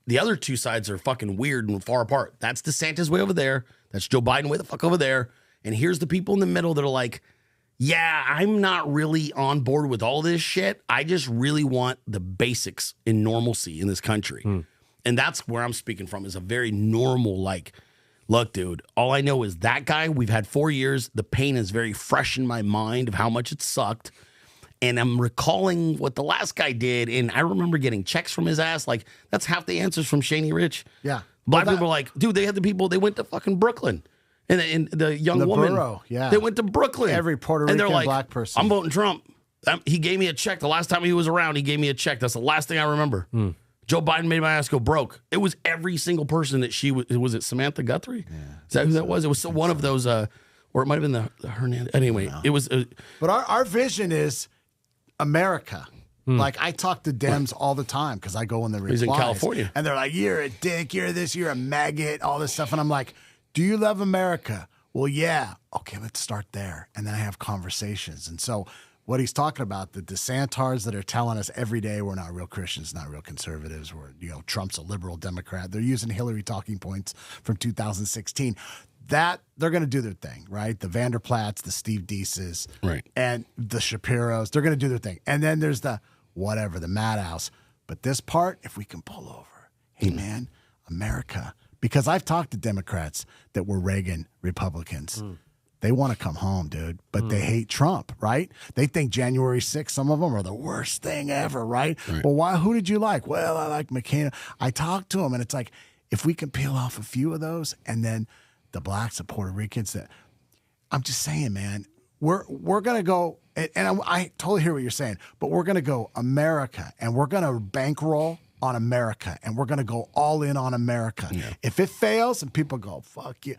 The other two sides are fucking weird and far apart. That's DeSantis way over there. That's Joe Biden way the fuck over there. And here's the people in the middle that are like, yeah, I'm not really on board with all this shit. I just really want the basics in normalcy in this country. And that's where I'm speaking from, is a very normal, like, look, dude, all I know is that guy, we've had 4 years. The pain is very fresh in my mind of how much it sucked. And I'm recalling what the last guy did. And I remember getting checks from his ass. Like, that's half the answers from Shaney Rich. Yeah. Black people were like, dude, they had the people, they went to fucking Brooklyn. And the young woman, borough, yeah. they went to Brooklyn. Every Puerto Rican and they're like, black person. I'm voting Trump. He gave me a check. The last time he was around, he gave me a check. That's the last thing I remember. Joe Biden made my ass go broke. It was every single person that was it Samantha Guthrie? Yeah, is that who that was? It was one of those, or it might have been the Hernandez. Anyway, it was. But our vision is America. Like, I talk to Dems all the time because I go in the replies. He's in California. And they're like, you're a dick, you're this, you're a maggot, all this stuff. And I'm like, do you love America? Well, yeah. Okay, let's start there. And then I have conversations. And so what he's talking about, the DeSantis that are telling us every day we're not real Christians, not real conservatives, Trump's a liberal Democrat. They're using Hillary talking points from 2016. That they're going to do their thing, right? The Vanderplats, the Steve Deeses, right, and the Shapiros, they're going to do their thing. And then there's the whatever, the Madhouse. But this part, if we can pull over, hey man, America, because I've talked to Democrats that were Reagan Republicans. They want to come home, dude, but they hate Trump, right? They think January 6th, some of them are the worst thing ever, right? Well, why? Who did you like? Well, I like McCain. I talked to him, and it's like, if we can peel off a few of those, and then the blacks, the Puerto Ricans, I'm just saying, man, we're going to go, and I totally hear what you're saying, but we're going to go America, and we're going to bankroll on America, and we're going to go all in on America. Yeah. If it fails and people go, fuck you,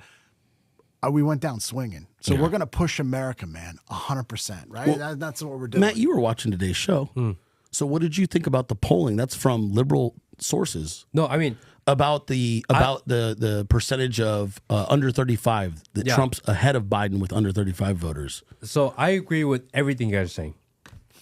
we went down swinging. So we're going to push America, man, 100%, right? Well, that's what we're doing. Matt, you were watching today's show. So what did you think about the polling? That's from liberal legitimate sources. No, I mean, About the percentage of under 35 that Yeah. Trump's ahead of Biden with under 35 voters. so I agree with everything you guys are saying.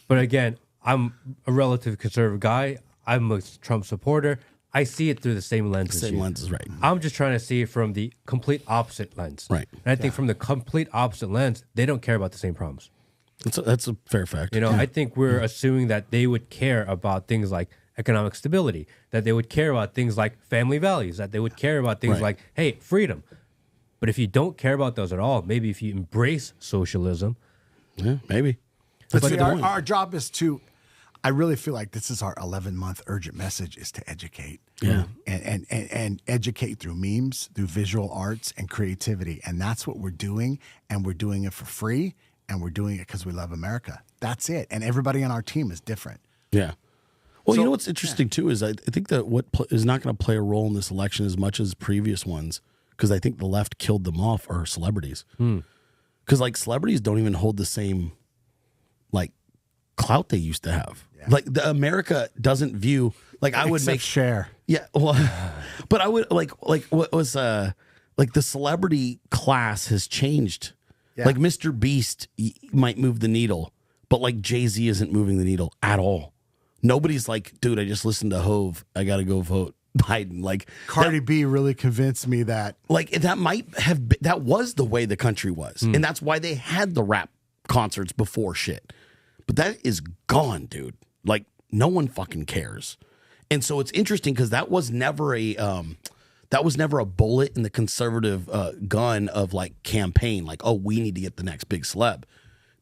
But again, I'm a relative conservative guy. I'm a Trump supporter. I see it through the same lens as Same you. lens is right. I'm just trying to see it from the complete opposite lens. Right. And I think from the complete opposite lens, they don't care about the same problems. That's a fair fact. You know, I think we're assuming that they would care about things like economic stability, that they would care about things like family values, that they would care about things Right. like, hey, freedom. But if you don't care about those at all, maybe if you embrace socialism, Yeah, maybe. But That's see, a good point. our job is to. I really feel like this is our 11-month urgent message: is to educate, and educate through memes, through visual arts, and creativity, and that's what we're doing, and we're doing it for free, and we're doing it because we love America. That's it, and everybody on our team is different. Yeah. Well, you know what's interesting too is I think that what is not going to play a role in this election as much as previous ones, because I think the left killed them off, are celebrities. Because like celebrities don't even hold the same like clout they used to have. Like America doesn't view like I would Except make share. Yeah, well, but I would like what was like the celebrity class has changed. Yeah. Like Mr. Beast might move the needle, but like Jay-Z isn't moving the needle at all. Nobody's like, dude, I just listened to Hove. I got to go vote Biden. Like Cardi B really convinced me that. like that might have been, that was the way the country was, and that's why they had the rap concerts before shit. But that is gone, dude. Like no one fucking cares. And so it's interesting because that was never a bullet in the conservative gun of like campaign. Like, oh, we need to get the next big celeb.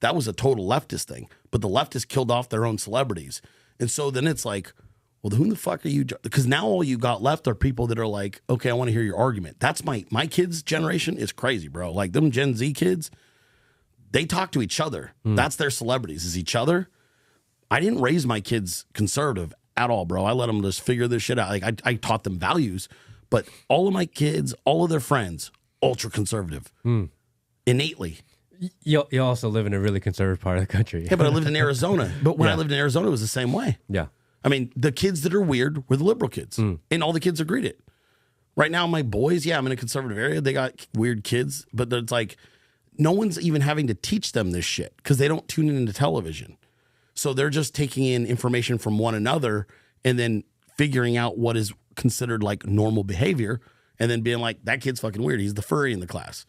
That was a total leftist thing. But the leftists killed off their own celebrities. And so then it's like, well, who the fuck are you? Because now all you got left are people that are like, okay, I want to hear your argument. That's my kids' generation is crazy, bro. Like them Gen Z kids, they talk to each other. That's their celebrities, is each other. I didn't raise my kids conservative at all, bro. I let them just figure this shit out. Like I taught them values, but all of my kids, all of their friends, ultra conservative, innately. you also live in a really conservative part of the country. Yeah, but I lived in Arizona. But when I lived in Arizona, it was the same way. Yeah. I mean, the kids that are weird were the liberal kids, and all the kids agreed it. Right now, my boys, I'm in a conservative area. They got weird kids, but it's like no one's even having to teach them this shit because they don't tune into television. So they're just taking in information from one another and then figuring out what is considered like normal behavior, and then being like, that kid's fucking weird. He's the furry in the class,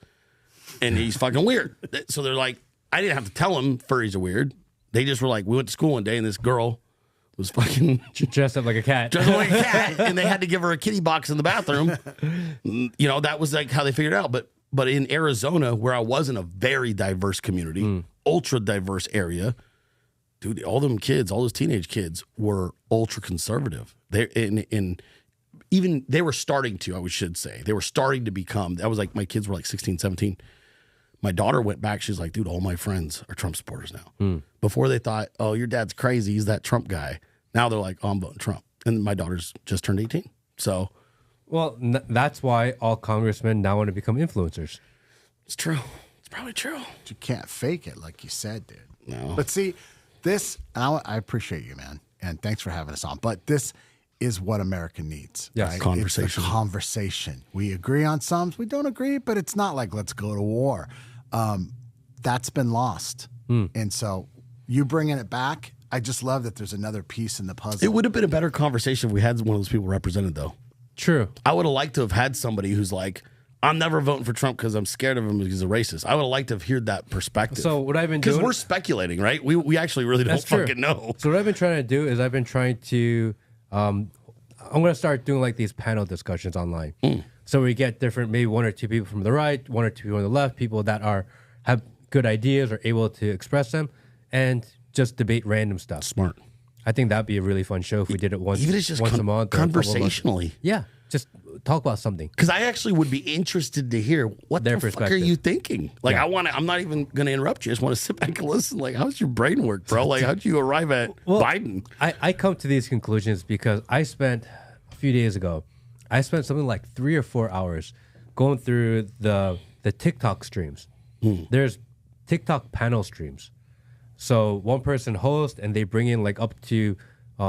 and he's fucking weird. So they're like, I didn't have to tell them furries are weird. They just were like, we went to school one day and this girl was fucking Dressed up like a cat. dressed like a cat, and they had to give her a kitty box in the bathroom. You know, that was like how they figured it out. But in Arizona, where I was in a very diverse community, ultra diverse area, dude, all them kids, all those teenage kids were ultra conservative. They even they were starting to, I should say, they were starting to become. That was like my kids were like 16, 17. My daughter went back. She's like, dude, all my friends are Trump supporters now. Before they thought, oh, your dad's crazy. He's that Trump guy. Now they're like, oh, I'm voting Trump. And my daughter's just turned 18. So Well, that's why all congressmen now want to become influencers. it's true. It's probably true. You can't fake it, like you said, dude. No. But see, this, and I appreciate you, man, and thanks for having us on. But this is what America needs. Yes. Right? Conversation. It's the conversation. We agree on some, we don't agree, but it's not like let's go to war. That's been lost. And so you bringing it back, I just love that there's another piece in the puzzle. It would have been a better conversation if we had one of those people represented, though. True. I would have liked to have had somebody who's like, I'm never voting for Trump because I'm scared of him because he's a racist. I would have liked to have heard that perspective. So what I've been Because doing, we're speculating, right? We actually really don't That's true. fucking know. So what I've been trying to do is I've been trying to, I'm going to start doing like these panel discussions online. So we get different, maybe one or two people from the right, one or two people on the left, people that have good ideas, are able to express them, and just debate random stuff. Smart. I think that'd be a really fun show if we did it once, Even if it's just once a month. or a couple of months. conversationally. Yeah, just talk about something. Because I actually would be interested to hear what Their the fuck are perspective. you thinking? Like, Yeah. I'm not even going to interrupt you. I just want to sit back and listen. Like, how's your brain work, bro? Like, how'd you arrive at Biden? I come to these conclusions because I spent a few days ago, I spent something like 3 or 4 hours going through the TikTok streams. There's TikTok panel streams. So one person hosts and they bring in like up to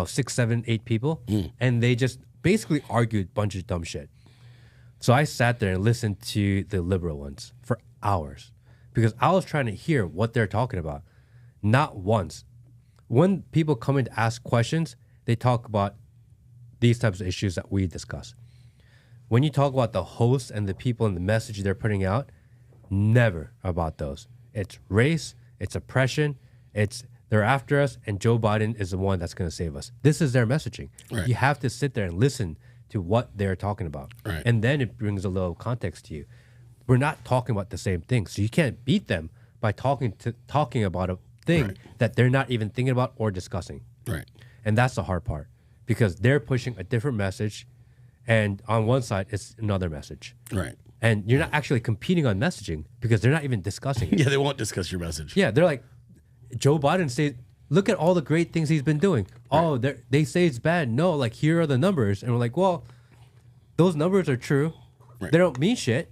6, 7, 8 people, and they just basically argued a bunch of dumb shit. So I sat there and listened to the liberal ones for hours because I was trying to hear what they're talking about. Not once. When people come in to ask questions, they talk about these types of issues that we discuss. When you talk about the hosts and the people and the message they're putting out, never about those. It's race, it's oppression, it's they're after us, and Joe Biden is the one that's going to save us. This is their messaging. Right. You have to sit there and listen to what they're talking about. Right. And then it brings a little context to you. We're not talking about the same thing. So you can't beat them by talking about a thing that they're not even thinking about or discussing. Right. And that's the hard part because they're pushing a different message. And on one side, it's another message. Right. And you're not actually competing on messaging because they're not even discussing it. Yeah, they won't discuss your message. Yeah, they're like, Joe Biden says, look at all the great things he's been doing. Oh, they say it's bad. No, like, here are the numbers. And we're like, well, those numbers are true. They don't mean shit.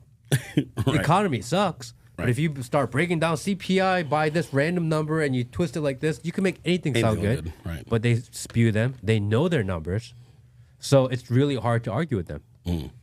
The economy sucks. But if you start breaking down CPI by this random number and you twist it like this, you can make anything sound good. Right. But they spew them. They know their numbers. So it's really hard to argue with them.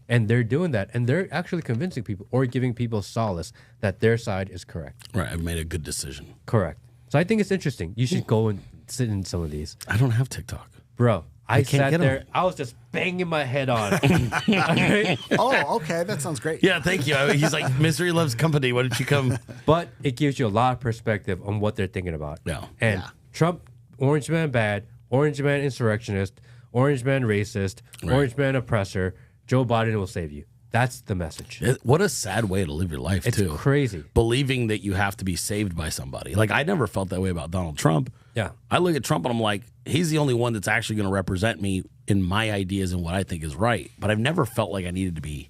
And they're doing that. And they're actually convincing people or giving people solace that their side is correct. Right. I've made a good decision. Correct. So I think it's interesting. You should go and sit in some of these. I don't have TikTok. Bro, I can't sat get there. on. I was just banging my head on. Okay? Oh, okay. That sounds great. Yeah, thank you. He's like, misery loves company. Why don't you come? But it gives you a lot of perspective on what they're thinking about. Yeah. And Trump, orange man bad, orange man insurrectionist, orange man racist, orange man oppressor. Joe Biden will save you. That's the message. What a sad way to live your life, It's too. crazy. Believing that you have to be saved by somebody. Like, I never felt that way about Donald Trump. Yeah. I look at Trump and I'm like, he's the only one that's actually going to represent me in my ideas and what I think is right. But I've never felt like I needed to be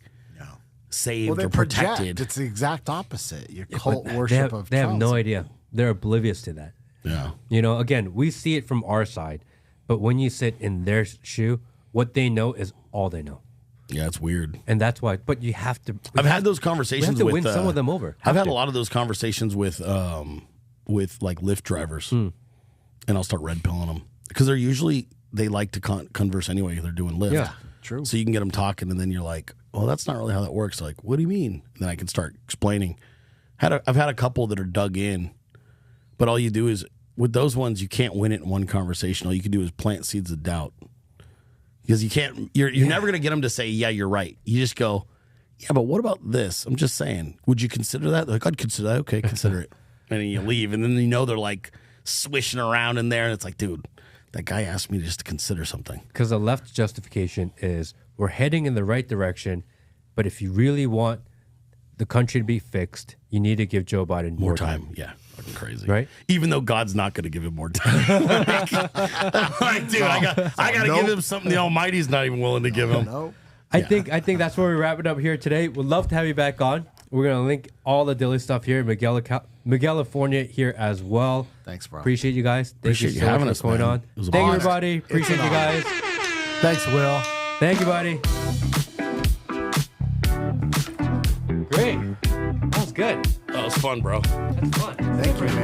saved Well, they or protected. project. It's the exact opposite. Your But cult worship of they have Trump. no idea. They're oblivious to that. Yeah. You know, again, we see it from our side. But when you sit in their shoe, what they know is all they know. Yeah, it's weird. And that's why. But you have to. I've had those conversations we have to with win some of them over. I've Have had to. a lot of those conversations with like Lyft drivers, and I'll start red pilling them because they're usually they like to converse anyway. They're doing Lyft, Yeah, true. So you can get them talking, and then you're like, "Well, that's not really how that works." They're like, what do you mean? And then I can start explaining. I've had a couple that are dug in, but all you do is with those ones, you can't win it in one conversation. All you can do is plant seeds of doubt. Because you can't, you're never going to get them to say, yeah, you're right. You just go, yeah, but what about this? I'm just saying, would you consider that? They're like, I'd consider that. Okay, consider it. And then you leave. And then you know they're like swishing around in there. And it's like, dude, that guy asked me just to consider something. Because the left's justification is we're heading in the right direction, but if you really want the country to be fixed, you need to give Joe Biden more time. Yeah, fucking crazy. Right? Even though God's not going to give him more time. like, dude, I got to give him something the Almighty's not even willing to give him. No. I think that's where we wrap it up here today. We'd love to have you back on. We're going to link all the Dilley stuff here in California here as well. Thanks, bro. Appreciate you guys. Thank Appreciate you you so having much us, for going man. on. It was a Thank you, blast. everybody. Appreciate you guys. Thanks, Will. Thank you, buddy. Great. That was good. That was fun, bro. That's fun. Thank you, man.